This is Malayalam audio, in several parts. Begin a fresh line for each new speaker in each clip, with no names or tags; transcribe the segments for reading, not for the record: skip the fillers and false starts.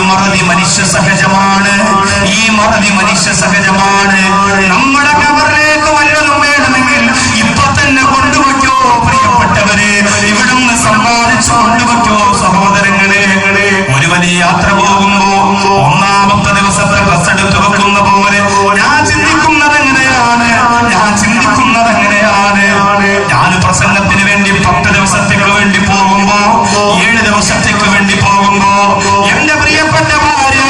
മറവി മനുഷ്യ സഹജമാണ്. ഈ മറവി മനുഷ്യ സഹജമാണ്. നമ്മുടെ ഖബറിലേക്ക് വല്ലതും വേണമെങ്കിൽ ഇപ്പൊ തന്നെ കൊണ്ടുവയ്ക്കോ പ്രിയപ്പെട്ടവരെ, ഇവിടുന്ന് സമ്മാനിച്ചു കൊണ്ടുവയ്ക്കോ സഹോദരങ്ങളെ. ഒരു വലിയ യാത്ര പോകുമ്പോ ഒന്നാമത്തെ ദിവസത്തെ ബസ് എടുത്ത് വെക്കുന്ന പോലെ ഞാൻ ചിന്തിക്കുന്നത് എങ്ങനെയാണ്, ഞാൻ പ്രസംഗത്തിന് വേണ്ടി 10 ദിവസത്തേക്ക് വേണ്ടി പോകുമ്പോ, 7 ദിവസത്തേക്ക് വേണ്ടി പോകുമ്പോ എന്റെ പ്രിയപ്പെട്ട ഭാര്യ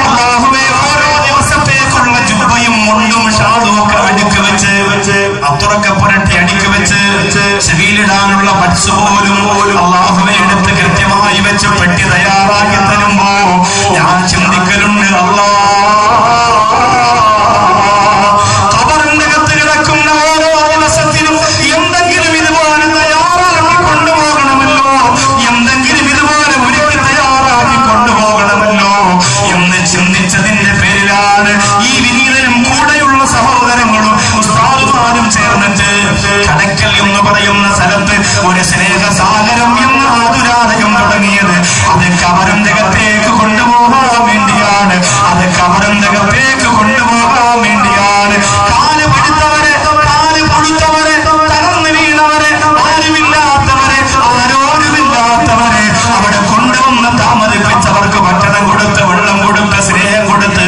അല്ലാഹുവേ ഓരോ ദിവസത്തേക്കുള്ള ജുബ്ബയും മുണ്ടും ഷാളും ഒക്കെ അടുക്കി വെച്ച് അത്രയൊക്കെ പുരട്ടി അടുക്കി വെച്ച് ചെവിയിലിടാനുള്ള ബഡ്സ് പോലും അല്ലാഹുവേ എടുത്ത് കൃത്യമായി വെച്ച് പെട്ടി തയ്യാറാക്കി തരുമ്പോ ഞാൻ ചിന്തിക്കലുണ്ട്, അല്ലാഹ് പറയുന്ന സ്ഥലത്ത് ഒരു സ്നേഹസാഗരം എന്ന ആതുരാലയം തുടങ്ങിയത്. അത് കബറിന്റെകത്തേക്ക് കൊണ്ടുപോകാൻ വേണ്ടിയാണ്. കാല് പടുത്തവരെ, തകർന്നു വീണവരെ, ആരുമില്ലാത്തവരെ, ആരോരുമില്ലാത്തവരെ അവിടെ കൊണ്ടുവന്ന് താമസിപ്പിച്ചവർക്ക് ഭക്ഷണം കൊടുത്ത്, വെള്ളം കൊടുത്ത്, സ്നേഹം കൊടുത്ത്,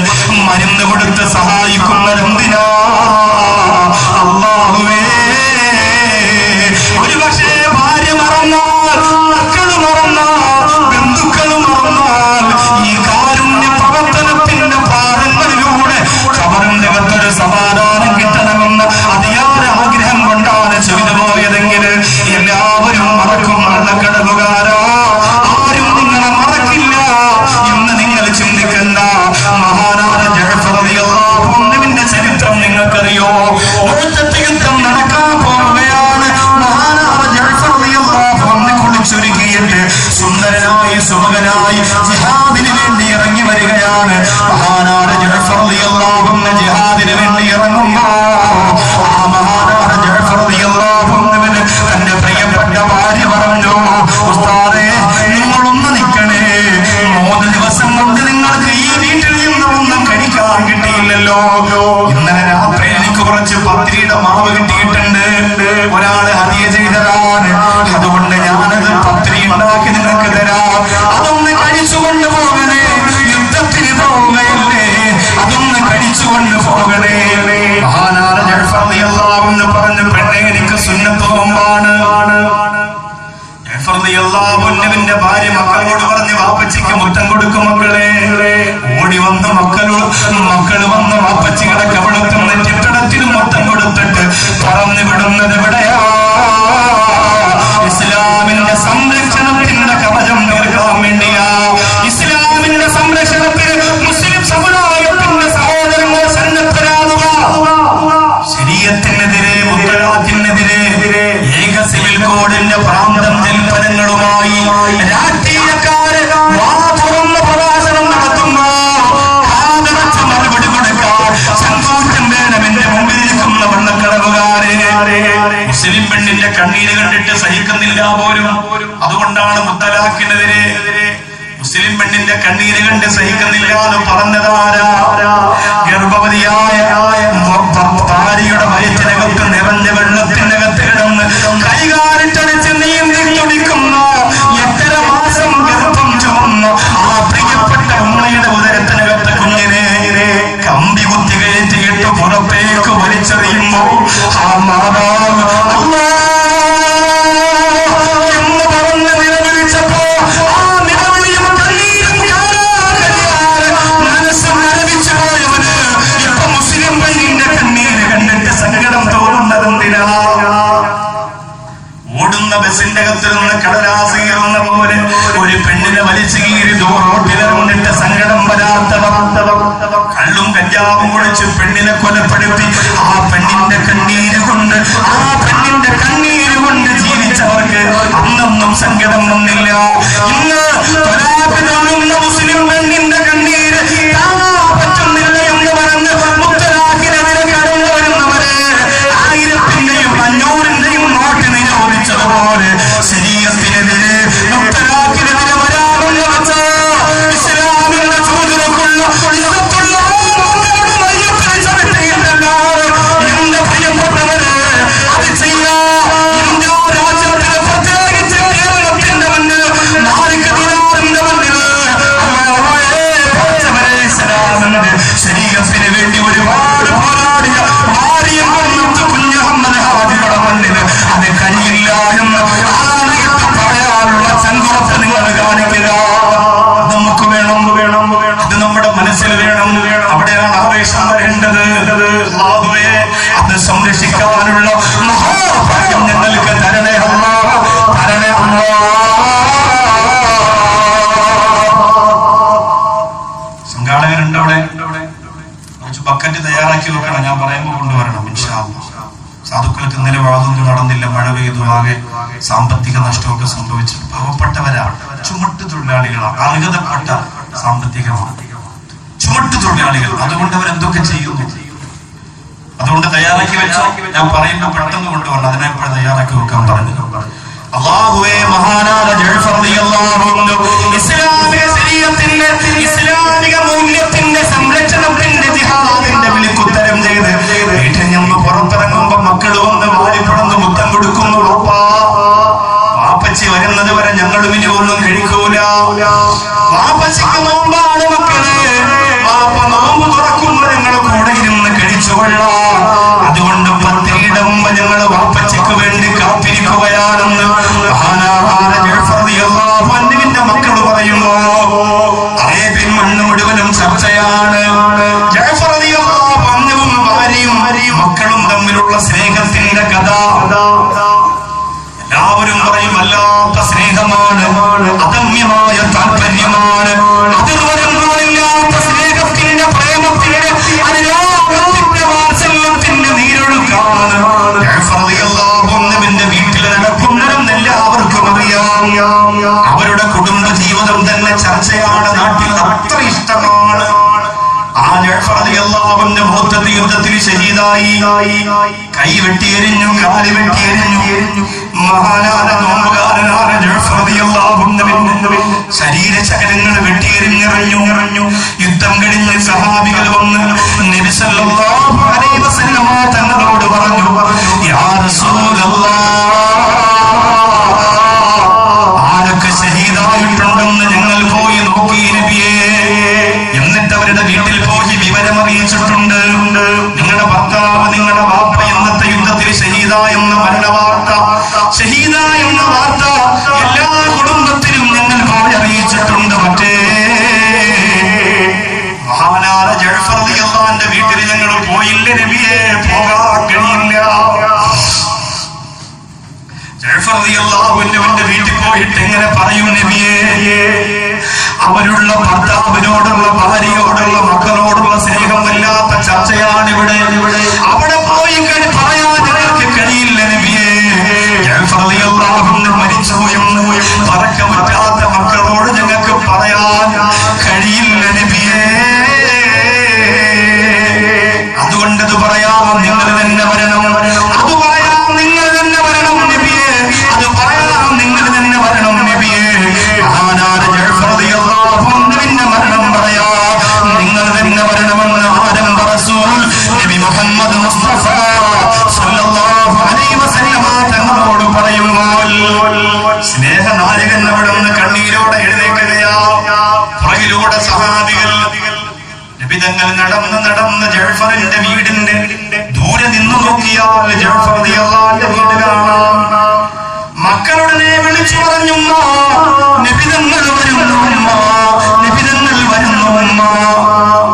മരുന്ന് കൊടുത്ത് സഹായിക്കുന്നവരെന്തിനാ? അല്ലാഹുവേ, ഒരുപക്ഷേ ഭാര്യ മറന്നാൽ, മക്കള് മറന്നാൽ, ബന്ധുക്കൾ മറന്നാൽ, ഈ കാരുണ്യ പ്രവർത്തനത്തിന്റെ പാദങ്ങളിലൂടെ ഖബറിന്റെ അകത്തൊരു സമാധാനം കിട്ടണമെന്ന് അതിയായ ആഗ്രഹം കൊണ്ടാണ് ചെയ്തു പോയതെങ്കിൽ എല്ലാവരും മറക്കും. കള്ളക്കടവുകാരാ, ആരും നിങ്ങളെ മറക്കില്ല എന്ന് നിങ്ങൾ ചിന്തിക്കണ്ട. മഹാനായ ജഅഫർ റളിയല്ലാഹു അൻഹുവിന്റെ ചരിത്രം നിങ്ങൾക്കറിയോ? ഒറ്റത്തെ യുദ്ധം നടക്കാൻ പോവുകയാണ്. മഹാനായ ജഅഫർ റളിയല്ലാഹു അൻഹു കുളിച്ചൊരുക്കിയിട്ട് സുന്ദരനായി സുമുഖനായി ജിഹാദിന് വേണ്ടി ഇറങ്ങി വരികയാണ്. മഹാനായ ജഅഫർ റളിയല്ലാഹു അൻഹു ജിഹാദിന് വേണ്ടി ഇറങ്ങുമ്പോ ആ മഹാനായ ജഅഫർ റളിയല്ലാഹു അൻഹുവിന് തന്റെ പ്രിയപ്പെട്ട ഭാര്യ പറഞ്ഞു, ഉസ്താദേ നിങ്ങളൊന്ന് നിൽക്കണേ, 3 ദിവസം കൊണ്ട് നിങ്ങൾക്ക് ഈ വീട്ടിൽ നിന്നൊന്നും കഴിക്കാൻ കിട്ടിയില്ലല്ലോ. ഇന്നലെ രാത്രി എനിക്ക് കുറച്ച് പത്തിരിയുടെ മാവ് കിട്ടിയിട്ടുണ്ട്, ഒരാള് ഹദിയ ചെയ്തതാണ്. അതുകൊണ്ട് ഞാനത് പത്തിരി ഉണ്ടാക്കി നിങ്ങൾക്ക് തരാം, അതൊന്ന് കഴിച്ചുകൊണ്ട് പോകണേ. യുദ്ധത്തിന് പോവുകയല്ലേ, അതൊന്ന് കഴിച്ചുകൊണ്ട് പോകണേ. മഹാനായ ജഅഫർ റളിയല്ലാഹു അൻഹു പറഞ്ഞു, പെണ്ണെ എനിക്ക് സുന്നത്ത് നോമ്പാണ്. ജഅഫർ റളിയല്ലാഹു അൻഹുവിന്റെ ഭാര്യ മക്കളോട് പറഞ്ഞു, വാപ്പച്ചിക്ക് മുത്തം കൊടുക്കും മക്കളെ. ഓടി വന്ന് മക്കള് വന്ന് വാപ്പച്ചിയുടെ കവളത്തും നെറ്റിത്തടത്തിലും മുത്തം കൊടുത്തിട്ട് പറഞ്ഞു വിടുന്നത് എവിടെയാ? ഇസ്ലാമിന്റെ സംരക്ഷണത്തിന്റെ കവചം തീർക്കാൻ വേണ്ടിയാ. ഇസ്ലാമിന്റെ സംരക്ഷണത്തിന് മുസ്ലിം സമുദായത്തിന്റെ സഹോദരങ്ങൾ സന്നദ്ധരാകുക. ശരീഅത്തിനെതിരെ, മുത്തലാഖിനെതിരെ, ഏക സിവിൽ കോഡിന്റെ പ്രാന്തം ജൽപ്പനങ്ങളുമായി രാഷ്ട്രീയക്കാര് വാ തുറന്ന പ്രഭാഷണം നടത്തുമ്പോ കാതടച്ച് മറുപടി കൊടുക്കാൻ സന്തോഷം വേണം എന്റെ മുമ്പിലിരിക്കുന്ന വണ്ണക്കടവുകാരെ. മുസ്ലിം പെണ്ണിന്റെ കണ്ണീര് കണ്ടിട്ട് സഹിക്കുന്നില്ല പോലും. അതുകൊണ്ടാണ് മുത്തലാഖിനെതിരെ മുസ്ലിം പെണ്ണിന്റെ കണ്ണീര് കണ്ട് സഹിക്കുന്നില്ല എന്ന് പറഞ്ഞതാരാ? ഗർഭവതിയായ ഭാര്യയുടെ വയറ്റിനകത്ത് നിറഞ്ഞ വെള്ളത്തിനകത്ത് കിടന്ന് കൈകാലിട്ടടിച്ച് നീന്തി തുടിക്കുന്ന 8.5 മാസം ഗർഭം ചുമന്ന് ആ പ്രിയപ്പെട്ട ഉമ്മയുടെ ഉദരത്തിനകത്ത് കുഞ്ഞിനെ കമ്പി കുത്തി കയറ്റിയിട്ട് പുറത്തേക്ക് വലിച്ചെറിയുമ്പോ ആ മാതാവ് എന്ന് പറഞ്ഞ് നിലവിളിച്ചപ്പോ ആ നിലവിളിയും കണ്ണീരും മനസ്സ് മരവിച്ചു പോയവന് ഇപ്പൊ മുസ്ലിം പെണ്ണിന്റെ കണ്ണീര് കണ്ടിട്ട് സങ്കടം തോന്നുന്നതെന്തിനാ? ഓടുന്ന ബസിന്റെ അകത്ത് നിന്ന് കടലാസ് കീറുന്ന പോലെ ഒരു പെണ്ണിനെ വലിച്ചു കീറി റോട്ടിലിറങ്ങിട്ട് സങ്കടം വരാത്തവർ, കള്ളും കഞ്ചാവും കുടിച്ച് പെണ്ണിനെ കൊലപ്പെടുത്തി ആ പെണ്ണിന്റെ കണ്ണീര് കൊണ്ട് ജീവിച്ചവർക്ക് അന്നൊന്നും സങ്കടം വന്നില്ല. ഇന്ന് തൊലാഖ് കാണുന്ന മുസ്ലിം പെണ്ണിന്റെ കണ്ണീര് പറ്റുന്നില്ല എന്ന് പറഞ്ഞ് മുത്തലാഖിനെതിരെ കടന്നു വരുന്നവരെ 1000-ന്റെയും 500-ന്റെയും നോട്ട് നിരോധിച്ചതുപോലെ ശരീഅത്തിനെതിരെ, മുത്തലാഖിനെതിരെ വരാമെന്ന് വെച്ച ഇസ്ലാമിന്റെ പ്രസംഗത്തിന് വേണ്ടി ഒരുപാട് പോരാടിയ ഭാര്യയും കുഞ്ഞു അഹമ്മദ് ഹാജിയുടെ മണ്ണിൽ അത് കഴിയില്ല എന്ന് പറയാനുള്ള ചങ്കുറപ്പ് നിങ്ങൾ കാണിക്കുക. നമുക്ക് വേണം, അത് നമ്മുടെ മനസ്സിൽ വേണം. അവിടെയാണ് ആവേശം വരേണ്ടത്. അല്ലാഹുവേ, അത് സംരക്ഷിക്കാനുള്ള മഹാഭാഗ്യം ഞങ്ങൾക്ക് തരണേ അല്ലാഹ്, തരണേ അല്ലാഹ്. സംഘാടകരുണ്ട് അവിടെ, കുറച്ച് ബക്കറ്റ് തയ്യാറാക്കി വെക്കണം. ഞാൻ പറയുമ്പോൾ കൊണ്ടുവരണം ഇൻഷാ അല്ലാഹ്. സാധുക്കൾക്ക് ഇന്നലെ വാതൊന്നും നടന്നില്ല, മഴ പെയ്തു, ആകെ സാമ്പത്തിക നഷ്ടമൊക്കെ സംഭവിച്ചു. പാവപ്പെട്ടവരാണ്, ചുമട്ട് തൊഴിലാളികളാണ്, അർഹതപ്പെട്ട സാമ്പത്തികമാണ്, ചുമട്ട് തൊഴിലാളികൾ. അതുകൊണ്ട് അവരെന്തൊക്കെ ചെയ്യുന്നു? അതുകൊണ്ട് തയ്യാറാക്കി വെച്ചോ. ഞാൻ പറയുമ്പോൾ പെട്ടെന്ന് കൊണ്ടുവരണം, അതിനെപ്പോഴും തയ്യാറാക്കി വെക്കാൻ പറഞ്ഞു. അല്ലാഹുവേ, മഹാനായ ജഅഫർ റളിയല്ലാഹു അൻഹു ഇസ്ലാമിക ശരീഅത്തിന്റെ, ഇസ്ലാമിക മൂല്യത്തിന്റെ സംരക്ഷണത്തിന്റെ ജിഹാദിന്റെ വിളിക്കുത്തരം ചെയ്ത് വീട്ടിൽ നിന്ന് പുറത്തിറങ്ങുമ്പോ മക്കൾ വന്ന് വാരിപ്പടന്ന് മുത്തം കൊടുക്കുന്നു. വാപ്പച്ചി വരുന്നത് വരെ ഞങ്ങളും ഇനി ഒന്നും കഴിക്കൂല. വാപ്പച്ചിക്ക് നോമ്പാണ് മക്കളെ, വാപ്പ നോമ്പ് തുറക്കുമ്പോ ഞങ്ങൾ കൂടെ ഇരുന്ന് കഴിച്ചുകൊള്ളാം. അതുകൊണ്ട് പത്തിരിയുടെ മുമ്പ് ഞങ്ങൾ വാപ്പച്ചിക്ക് വേണ്ടി കാത്തിരിക്കുകയാണെന്ന് മഹാനാഹാരന്റെ മക്കൾ പറയുമ്പോ അറേബ്യൻ മണ്ണ് മുഴുവനും ചർച്ചയാണ്. പന്നവും ഭാര്യയും മക്കളും തമ്മിലുള്ള സ്നേഹത്തിന്റെ കഥ എല്ലാവരും പറയും വല്ലാത്ത സ്നേഹമാണ്, അദമ്യമായ താല്പര്യമാണ്, അതിർവരങ്ങളില്ലാത്ത സ്നേഹത്തിന്റെ, പ്രേമത്തിന്റെ, അനുരാഗത്തിന്റെ, വാത്സല്യത്തിന്റെ നീരൊഴുക്കാണ്. വീട്ടിൽ നടക്കുന്നതും എല്ലാവർക്കും അറിയാം. അവരുടെ കുടുംബ ജീവിതം തന്നെ ചർച്ചയാണ്, നാട്ടിൽ അത്ര ഇഷ്ടമാണ്. ആ ജഅഫർ റളിയല്ലാഹുവിന്റെ മുഹത്തത്ത് യുദ്ധത്തിൽ ഷഹീദായി. കൈ വെട്ടിയെരിഞ്ഞു, കാല് വെട്ടിയെരിഞ്ഞു. മഹാനായ നോമ്പുകാരനായ ജഅഫർ റളിയല്ലാഹുവിന്റെ ശരീരശകലങ്ങൾ വെട്ടിയെരിഞ്ഞെറിഞ്ഞു. യുദ്ധം കഴിഞ്ഞ് സഹാബികൾ വന്ന് നബി സല്ലല്ലാഹു അലൈഹി വസല്ലം തങ്ങളോട് പറഞ്ഞു, യാ റസൂലല്ലാഹ്, ആരൊക്കെ ഷഹീദായിട്ടുണ്ടെന്ന് ഞങ്ങൾ പോയി നോക്കി നബിയേ. എന്നിട്ട് അവരുടെ വീട്ടിൽ പോയി വിവരമറിയിച്ചിട്ടുണ്ട്. നിങ്ങളുടെ ഭർത്താവ്, നിങ്ങളുടെ വാപ്പ ഇന്നത്തെ യുദ്ധത്തിൽ ഷഹീദായെന്ന മരണവാർത്ത, ഷഹീദായെന്ന വാർത്ത എല്ലാ കുടുംബത്തിലും ഞങ്ങൾ പോയി അറിയിച്ചിട്ടുണ്ട്. മറ്റേ മഹാനായ ജഅഫർ റളിയല്ലാഹുവിന്റെ വീട്ടിൽ ഞങ്ങൾ പോയില്ല നബിയേ, പോകാൻ കഴിയില്ല. ജഅഫർ റളിയല്ലാഹുവിന്റെ വീട്ടിൽ പോയിട്ട് എങ്ങനെ പറയും നബിയേ? അവരുള്ള ഭർത്താവിനോടുള്ള, ഭാര്യയോടുള്ള, മക്കളോടുള്ള സ്നേഹം വല്ലാത്ത ചർച്ചയാണ് ഇവിടെ. അവിടെ പോയി പറയാൻ ഞങ്ങൾക്ക് കഴിയില്ല നബിയേ. ജഅഫർ റളിയല്ലാഹു മരിച്ചു എന്ന് പറക്ക പറ്റാത്ത മക്കളോട് ഞങ്ങൾക്ക് പറയാൻ കഴിയില്ല നബിയേ. അതുകൊണ്ടത് പറയാം, നിങ്ങൾ തന്നെ വരണം. അത് പറയാം, നിങ്ങൾ തന്നെ വരണം നബിയേ. അത് പറയാം, നിങ്ങൾ തന്നെ വരണം നബിയേ. മഹാനായ ജഅഫർ റളിയല്ലാഹു അൻഹുവിന്റെ മരണം പറയാം, നിങ്ങൾ തന്നെ വരണമെന്ന് ആരംഭ റസൂൽ നബി മുഹമ്മദ് മുസ്തഫ സല്ലല്ലാഹു അലൈഹി വസല്ലം തങ്ങളോട് പറയുമ്പോൾ സ്നേഹനായകൻ അവിടെ നിന്ന് കണ്ണീരോടെ എഴുന്നേൽക്കുകയാ. പുറകിലൂടെ സഹാബികൾ നബി തങ്ങൾ നടന്ന് ജഅഫറിന്റെ വീടിന്റെ ദൂരെ നിന്ന് നോക്കിയാൽ ജഅഫർ റളിയല്ലാഹുവിന്റെ വീട് കാണാം. മക്കളുടനെ വിളിച്ചു പറഞ്ഞു, നബി തങ്ങൾ വരുന്നു ഉമ്മ, നബി തങ്ങൾ വരുന്നു ഉമ്മ.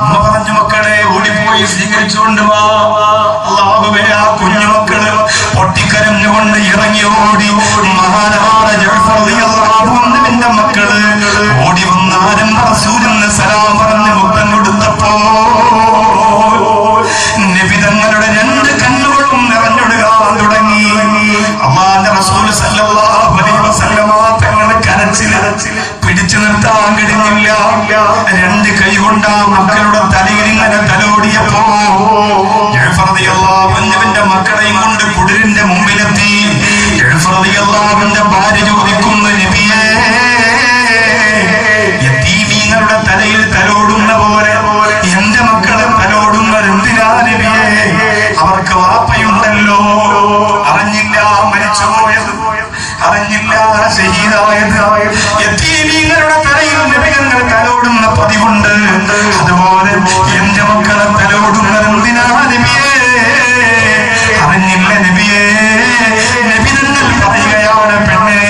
ഉമ്മ പറഞ്ഞു, മക്കളെ ഓടിപ്പോയി സ്വീകരിച്ചുകൊണ്ട് വാ. അല്ലാഹുവേ, ആ കുഞ്ഞുമക്കള് പൊട്ടിക്കരഞ്ഞുകൊണ്ട് ഇറങ്ങി ഓടി. മഹാനായ ജഅഫർ റളിയല്ലാഹു അൻഹുവിന്റെ മക്കള് ഓടി വന്ന് ആരംഭ റസൂലിന് സലാം പറഞ്ഞ് മുത്തം കൊടുത്തപ്പോ നബി തങ്ങളുടെ രണ്ട് കണ്ണുകളും നിറഞ്ഞൊഴുകാൻ തുടങ്ങി. അല്ലാഹുവിന്റെ റസൂൽ സല്ലല്ലാഹു അലൈഹി വസല്ലം തങ്ങളെ കരച്ചിൽ പിടിച്ചു നിർത്താൻ കഴിഞ്ഞില്ല. രണ്ട് കൈ കൊണ്ട് ആ മക്കളുടെ തലയിൽ ഇങ്ങനെ തലോടിയപ്പോ ജഅഫർ റളിയല്ലാഹു അൻഹുവിന്റെ മക്കളെയും കൊണ്ട് കുടിലിന്റെ മുമ്പിലെത്തി. ജഅഫർ റളിയല്ലാഹു അൻഹുവിന്റെ ഭാര്യ ചോദിക്കുന്നു, നബിയേ, യതീമീങ്ങളുടെ തലയിൽ തലോടുന്ന പോലെ എന്റെ മക്കളെ തലോടുന്നത് എന്തിനാ നബിയേ? അവർക്ക് വാപ്പയുണ്ടല്ലോ. അറിഞ്ഞില്ല മരിച്ചുപോയത്, അറിഞ്ഞില്ല ഷഹീദായത്. യതീമീങ്ങളുടെ തലയിൽ നബികൾ തലോടുന്ന പതിവുണ്ട്. അതുപോലെ എന്റെ മക്കളെ തലോടുന്നത് എന്തിനാ നബിയേ? അറിഞ്ഞില്ല നബിയേ. നബി തങ്ങൾ പറയുകയാണ്, പെണ്ണേ,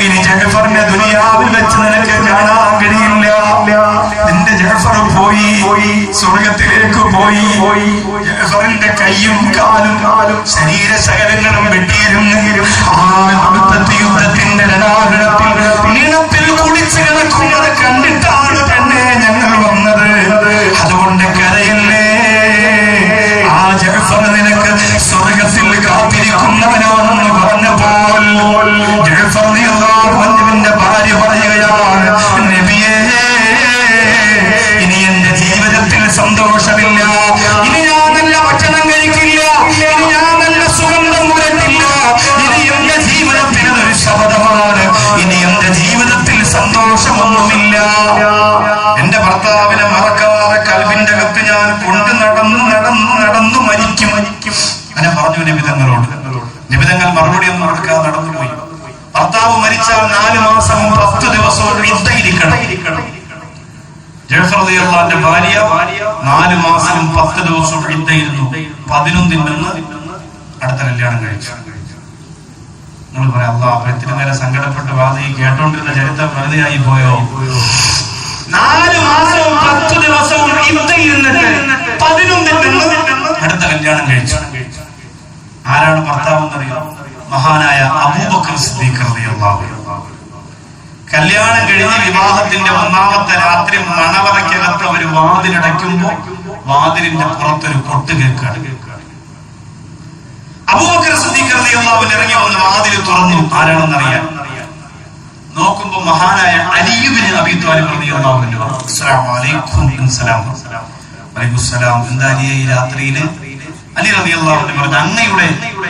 ഇനി ജഅഫറിനെ ദുനിയാവിൽ വെച്ച് നിനക്ക് കാണാൻ കഴിയില്ല. നിന്റെ ജഅഫർ പോയി, സ്വർഗത്തിലേക്ക് പോയി. ജഅഫറിന്റെ കൈയും കാലും ശരീര ശകലങ്ങളും വെട്ടിയിരുന്നെങ്കിലും ആ അവിടുത്തെ യുദ്ധത്തിന്റെ രണാരണത്തിൽ നീളത്തിൽ കുളിച്ച് കിടക്കുന്നത് കണ്ടിട്ടാണ് പെണ്ണെ ഞങ്ങൾ വന്നത്. അതുകൊണ്ട് കരയല്ലേ. ആ ജഅഫർ നിനക്ക് സ്വർഗത്തിൽ കാത്തിരിക്കുന്നവനാണെന്ന് പറഞ്ഞപ്പോൾ ജഅഫർ റളിയല്ലാഹു അൻഹുവിന്റെ ഭാര്യ പറയുകയാണ്, നബിയേ, ഇനി എന്റെ ജീവിതത്തിൽ സന്തോഷമില്ല. ഇനി ഞാൻ നല്ല ഭക്ഷണം കഴിക്കില്ല. ഇനി ഞാൻ നല്ല സുഗന്ധം മുരട്ടില്ല. ഇനി എന്റെ ജീവിതത്തിൽ ഒരു ശബ്ദമാണ്. ഇനി എന്റെ ജീവിതത്തിൽ സന്തോഷമൊന്നുമില്ല. എന്റെ ഭർത്താവിനെ മറക്കാതെ കൽബിന്റെ അകത്ത് ഞാൻ കൊണ്ട് നടന്നു മരിക്കും. അങ്ങനെ പറഞ്ഞു നബിതങ്ങളോട്. നബിതങ്ങൾ മറുപടി ഒന്നും കൊടുക്കാതെ നടന്നുപോയി. ഭർത്താവ് മരിച്ചാൽ 4 മാസവും 10 ദിവസവും ഇദ്ദയിരിക്കണം. ജഅഫർ റളിയല്ലാഹുവിന്റെ ഭാര്യ 4 മാസവും 10 ദിവസവും ഇദ്ദയിരുന്നു. 11 നിന്ന് അടുത്ത കല്യാണം കഴിച്ചു. നിങ്ങൾ പറയാം, അല്ലാഹ് എത്ര നേരം സങ്കടപ്പെട്ട് വാദി കേട്ടോണ്ടിരുന്ന ചരിത്രം വെറുതെയായി പോയോ? 4 മാസവും 10 ദിവസവും ഇദ്ദയിരുന്നിട്ട് 11 നിന്ന് അടുത്ത കല്യാണം കഴിച്ചു. ആരാണ് ഭർത്താവ് എന്നറിയാം? മഹാനായ അബൂബക്കർ സിദ്ദീഖ് റളിയല്ലാഹു അൻഹു. കല്യാണം കഴിഞ്ഞ് വിവാഹത്തിന്റെ 1ാമത്തെ രാത്രി മണവറയ്ക്കകത്ത് ഒരു വാതിലടയ്ക്കുമ്പോ വാതിലിന്റെ പുറത്തൊരു കൊട്ട് കേൾക്കാണ്. അബൂബക്കർ സിദ്ദീഖ് റളിയല്ലാഹു അൻഹു ഇറങ്ങി വന്ന് വാതിൽ തുറന്നു. ആരാണെന്നറിയാൻ നോക്കുമ്പോ മഹാനായ അലി ഇബ്നു അബീ ത്വാലിബ് റളിയല്ലാഹു അൻഹു. അസ്സലാമു അലൈക്കും. സലാം. എന്താ അലിയെ ഈ രാത്രിയില്? അലി റളിയല്ലാഹു അൻഹു പറഞ്ഞു, അങ്ങയുടെ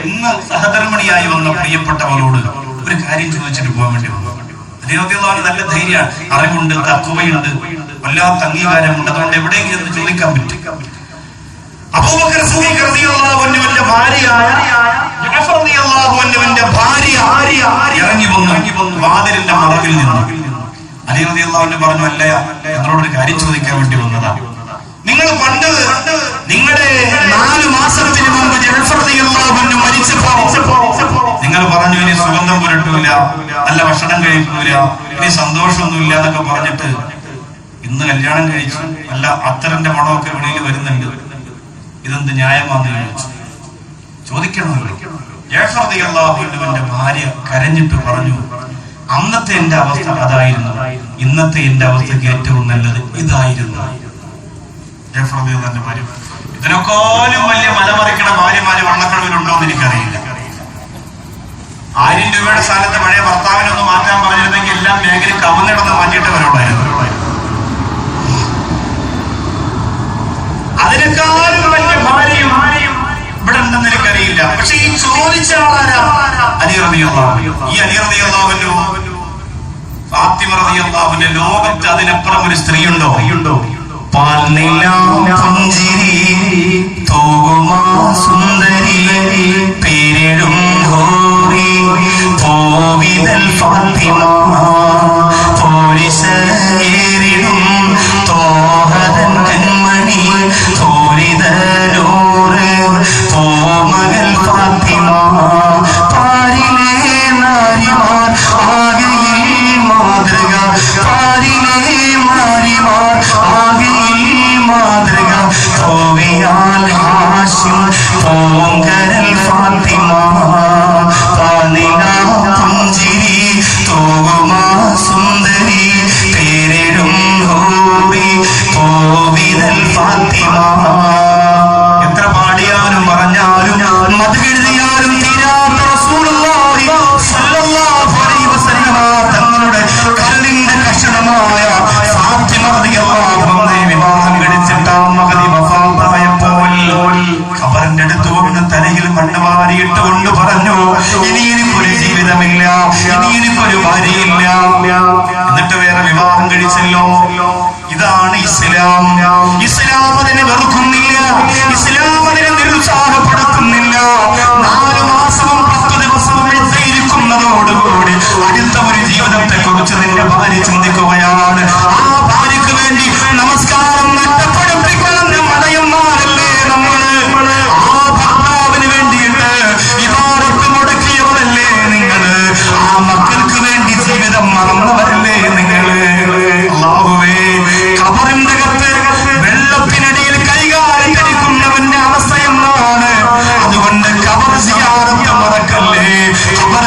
ഇന്ന് സഹധർമ്മിണിയായി വന്ന പ്രിയപ്പെട്ടവളോട് ഒരു കാര്യം ചോദിച്ചിട്ട് പോകാൻ വേണ്ടി വന്നു. അലി റളിയല്ലാഹു അൻഹു നല്ല ധൈര്യമാണ്, അറിവുണ്ട്, തഖ്വയുണ്ട്, വല്ലാത്ത അംഗീകാരമുണ്ട്. അതുകൊണ്ട് എവിടെയെങ്കിലും എന്ന് ചോദിക്കാൻ പറ്റും. അബൂബക്കർ സിദ്ദീഖ് റളിയല്ലാഹു അൻഹുവിന്റെ ഭാര്യയായ ജഅഫർ റളിയല്ലാഹു അൻഹുവിന്റെ ഭാര്യ ഇറങ്ങി വന്നു വാതിലിന്റെ മറവിൽ നിന്നു. അലി റളിയല്ലാഹു അൻഹു പറഞ്ഞു, അല്ല, ഞങ്ങളോടൊരു കാര്യം ചോദിക്കാൻ വേണ്ടി വന്നതാണ്. നിങ്ങൾ പണ്ട് നിങ്ങളുടെ 4 മാസത്തിന് മുമ്പ് ജഅഫർ റളിയല്ലാഹു അൻഹു മരിച്ചപ്പോ നിങ്ങൾ പറഞ്ഞു, ഇനി സുഗന്ധം പുരട്ടൂല, നല്ല ഭക്ഷണം കഴിക്കൂല, ഇനി സന്തോഷമൊന്നുമില്ല എന്നൊക്കെ പറഞ്ഞിട്ട് ഇന്ന് കല്യാണം കഴിച്ചു. നല്ല അത്തറിന്റെ മണമൊക്കെ വെളിയിൽ വരുന്നുണ്ട്. ഇതെന്ത് ന്യായമാണെന്ന് ചോദിക്കണമല്ലോ. ജഅഫർ റളിയല്ലാഹു അൻഹുവിന്റെ ഭാര്യ കരഞ്ഞിട്ട് പറഞ്ഞു, അന്നത്തെ എന്റെ അവസ്ഥ അതായിരുന്നു, ഇന്നത്തെ എന്റെ അവസ്ഥയ്ക്ക് ഏറ്റവും നല്ലത് ഇതായിരുന്നു. ജഅഫർ റളിയല്ലാഹു അൻഹു ഭാര്യ, ഇതിനൊക്കെയും വലിയ മലമറിക്കണ ഭാര്യമാര് വള്ളക്കടവിലുണ്ടോ എന്ന് എനിക്കറിയില്ല. 1000 രൂപയുടെ സ്ഥാനത്ത് പഴയ ഭർത്താവിനൊന്ന് മാറ്റാൻ പറഞ്ഞിരുന്നെങ്കിൽ എല്ലാം മേഖലയിൽ കവന്നിടന്ന് മാറ്റിയിട്ട് വരോടായിരുന്നു. അതിനേക്കാളും വലിയ ഭാര്യയും ഇവിടെ ഉണ്ടെന്ന് എനിക്കറിയില്ല. പക്ഷെ ഈ ചോദിച്ച ആളാരാ? അലി റളിയല്ലാഹു അൻഹു. ഈ അലി റളിയല്ലാഹു അൻഹു ഫാത്തിമ റളിയല്ലാഹു അൻഹ ലോകത്ത് അതിനപ്പുറം ഒരു സ്ത്രീ ഉണ്ടോ? പുഞ്ചിരി തൂകുമാ സുന്ദരി പേരിടും ഹോറി പോവിതൽ ഫാത്തിമ പോരിശേരിടും തോഹദൻ കൺമണി തോരിതനൂറ് പോമകൾ ഫാത്തിമ പാരിലെ നാരിമാർ ആകയിൽ മാതൃക പാരിലെ നാരിമാർ ആകയിൽ മാതൃക പോവിയാൽ ഹാഷിം പോങ്കരൽ ഫാത്തിമ പാനിലാ പുഞ്ചിരി തൂകുമാ സുന്ദരി പേരിടും ഹൂറി പോവിതൽ ഫാത്തിമ. എത്ര പാടിയാലും പറഞ്ഞാലും മദ്ഹെഴുതിയാലും തീരാത്ത റസൂലുള്ളാഹി സ്വല്ലല്ലാഹു അലൈഹി വസല്ലമ തങ്ങളുടെ കല്ലിന്റെ കഷണമായ ഫാത്തിമ റളിയല്ലാഹു അൻഹയെ വിവാഹം കഴിച്ചിട്ട് മഹദി വഫാത്തായപ്പോൾ ഖബറിന്റെ അടുത്ത് വന്ന് തലയിൽ മണ്ണ് വാരിയിട്ട് കൊണ്ട് പറഞ്ഞു, ഇനി എനിക്കൊരു ജീവിതമില്ല, ഇനി എനിക്കൊരു ഭാര്യയില്ല. എന്നിട്ട് വേറെ വിവാഹം കഴിച്ചല്ലോ. ഇതാണ് ഇസ്ലാം. ഇസ്ലാം അതിനെ വെറുക്കുന്നില്ല, ഇസ്ലാം അതിനെ നിരുത്സാഹപ്പെടുത്തുന്നില്ല. 4 മാസവും 10 ദിവസവും ഇരിക്കുന്നതോടുകൂടി അടുത്ത ഒരു ജീവിതത്തെ കുറിച്ച് നിന്റെ ഭാര്യ ചിന്തിക്കുകയാണ്. ആ ഭാര്യക്ക് വേണ്ടി നമസ്കാരം നഷ്ടപ്പെടും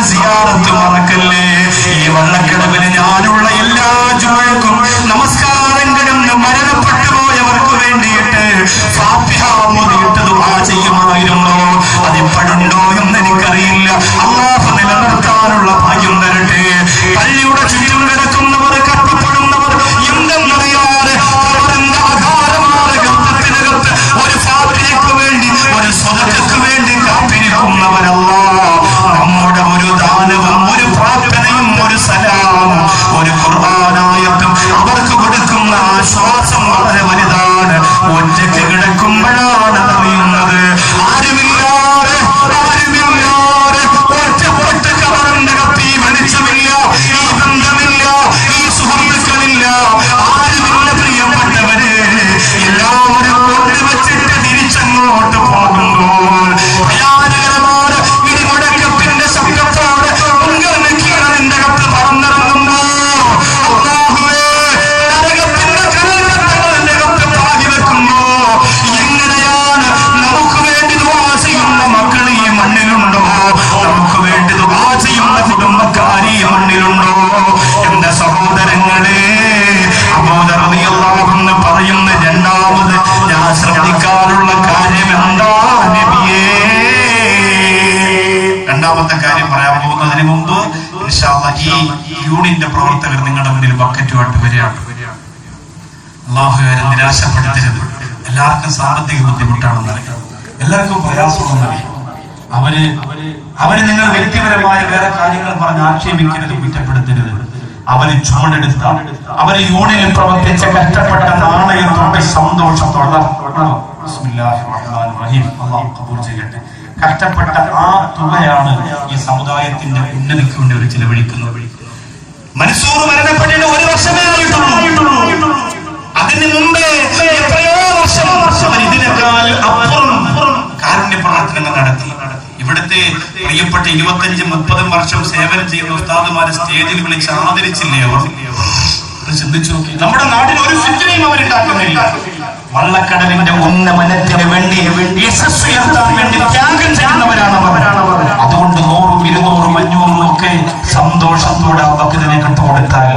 സിയാറത്ത് മറക്കല്ലേ. ഈ വള്ളക്കടവിന് ഞാനുള്ള എല്ലാ ജുമഅക്കും നമസ്കാരങ്ങളും മരണപ്പെട്ടു പോയവർക്ക് വേണ്ടിയിട്ട് ഫാത്തിഹ ഓതിയിട്ട് ദുആ ചെയ്യുമായിരുന്നു. അതിപ്പോഴുണ്ടോ എന്ന് എനിക്കറിയില്ല. അല്ലാഹു നിലനിർത്താനുള്ള ഭാഗ്യം തരട്ടെ. പള്ളിയുടെ ചുറ്റും കിടക്കുന്നവർ, കഷ്ടപ്പെടുന്നവർ എന്തെന്നറിയാതെ അവരുടെ ആധാരമായ ഗർത്തത്തിനകത്ത് ഒരു ഫാത്തിഹയ്ക്ക് വേണ്ടി, ഒരു സ്വതക്കു വേണ്ടി കാത്തിരിക്കുന്നവരല്ല. നമ്മുടെ ഒരു ദാനവും ഒരു പ്രാർത്ഥനയും ഒരു സലാം ഒരു ഖുർആനായത്തും അവർക്ക് കൊടുക്കുന്ന ആശ്വാസം വളരെ വലുതാണ്. ഒറ്റയ്ക്ക് കിടക്കുമ്പോഴാണ് അറിയുന്നത്. ആരുമില്ലാതെ ഒറ്റപ്പെട്ട് കബറിന്റെ കത്തി വെളിച്ചമില്ല, ഈ ബന്ധമില്ല, ഈ സുഹൃത്തുക്കളില്ല, ആരുമില്ല പ്രിയപ്പെട്ടവര്. എല്ലാവരും കൊണ്ടുവച്ചിട്ട് തിരിച്ചങ്ങോട്ട് പോകുമ്പോൾ ഭയാനകരമായ ഇടിമുഴക്കത്തിന്റെ ശബ്ദത്തോടെ മുൻകറിന്റെ അകത്ത് പറന്നിറങ്ങുമ്പോ അല്ലാഹുവേ, നരകത്തിന്റെ കൽവെട്ടങ്ങളുടെ അകത്ത് പാതി വെക്കുമ്പോ എങ്ങനെയാണ് നമുക്ക് വേണ്ടി ദുആ ചെയ്യുന്ന മക്കൾ ഈ മണ്ണിലുണ്ടോ? നമുക്ക് വേണ്ടി ദുആ ചെയ്യുന്ന കുടുംബക്കാർ ഈ മണ്ണിലുണ്ടോ? എന്റെ സഹോദരങ്ങളെ, അബൂ ദർ റളിയല്ലാഹു അൻഹു പറയുന്ന രണ്ടാമത് ഞാൻ ശ്രദ്ധിക്കാനുള്ള കാര്യം എന്താ നബിയേ? രണ്ടാമത്തെ കാര്യം പറയാൻ പോകുന്നതിന് മുമ്പ് ഇൻഷാ അല്ലാഹ് ഈ യൂണിന്റെ പ്രവർത്തകർ നിങ്ങളുടെ മുന്നിൽ ബക്കറ്റുമായിട്ട് വരികയാണ്. അല്ലാഹുവിനെ നിരാശപ്പെടുത്തരുത്. എല്ലാവർക്കും സാമ്പത്തിക ബുദ്ധിമുട്ടാണെന്നറിയാം, എല്ലാവർക്കും പ്രയാസമാണെന്നറിയാം. അവര് നിങ്ങൾ വ്യക്തിപരമായ വേറെ കാര്യങ്ങൾ പറഞ്ഞ് ആക്ഷേപിക്കരുത്, കുറ്റപ്പെടുത്തരുത്. അവര് ചുമടെടുത്ത, അവര് യൂണിയനിൽ പ്രവർത്തിച്ച കഷ്ടപ്പെട്ട നാണയത്തോടെ സന്തോഷത്തോടെ അല്ലാഹു ഖബൂൽ ചെയ്യട്ടെ. കഷ്ടപ്പെട്ട ആ തുകയാണ് ഈ സമുദായത്തിന്റെ ഉന്നതിക്ക് വേണ്ടി അവർ ചിലവഴിക്കുന്നത്. മൻസൂർ മരണപ്പെട്ടിട്ട് 1 വർഷമേ ആയിട്ടുള്ളൂ. അതിന് മുമ്പേ എത്രയോ വർഷം അവർ ഇതിനേക്കാൾ അപ്പുറം കാരുണ്യ പ്രവർത്തനങ്ങൾ നടത്തി. ഇവിടുത്തെ പ്രിയപ്പെട്ട 25-30 വർഷം സേവനം ചെയ്യുന്ന ഉസ്താദുമാരെ സ്റ്റേജിൽ വിളിച്ച് ആദരിച്ചില്ലേ അവർ? ചിന്തിച്ചു നോക്കി. നമ്മുടെ നാട്ടിൽ ഒരു ഫിത്നയും അവരുണ്ടാക്കുന്നില്ല. വള്ളക്കടലിന്റെ ഉന്നമനത്തിന് വേണ്ടി യശസ്സുയർത്താൻ വേണ്ടി ത്യാഗം ചെയ്യുന്നവരാണ് അവർ. അതുകൊണ്ട് 100, 200, 500 ഒക്കെ സന്തോഷത്തോടെ ആ ഭക്തനെ കൊടുത്താൽ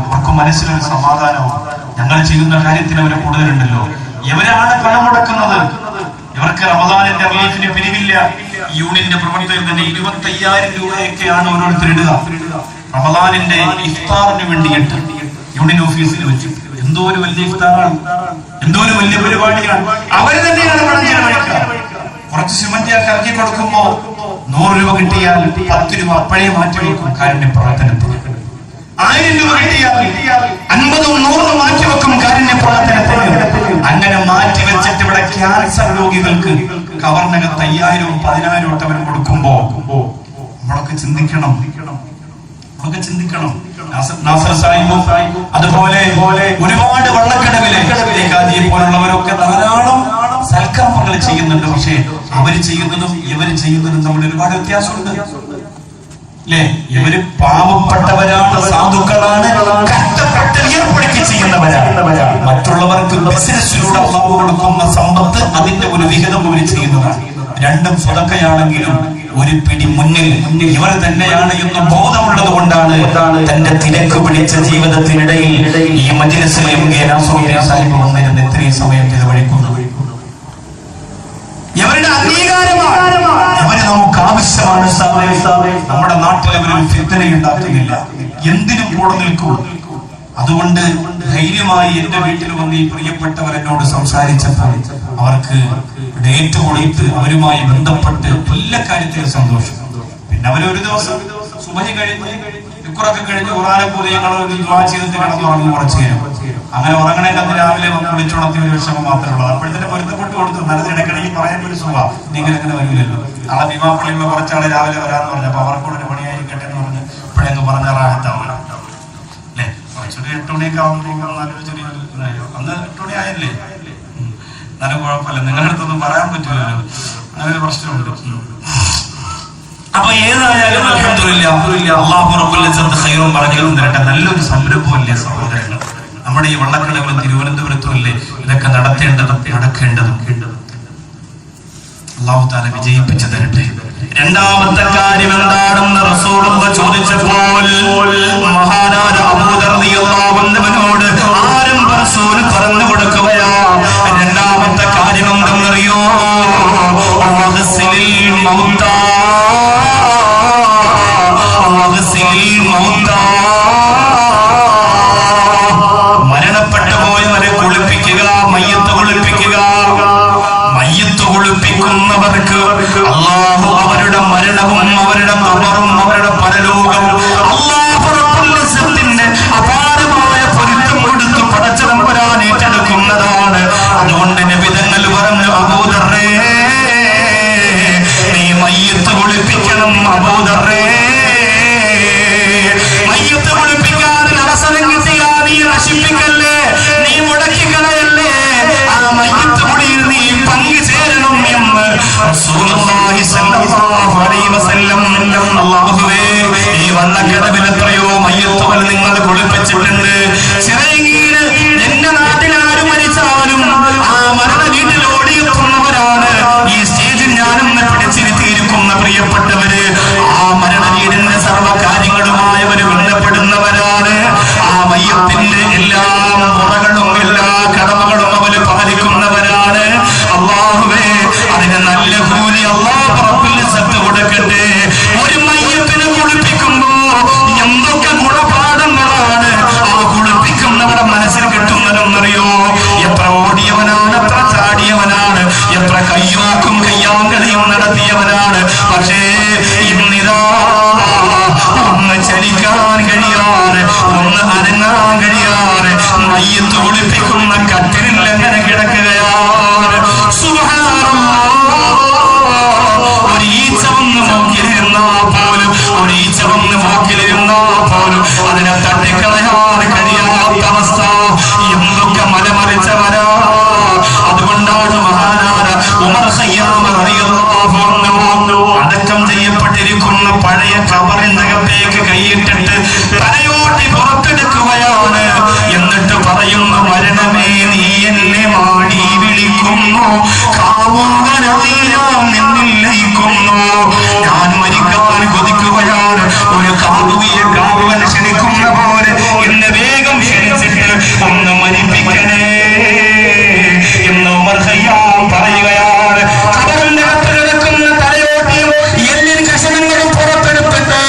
അവർക്ക് മനസ്സിലൊരു സമാധാനവും. ഞങ്ങൾ ചെയ്യുന്ന കാര്യത്തിന് അവർ കൂടുതലുണ്ടല്ലോ. ഇവരാണ് പണം മുടക്കുന്നത്. ഇവർക്ക് റമദാനിന്റെ റിലീഫിന് പിരിവില്ല. യൂണിയന്റെ പ്രവർത്തകർ തന്നെ 25,000 രൂപയൊക്കെയാണ് ഓരോരുത്തരിടുക. റമദാനിന്റെ ഇഫ്താറിന് വേണ്ടിയിട്ട് യൂണിയൻ ഓഫീസിൽ വെച്ച് എന്തോ ഒരു വലിയ ഇഫ്താറാണ്, എന്തോ ഒരു വലിയ പരിപാടിയാണ്. അവര് തന്നെയാണ് പണം ചെലവഴിക്കുക. കുറച്ച് സിമന്റിയൊക്കെ ഇറക്കി കൊടുക്കുമ്പോ 100 രൂപ കിട്ടിയാൽ 10 രൂപ അപ്പോഴേ മാറ്റി വെക്കും കാരുണ്യ പ്രവർത്തനത്തിന്. 1000 രൂപ കിട്ടിയാൽ 50ഉം 100ഉം മാറ്റി വെക്കും കാരുണ്യ പ്രവർത്തനത്തിന്. അങ്ങനെ മാറ്റി വെച്ചിട്ട് ഇവിടെ ക്യാൻസർ രോഗികൾക്ക് കവറിനകത്ത് 5,000ഉം 10,000ഉം ഒട്ടവരും കൊടുക്കുമ്പോ നമ്മളൊക്കെ ചിന്തിക്കണം. നാസർ സാഹിബും അതുപോലെ ഒരുപാട് വള്ളക്കടവിലെ പോലുള്ളവരൊക്കെ ധാരാളം സൽക്കർമ്മങ്ങൾ ചെയ്യുന്നുണ്ട്. പക്ഷേ അവര് ചെയ്യുന്നതും ഇവര് ചെയ്യുന്നതും തമ്മിൽ ഒരുപാട് വ്യത്യാസമുണ്ട് അല്ലേ? ഇവര് പാവപ്പെട്ടവരാണ്, സാധുക്കളാണ്, കഷ്ടപ്പെട്ട് ഏർപ്പെടുത്തി ചെയ്യുന്നവരാണ്. മറ്റുള്ളവർക്ക് ബിസിനസ്സിലൂടെ അല്ലാഹു കൊടുക്കുന്ന സമ്പത്ത് അതിന്റെ ഒരു വിഹിതം ഇവർ ചെയ്യുന്നതാണ്. രണ്ടും സ്വതക്കയാണെങ്കിലും ഒരു പിടി മുന്നിൽ ഇവർ തന്നെയാണ് എന്ന് ബോധമുള്ളത് കൊണ്ടാണ് തന്റെ തിരക്ക് പിടിച്ച ജീവിതത്തിനിടയിൽ ഈ മജ്‌ലിസിൽ സാഹിബ് വന്നിരുന്ന് ഇത്രയും സമയം ചെലവഴിക്കുന്നത്. ഇവരുടെ അംഗീകാരമാണ്, ഇവര് നമുക്ക് ആവശ്യമാണ്. നമ്മുടെ നാട്ടിൽ ഇവരൊരു ഫിത്ന ഉണ്ടാക്കുന്നില്ല, എന്തിനും കൂടെ നിൽക്കും. അതുകൊണ്ട് ധൈര്യമായി എന്റെ വീട്ടിൽ വന്ന് ഈ പ്രിയപ്പെട്ടവർ എന്നോട് സംസാരിച്ചപ്പോൾ അവർക്ക് ഡേറ്റ് കൊടുത്ത് അവരുമായി ബന്ധപ്പെട്ട് എല്ലാ കാര്യത്തിലും സന്തോഷം. പിന്നെ അവരൊരു ദിവസം സുബഹി കഴിഞ്ഞ് ഇക്കുറൊക്കെ കഴിഞ്ഞ് ഖുർആനെ ഞങ്ങൾ ദുആ ചെയ്തിട്ട് കിടന്നുറങ്ങും കുറച്ച് നേരം. അങ്ങനെ ഉറങ്ങണേക്ക് അന്ന് രാവിലെ വന്ന് വിളിച്ചുണർത്തിയ ഒരു വിഷമം മാത്രമേ ഉള്ളൂ. അപ്പോഴത്തെ പൊരുത്തപ്പെട്ട് കൊടുത്തു. നല്ലത് ഇടയ്ക്കിടയ്ക്ക് പറയാൻ ഒരു സുഖ നിങ്ങൾ അങ്ങനെ വരില്ലല്ലോ. നാളെ ഭീമാപ്പള്ളിയുള്ള കുറച്ചാളെ രാവിലെ വരാന്ന് പറഞ്ഞു. അപ്പൊ അവർക്കൂടെ ഒരു പണിയായിരിക്കട്ടെ എന്ന് പറഞ്ഞ് ഇപ്പോഴെന്ന് പറഞ്ഞ റാഹത്താവണം അല്ലേ? കുറച്ചൊരു 8 മണിയൊക്കെ ആകുമ്പോൾ ചെറിയ അന്ന് 8 മണി ആയല്ലേ? എന്നാലും കുഴപ്പമില്ല, നിങ്ങളുടെ അടുത്തൊന്നും പറയാൻ പറ്റില്ലല്ലോ, അങ്ങനെ ഒരു പ്രശ്നമുണ്ട്. അപ്പൊ ഏതായാലും അല്ലാഹു റബ്ബുൽ ഇസ്സത്ത് ഖൈറും ബറകത്തും തരട്ടെ. നല്ലൊരു സംരംഭമല്ലേ സഹോദരങ്ങൾ? നമ്മുടെ ഈ വള്ളക്കടകളും തിരുവനന്തപുരത്തുമല്ലേ ഇതൊക്കെ നടക്കേണ്ടതും അല്ലാഹു തആല വിജയിപ്പിച്ചു തരട്ടെ. രണ്ടാമത്തെ കാര്യം എന്താണെന്ന് റസൂലുള്ളാഹി ചോദിച്ചപ്പോൾ മഹാനായ അബൂ ദർ റളിയല്ലാഹു അൻഹുവിനോട് ആരംഭ റസൂൽ പറഞ്ഞു കൊടുക്കുകയാ, രണ്ടാമത്തെ കാര്യം എന്തെന്നറിയോ? വഗ്സിലിൽ മൗതാ, വഗ്സിലിൽ മൗതാ, മരണപ്പെട്ടു പോയവരെ കുളിപ്പിക്കുക, മയ്യത്ത് കുളിപ്പിക്കുക. മയ്യത്ത് കുളിപ്പിക്കുന്നവർക്ക് അല്ലാഹു അവരുടെ മരണവും അവരുടെ ഖബറും അവരുടെ പരലോകവും അല്ലാഹു റബ്ബുൽ ഇസ്സത്തിന്റെ അപാരമായ പൊരുത്തം കൊടുത്ത് പടച്ചതമ്പുരാൻ ഏറ്റെടുക്കുന്നതാണ്. അതുകൊണ്ട് നബി തങ്ങൾ പറഞ്ഞു, അബൂ ദർറേ നീ മയ്യത്ത് കുളിപ്പിക്കണം. അബൂ ദർറേ മയ്യത്ത് കുളിപ്പിക്കാൻ അവസരം കിട്ടിയാ നീ നശിപ്പിക്കല്ലേ, നീ മുടക്കിക്കളയല്ലേ, ആ മയ്യത്ത് കുളിയിൽ നീ പങ്കുചേരണം എന്ന് റസൂലുള്ളാഹി സ്വല്ലല്ലാഹു അലൈഹി വസല്ലം. അല്ലാഹുവേ, ഈ വന്നക്കടവിൽ എത്രയോ മയ്യത്തുകൾ നിങ്ങൾ കുളിപ്പിച്ചിട്ടുണ്ട്. ചിറയങ്ങീര് എന്റെ നാട്ടിൽ ആര് മരിച്ചാലും ആ മരണ വീട്ടിൽ ഓടിയെത്തുന്നവരാണ് ഈ സ്റ്റേജിൽ ഞാനൊന്ന് പിടിച്ചിരുത്തിയിരിക്കുന്ന പ്രിയപ്പെട്ടവര്. ആ മരണ വീടിന്റെ സർവ്വ കാര്യങ്ങളുമായവര് ബന്ധപ്പെടുന്നവരാണ്. ആ മയ്യത്തിന്റെ എല്ലാ മുറകളും എല്ലാ കടമകളും അവര് പാലിക്കുന്നവരാണ്. അല്ലാഹുവേ, അതിന് നല്ല കൂലി അല്ലാഹു റബ്ബുൽ ഇസ്സത്ത് കൊടുക്കട്ടെ. ഒരു മയ്യത്തിനെ കുളിപ്പിക്കുമ്പോ എന്തൊക്കെ ഗുണപാഠങ്ങളാണ് ആ കുളിപ്പിക്കുന്നവരുടെ മനസ്സിൽ കിട്ടുന്നതെന്നറിയോ? എത്ര ഓടിയവനാണ്, എത്ര ചാടിയവനാണ്, എത്ര കയ്യോക്കും കയ്യാങ്കളിയും നടത്തിയവനാണ്. പക്ഷേ ഇന്നിതാ ഒന്ന് ചലിക്കാൻ കഴിയാറ്, ഒന്ന് അനങ്ങാൻ കഴിയാറ് മയ്യത്ത് കുളിപ്പിക്കുന്ന കട്ടിലിൽ എങ്ങനെ കിടക്കുകയാണ്. ഒരു ഈച്ച വന്ന് മൂക്കിലിരുന്നാ പോലും, ഒരു ഈച്ച വന്ന് മൂക്കിലിരുന്നാ പോലും അതിനെ തട്ടിക്കളയാൻ കഴിയാത്ത അവസ്ഥ. എന്തൊക്കെ മലമറിച്ചവരാ. അതുകൊണ്ടാണ് മഹാനായ ഉമർ ഖയ്യാം റളിയല്ലാഹു അൻഹു അടക്കം ചെയ്യപ്പെട്ടിരിക്കുന്ന പഴയ ഖബറിനകത്തേക്ക് കൈയിട്ടിട്ട് തലയോട്ടി പുറത്തെടുക്കുകയാണ്. എന്നിട്ട് പറയുന്നു, മരണമേ നീ എന്നെ മാടി വിളിക്കുന്നു, കാമുകനറിയാം നിന്നിൽ ലയിക്കുന്നു. ഞാൻ മരിക്കാൻ കൊതിക്കുകയാണ്. ഒരു കാമുകൻ ക്ഷണിക്കുന്ന പോലെ എന്നെ വേഗം ക്ഷണിച്ചിട്ട് ഒന്ന് മരിപ്പിക്കണേ എന്ന് ഉമർ ഖയ്യാം പറയുകയാണ്. ഖബറിന്റെ അകത്ത് കിടക്കുന്ന തലയോട്ടിയും എല്ലിൻ കഷണങ്ങളും പുറത്തെടുത്തിട്ട്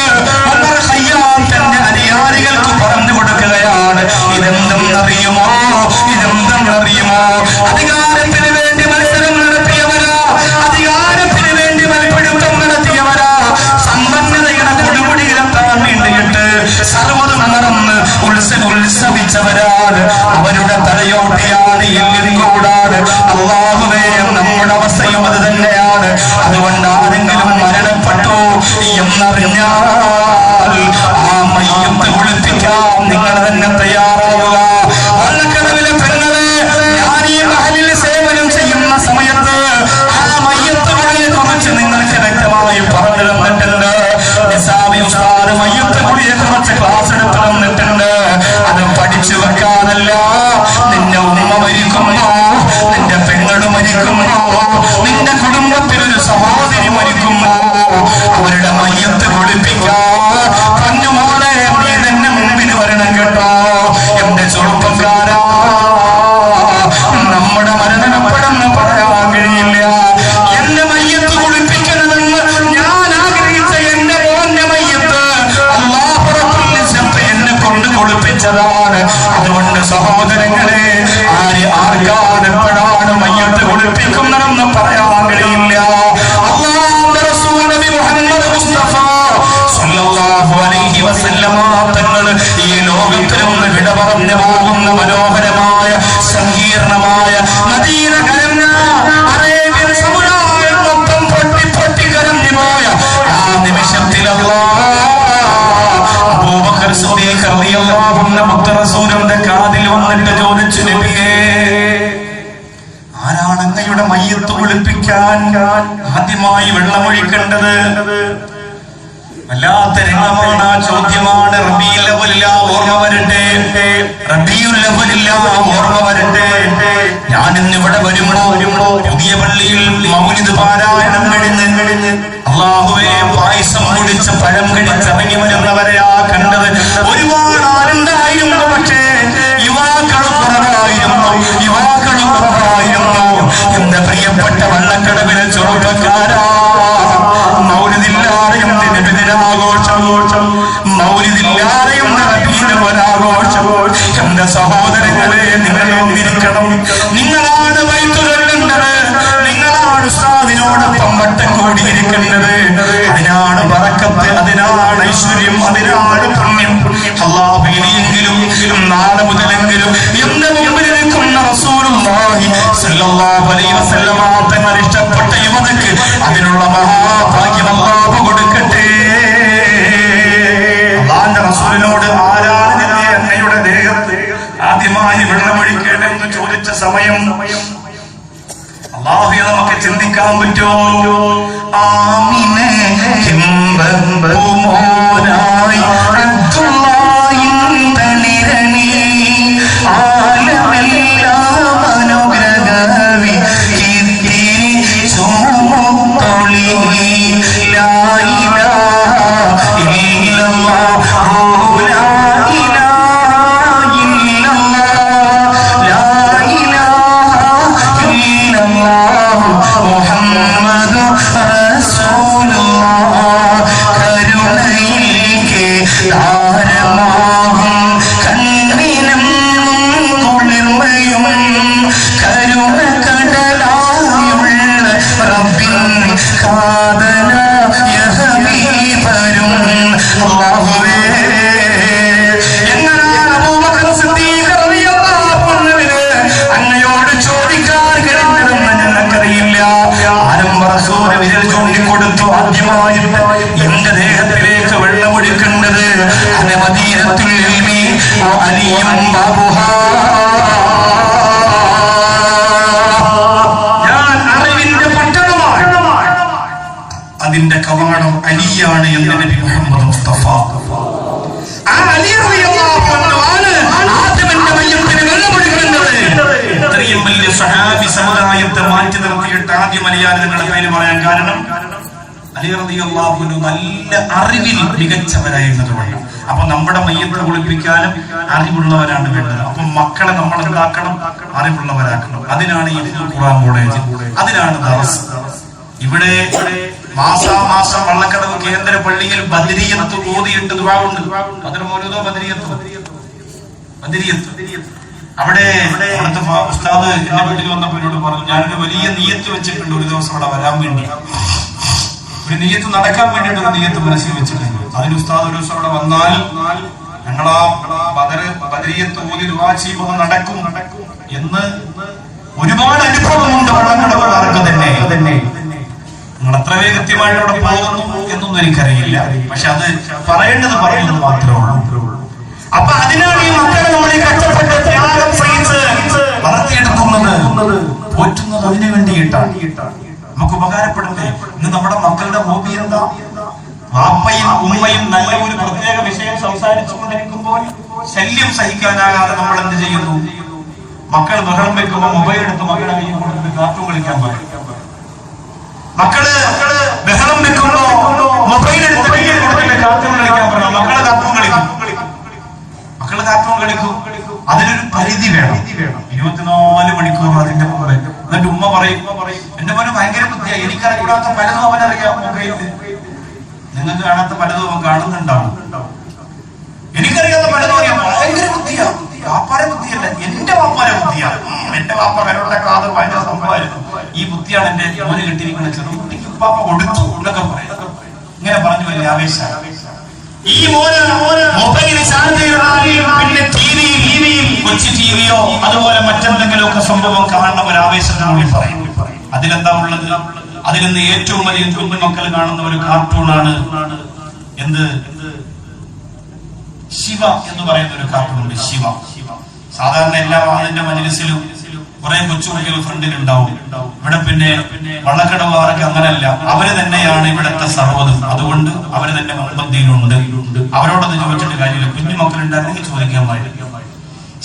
ഉമർ ഖയ്യാം തന്റെ അനുയായികൾക്ക് പറഞ്ഞു കൊടുക്കുകയാണ്. ഇതെന്തെന്നറിയുമോ? ഇതെന്തെന്നറിയുമോ? അധികാരത്തിന് വേണ്ടി മത്സരം നടത്തിയവരാ, അധികാരത്തിന് വേണ്ടി മൽപ്പിടുത്തം നടത്തിയവരാ, സമ്പന്നതയുടെ കൊടുമുടിയിലെത്താൻ വേണ്ടിയിട്ട് സർവ്വതും നടന്ന് ഉത്സവിച്ചവരാണ്. അവരുടെ തലയോട്ടിയാണ്, എല്ലിൻ കൂടാണ്. അല്ലാഹുവേ, നമ്മുടെ അവസ്ഥയും അത് തന്നെയാണ്. അതുകൊണ്ട് ആരെങ്കിലും മരണപ്പെട്ടു എന്നറിഞ്ഞാൽ ആ മയ്യത്ത് കുളിപ്പിക്കാൻ നിങ്ങൾ തന്നെ തയ്യാറാവുക. വള്ളക്കടവിലെ പെണ്ണുകളെ, ഞാൻ ഈ മഹലിൽ സേവനം ചെയ്യുന്ന സമയത്ത് ആ മയ്യത്ത് കുളിയെ കുറിച്ച് നിങ്ങൾക്ക് വ്യക്തമായി പറഞ്ഞു തന്നിട്ടുണ്ട്. നിസാബി ഉസ്താദ് മയ്യത്ത് കുളിയെ കുറിച്ച് ക്ലാസ് എടുത്ത് തന്നിട്ടുണ്ട്. അത് പഠിച്ചു വെക്കാനല്ല, നിന്റെ ഉമ്മ മരിക്കുമ്പോ, നിന്റെ പെങ്ങള് മരിക്കുമ്പോ, നിന്റെ കുടുംബത്തിലൊരു സഹോദരി മരിക്കുമ്പോ അവരുടെ മയ്യത്ത് കുളിപ്പിക്കാൻ പറഞ്ഞു, മോളെ നീ തന്നെ മുൻപിൽ വരണം കേട്ടോ. എന്റെ ചെറുപ്പക്കാരാ, നമ്മുടെ മരണപ്പെടുന്ന് പറയാൻ കഴിയില്ല. എന്റെ മയ്യത്ത് കുളിപ്പിക്കണമെന്ന് ഞാൻ ആഗ്രഹിച്ച എന്റെ മോന്റെ മയ്യത്ത് അല്ലാഹു റബ്ബുൽ ഇസ്സത്ത് എന്നെ കൊണ്ട് കുളിപ്പിച്ചതാണ്. അതുകൊണ്ട് സഹോദരങ്ങളെ, ആർക്കാണ് എപ്പോഴാണ് മയ്യത്ത് കുളിപ്പിക്കുന്നതെന്ന് പറയാൻ കഴിയില്ല. അല്ലാഹുവിന്റെ റസൂൽ നബി മുഹമ്മദ് മുസ്തഫ സ്വല്ലല്ലാഹു അലൈഹി വസല്ലമ തങ്ങൾ ഈ ലോകത്തിൽ നിന്ന് വിട പറഞ്ഞു പോകുന്ന മനോഹരമായ സങ്കീർണമായ മദീന കരഞ്ഞ അറേബ്യൻ സമുദായം മൊത്തം പൊട്ടി കരഞ്ഞു പോയ ആ നിമിഷത്തിൽ അബൂബക്കർ സിദ്ദീഖ് റളിയല്ലാഹു അൻഹു മുത്ത റസൂലിന്റെ കാതിൽ വന്നിട്ട് ചോദിച്ചു, നബിയേ, ആരാണ് അങ്ങയുടെ മയ്യത്ത് കുളിപ്പിക്കാൻ ആദ്യമായി വെള്ളമൊഴിക്കേണ്ടത്? വല്ലാത്ത രംഗമാണ്, ആ ചോദ്യമാണ്. റബീഉൽ അവ്വലിൽ ഓർമ്മ വരട്ടെ, റബീഉൽ അവ്വലിൽ ഓർമ്മ വരട്ടെ. ഞാൻ ഇന്ന് ഇവിടെ വരുമ്പോ പുതിയ പള്ളിയിൽ മൗലിദ് പാരായണം കഴിഞ്ഞ് അല്ലാഹുവേ പായസം കുടിച്ച് പഴം കഴിച്ചിറങ്ങി വരുന്നവരെയാ കണ്ടത്. ഒരുപാട് ആളുണ്ടായിരുന്നു, പക്ഷേ യുവാക്കളും കുറവായിരുന്നു. എന്റെ പ്രിയപ്പെട്ട വള്ളക്കടവിലെ ചെറുപ്പക്കാരാ, മൗലിദില്ലാതെ എന്തിന് ബിദിനാഘോഷം, മൗലിദില്ലാതെ ഒരാഘോഷം. എന്റെ സഹോദരങ്ങളെ, നിങ്ങളെ ഒന്നിരിക്കണം. നിങ്ങളാണ് വൈത്തുകൊല്ലുന്നത്, നിങ്ങളാണ് ഉസ്താദിനോടൊപ്പം വട്ടം കൂടിയിരിക്കുന്നത്. അതിനാണ് ബറക്കത്ത്, അതിനാണ് ഐശ്വര്യം, അതിനാണ് പുണ്യം. അല്ലാഹു ഇനിയെങ്കിലും നാളെ മുതലെങ്കിലും എന്റെ മുമ്പിൽ നിൽക്കുന്ന റസൂലുള്ളാഹി സ്വല്ലല്ലാഹു അലൈഹി വസല്ലമ തങ്ങൾ ഇഷ്ടപ്പെട്ട യുവതക്ക് അതിനുള്ള മഹാഭാഗ്യം അല്ലാഹു കൊടുക്കട്ടെ. അല്ലാഹുവിന്റെ റസൂലിനോട് ആരാണ് അങ്ങയുടെ ദേഹത്ത് ആദ്യമായി വെള്ളമൊഴിക്കേണ്ടതെന്ന് ചോദിച്ച സമയം അല്ലാഹുവേ നമുക്ക് ചിന്തിക്കാൻ പറ്റുമോ? ആമിനെ ഹിംബുമോനായി അബ്ദുല്ലാഹിൻ തളിരണി ആലമെല്ലാം അനുഗ്രഹവി കിത്തി സുമുത്തൊളി ലാ ഇലാഹ ഇല്ലല്ലാഹു ലാ ഇലാഹ ഇല്ലല്ലാഹ് ലാ ഇലാഹ ഇല്ലല്ലാഹു മുഹമ്മദു റസൂലുള്ളാഹ്. കരുണയിലേക്ക് താരമാകും കണ്ണിനും കുളിർമയും കരുണ കടലായുള്ള റബ്ബിൻ കാതലായ ഹബീബരും. അല്ലാഹുവേ, എങ്ങനെയാണ് അബൂബക്കർ സിദ്ദീഖ് റളിയല്ലാഹു അൻഹുവിന് അങ്ങയോട് ചോദിക്കാൻ കഴിഞ്ഞതെന്ന് ഞങ്ങൾക്കറിയില്ല. ആരംഭ റസൂൽ വിരൽ ചൂണ്ടിക്കൊടുത്തു. ആദ്യമായിട്ട് എന്റെ ദേഹത്തിലേക്ക് വെള്ളമൊഴിക്കേണ്ടത് അത് മദീനത്തുൽ ഇൽമി അലിയും ബാബുഹാ. ഞാൻ അറിവിന്റെ പട്ടണമാണ്, അതിന്റെ കവാടം അലിയാണ് എന്ന് നബി മുഹമ്മദ് മുസ്തഫ. ആ അലി റളിയല്ലാഹു അൻഹു ആണ് ആദ്യം എന്റെ മയ്യത്തിന് വെള്ളമൊഴിക്കേണ്ടത്. ഇത്രയും വലിയ സഹാബി സമുദായത്തെ മാറ്റി നിർത്തിയിട്ട് ആദ്യം അലിയാരുടെ പേര് പറയാൻ കാരണം അലി റളിയല്ലാഹു അൻഹു നല്ല അറിവിൽ മികച്ചവരായിരുന്നതുകൊണ്ട്. അപ്പൊ നമ്മുടെ മയ്യത്ത് കുളിപ്പിക്കാനും അറിവുള്ളവരാണ് വേണ്ടത്. അപ്പൊ മക്കളെ നമ്മൾ എന്താക്കണം? അറിവുള്ളവരാക്കണം. അതിനാണ് ഈ ഖുർആൻ കോളേജ്, അതിനാണ് ദർസ്. ഇവിടെ മാസാമാസം വള്ളക്കടവ് കേന്ദ്ര പള്ളിയിൽ ബദരിയത്ത് ഓതിയിട്ട് ദുആഉണ്ട്. ബദർ മൗലൂദോ ബദരിയത്ത് അവിടെ അവിടുത്തെ ഉസ്താദ് എന്റെ വീട്ടിൽ വന്നപ്പോൾ എന്നോട് പറഞ്ഞു, ഞാനൊരു വലിയ നിയ്യത്ത് വെച്ചിട്ടുണ്ട് ഒരു ദിവസം അവിടെ വരാൻ വേണ്ടി. ഒരു നിയ്യത്ത് നടക്കാൻ വേണ്ടിയിട്ട് ഒരു നിയ്യത്ത് മനസ്സിൽ വെച്ചിട്ടുണ്ട്. അതിന് ഉസ്താദ് ഒരു ദിവസം അവിടെ വന്നാൽ ഞങ്ങളാ ബദരിയത്ത് ഓതി ദുആ ചെയ്യുമ്പോൾ നടക്കും എന്ന് ഒരുപാട് അനുഭവമുണ്ട് വള്ളക്കടവുകാർക്ക് തന്നെ. നിങ്ങൾ എത്ര വേഗത്യമായിട്ട് അവിടെ പോകുന്നു എന്നൊന്നും എനിക്കറിയില്ല, പക്ഷെ അത് പറയേണ്ടത് പറയുന്നത് മാത്രമേ ഉള്ളൂ. അപ്പൊ അതിനാണ് ഈ മക്കളെ നമ്മൾ ഈ കഷ്ടപ്പെട്ട് ത്യാഗം സഹിച്ച് വളർത്തിയെടുക്കുന്നത്, പോറ്റുന്നത് അതിനു വേണ്ടിയിട്ടാണ്. നമുക്ക് ഉപകാരപ്പെടണ്ടേ? ഇന്ന് നമ്മുടെ മക്കളുടെ ഹോബി എന്താ? വാപ്പയും ഉമ്മയും നല്ല ഒരു പ്രത്യേക വിഷയം സംസാരിച്ചു കൊണ്ടിരിക്കുമ്പോൾ ശല്യം സഹിക്കാനാകാതെ നമ്മൾ എന്ത് ചെയ്യുന്നു? മക്കൾ ബഹളം വെക്കുമ്പോൾ മൊബൈൽ എടുത്ത് മക്കളുടെ കയ്യിൽ കൊടുത്തിട്ട് കാർട്ടൂൺ കളിക്കാൻ പറയും. മക്കള് ബഹളം വെക്കുമ്പോ മൊബൈൽ എടുത്ത് കയ്യിൽ കൊടുത്തിട്ട് കാർട്ടൂൺ കളിക്കാൻ പറയണം. മക്കള് കാർട്ടൂൺ കളിക്കും. അതിനൊരു പരിധി വേണം. 24 മണിക്കൂർ അതിന്റെ മുമ്പ്. എന്നിട്ട് ഉമ്മ പറയും, എന്റെ മോന് ഭയങ്കര ബുദ്ധിയാണ്, എനിക്കറിയാത്ത പലതും അവനറിയാം മൊബൈലിൽ. നിങ്ങൾക്ക് കാണാത്ത പലതും അവൻ കാണുന്നുണ്ടാവും. എനിക്കറിയാത്ത പലതും അറിയാം, ഭയങ്കര ബുദ്ധിയാണ്. വാപ്പാരെ ബുദ്ധിയല്ല, എന്റെ വാപ്പാരെ ബുദ്ധിയാണ്. എന്റെ വാപ്പ കരോട്ടെ കാത് ഭയങ്കര സംഭവമായിരുന്നു. ഈ ബുദ്ധിയാണ് എന്റെ മോന് കിട്ടിയിരിക്കുന്ന ചെറുകുട്ടിക്ക് വാപ്പ കൊടുത്തു എന്നൊക്കെ പറയും. ഇങ്ങനെ പറഞ്ഞു വലിയ ആവേശം. ഈ മോന് മൊബൈലിൽ ചാർജ് പിന്നെ ടിവിയിൽ കൊച്ചി ടിവിയോ അതുപോലെ മറ്റെന്തെങ്കിലുമൊക്കെ സംഭവം കാണുന്ന ഒരു ആവേശത്തിനോട് പറയും. അതിലെന്താ ഉള്ളത്? അതിൽ ഏറ്റവും വലിയ കുഞ്ഞുമക്കൾ കാണുന്ന ഒരു കാർട്ടൂണാണ് എന്ത്? ശിവ എന്ന് പറയുന്ന ഒരു കാർട്ടൂണുണ്ട്. ശിവ സാധാരണ എല്ലാ ആളിന്റെ മജ്‌ലിസിലും കുറെ കൊച്ചുകുട്ടികൾ ഫ്രണ്ടിലുണ്ടാവും. ഇവിടെ പിന്നെ വള്ളക്കടവാർക്ക് അങ്ങനല്ല, അവര് തന്നെയാണ് ഇവിടുത്തെ സർവ്വതും. അതുകൊണ്ട് അവര് തന്നെ മുൻപന്തിയിലുണ്ട്. അവരോടൊന്ന് ചോദിച്ചിട്ട് കാര്യമില്ല. കുഞ്ഞുമക്കളുണ്ടായിരുന്നെങ്കിൽ ചോദിക്കാൻ പാടില്ല.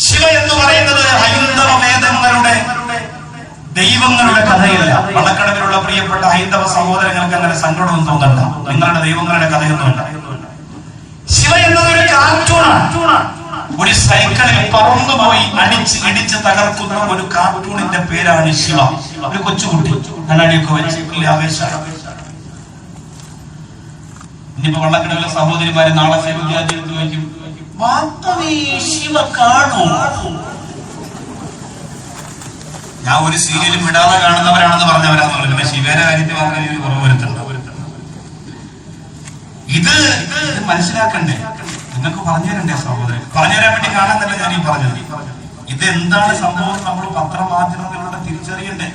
ശിവ എന്ന് പറയുന്നത് ഹൈന്ദവ വേദങ്ങളുടെ ദൈവങ്ങളുടെ കഥയല്ല. വള്ളക്കടവിലുള്ള പ്രിയപ്പെട്ട ഹൈന്ദവ സഹോദരങ്ങൾക്ക് അങ്ങനെ സങ്കടമൊന്നും തോന്നണ്ട. നിങ്ങളുടെ ദൈവങ്ങളുടെ കഥയൊന്നുമല്ല. ശിവ എന്നതൊരു കാർട്ടൂണാണ്. ഒരു സൈക്കിളിൽ പറന്നുപോയി ഇടിച്ച് തകർക്കുന്ന ഒരു കാർട്ടൂണിന്റെ പേരാണ് ശിവ. ഒരു കൊച്ചുകുട്ടി കണ്ണാടിയൊക്കെ വെച്ച് വലിയ ആവേശം. ഇനിയിപ്പോ വള്ളക്കടവിലെ സഹോദരിമാരെ നാളെ വിദ്യാർത്ഥികൾക്ക് വയ്ക്കും, ശിവ കാണൂ. ഞാൻ ഒരു സീരിയലും വിടാതെ കാണുന്നവരാണെന്ന് പറഞ്ഞവരാന്ന് പറഞ്ഞു. പിന്നെ ശിവയുടെ കാര്യത്തിൽ മാത്രമേ കുറവ് വരുത്തുണ്ട്. ഇത് മനസ്സിലാക്കണ്ടേ? നിങ്ങൾക്ക് പറഞ്ഞു തരണ്ടേ സഹോദരൻ? പറഞ്ഞു തരാൻ വേണ്ടി കാണാന്നല്ല ഞാൻ ഈ പറഞ്ഞത്. ഇത് എന്താണ് സംഭവം നമ്മൾ പത്രമാധ്യമങ്ങളിലൂടെ തിരിച്ചറിയണ്ടേ?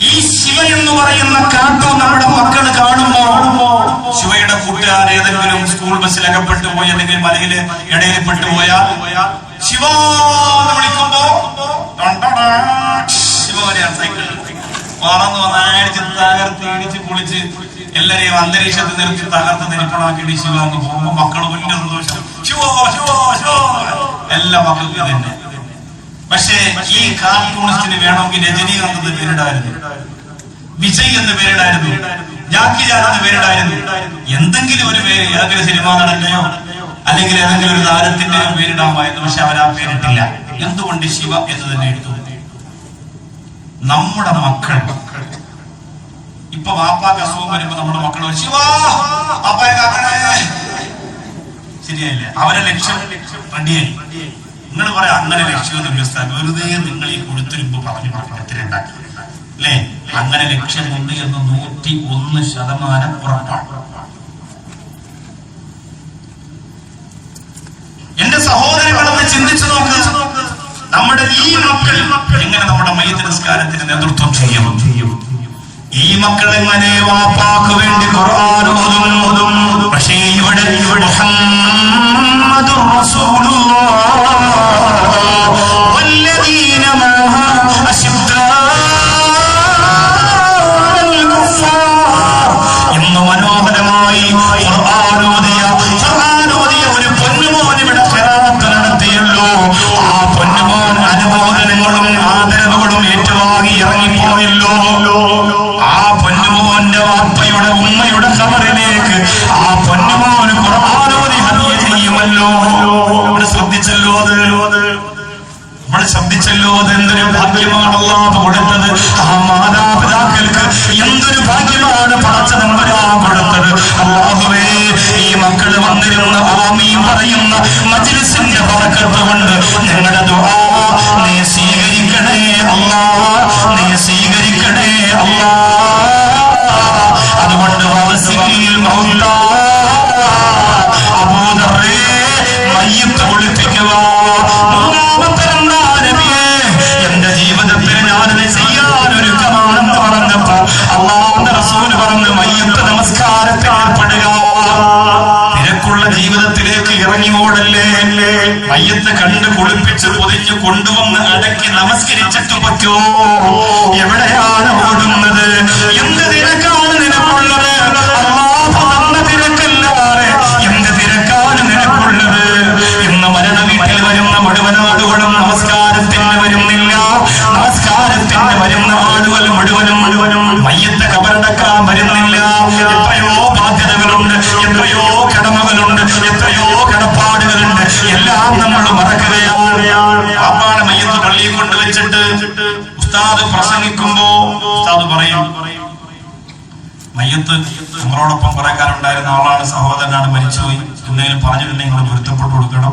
ഈ ശിവ എന്ന് പറയുന്ന കാർട്ടൂൺ നമ്മുടെ മക്കൾ കാണുമ്പോ ശിവയുടെ കൂട്ടുകാർ ഏതെങ്കിലും സ്കൂൾ ബസ്സിൽ അകപ്പെട്ടു പോയി അല്ലെങ്കിൽ മലയില് ഇടയിൽ പെട്ടുപോയാൽ ശിവ എന്ന് വിളിക്കുമ്പോ ശിവ വരെയാണ് സൈക്കിൾ പറന്ന് വന്നടിച്ച് തകർത്ത് ഇടിച്ച് പൊളിച്ച് എല്ലാരെയും അന്തരീക്ഷത്തിൽ നിർത്തി തകർത്ത് നെരിപ്പണാക്കിയിട്ട് ശിവ എന്ന് പോകുമ്പോ മക്കള് വലിയ സന്തോഷം. ശിവോ ശിവോ ശിവോ എല്ലാ മക്കൾക്കും ഇതന്നെ. പക്ഷേ ഈ കാർട്ടൂണിസ്റ്റിന് വേണമെങ്കിൽ രജനീകാന്ത് എന്ന് പേരിടായിരുന്നു, വിജയ് എന്ന് പേരിടായിരുന്നു, ജാക്കി ജാൻ എന്ന് പേരിടായിരുന്നു. എന്തെങ്കിലും ഒരു പേര് ഏതെങ്കിലും സിനിമാ നടന്റെയോ അല്ലെങ്കിൽ ഏതെങ്കിലും ഒരു താരത്തിന്റെ പേരിടാമായിരുന്നു. പക്ഷെ അവരാ പേരിട്ടില്ല. എന്തുകൊണ്ട് ശിവ എന്ന് തന്നെ എടുത്തു? നമ്മുടെ മക്കൾ ഇപ്പൊ വാപ്പാക്ക് അസുഖം വരുമ്പോ നമ്മുടെ മക്കൾ ശിവ അപ്പായ കാക്കണേ ശരിയല്ലേ? അവരെ ലക്ഷ്യം റെഡിയായി. നിങ്ങൾ പറയാം അങ്ങനെ ലക്ഷ്യമൊന്നും വെറുതെ നിങ്ങൾ ഈ കൊടുത്തിരുമ്പോ പറഞ്ഞു എത്തിരണ്ടാക്കി അല്ലേ? അങ്ങനെ ലക്ഷ്യമുണ്ട് എന്ന് 101% ഉറപ്പാണ്. എന്റെ സഹോദരങ്ങളൊന്ന് ചിന്തിച്ചു നോക്ക്. നമ്മുടെ ഈ മക്കൾ എങ്ങനെ നമ്മുടെ മയ്യിത്ത് നിസ്കാരത്തിന് നേതൃത്വം ചെയ്യും? ഈ മക്കൾ എങ്ങനെ വാപ്പാക്ക് വേണ്ടി ഖുർആൻ ഓതും? പക്ഷേ ഇവിടെ മുഹമ്മദുർ റസൂലുള്ളാഹ് വല്ലദീന മഅഹു എന്ന് മനോഹരമായി ഖുർആൻ ഓതിയ ഒരു പൊന്നുമോൻ ഇവിടെ ഖിറാഅത്ത് നടത്തിയല്ലോ. ആ പൊന്നുമോൻ അനുമോദനങ്ങളും ആദരവുകളും ഏറ്റുവാങ്ങി ഇറങ്ങിപ്പോയല്ലോ. ആ പൊന്നുമോന്റെ വാപ്പയുടെ ഉമ്മയുടെ ഖബറിലേക്ക് ആ പൊന്നുമോൻ ഖുർആൻ ഓതി ഹദിയ ചെയ്യുമല്ലോ. ഇവിടെ ശ്രദ്ധിച്ചല്ലോ അത് എന്തൊരു ഭാഗ്യമാണ് അല്ലാഹു കൊടുത്തത്. ആ മാതാപിതാക്കൾക്ക് എന്തൊരു ഭാഗ്യമാണ് പടച്ചതമ്പുരാൻ കൊടുത്തത്. അല്ലാഹുവേ, ഈ മക്കൾ വന്നിരുന്ന ആമീൻ പറയുന്ന മജ്ലിസിന്റെ ബറക്കത്ത് കൊണ്ട് ഞങ്ങളുടെ ദുആ നീ സ്വീകരിക്കണേ അല്ലാഹ്, നീ സ്വീകരിക്കണേ അല്ലാഹ്. അതുകൊണ്ട് അബൂദർറേ മയ്യിത്ത് കുളിപ്പിക്കുക. മൂന്നാമത്തെ എന്റെ ജീവിതത്തിൽ ഞാനത് ചെയ്യാനൊരുക്കമാണെന്ന് പറഞ്ഞപ്പോ അല്ലാഹുവിന്റെ റസൂൽ പറഞ്ഞു മയ്യിത്ത് നമസ്കാരത്തിൽ ഏർപ്പെടുക. തിരക്കുള്ള ജീവിതത്തിലേക്ക് ഇറങ്ങി ഓടല്ലേ. മയ്യിത്ത് കണ്ട് കുളിപ്പിച്ച് പൊതിഞ്ഞ് കൊണ്ടുവന്ന് അടക്കി നമസ്കരിച്ചിട്ട് പറ്റോ? എവിടെയാണ് ഓടുന്നത്? എന്ത് തിരക്കാണ് നിനക്കുള്ളത്? അല്ലാഹു തന്ന തിരക്കല്ലാതെ എന്ത് തിരക്കാണ് നിനക്കുള്ളത്? ഇന്ന് മരണ വീട്ടിൽ വരുന്ന മുഴുവൻ ആളുകളും നമസ്കാരത്തിന് വരുന്നില്ല. നമസ്കാരത്തിന് വരുന്ന ആളുകൾ മുഴുവനും മയ്യിത്ത് ഖബറടക്കാൻ വരുന്നില്ല. എത്രയോ ബാധ്യതകളുണ്ട്, എത്രയോ കടമകളുണ്ട്, എത്രയോ കടപ്പാടുകളുണ്ട്. എല്ലാം നമ്മൾ മറക്കുകയാണ്. അപ്പാണ് മയ്യിത്ത് പള്ളിയിൽ കൊണ്ടുവച്ചിട്ട് ഉസ്താദ് പ്രസംഗിക്കുമ്പോ ഉസ്താദ് പറയും, മയ്യിത്ത് നമ്മളോടൊപ്പം കുറെ കാലം ഉണ്ടായിരുന്ന ആളാണ്, സഹോദരനാണ്, മരിച്ചുപോയി. എന്തെങ്കിലും പറഞ്ഞിട്ടുണ്ടെങ്കിൽ നിങ്ങൾ പൊരുത്തപ്പെട്ടു കൊടുക്കണം.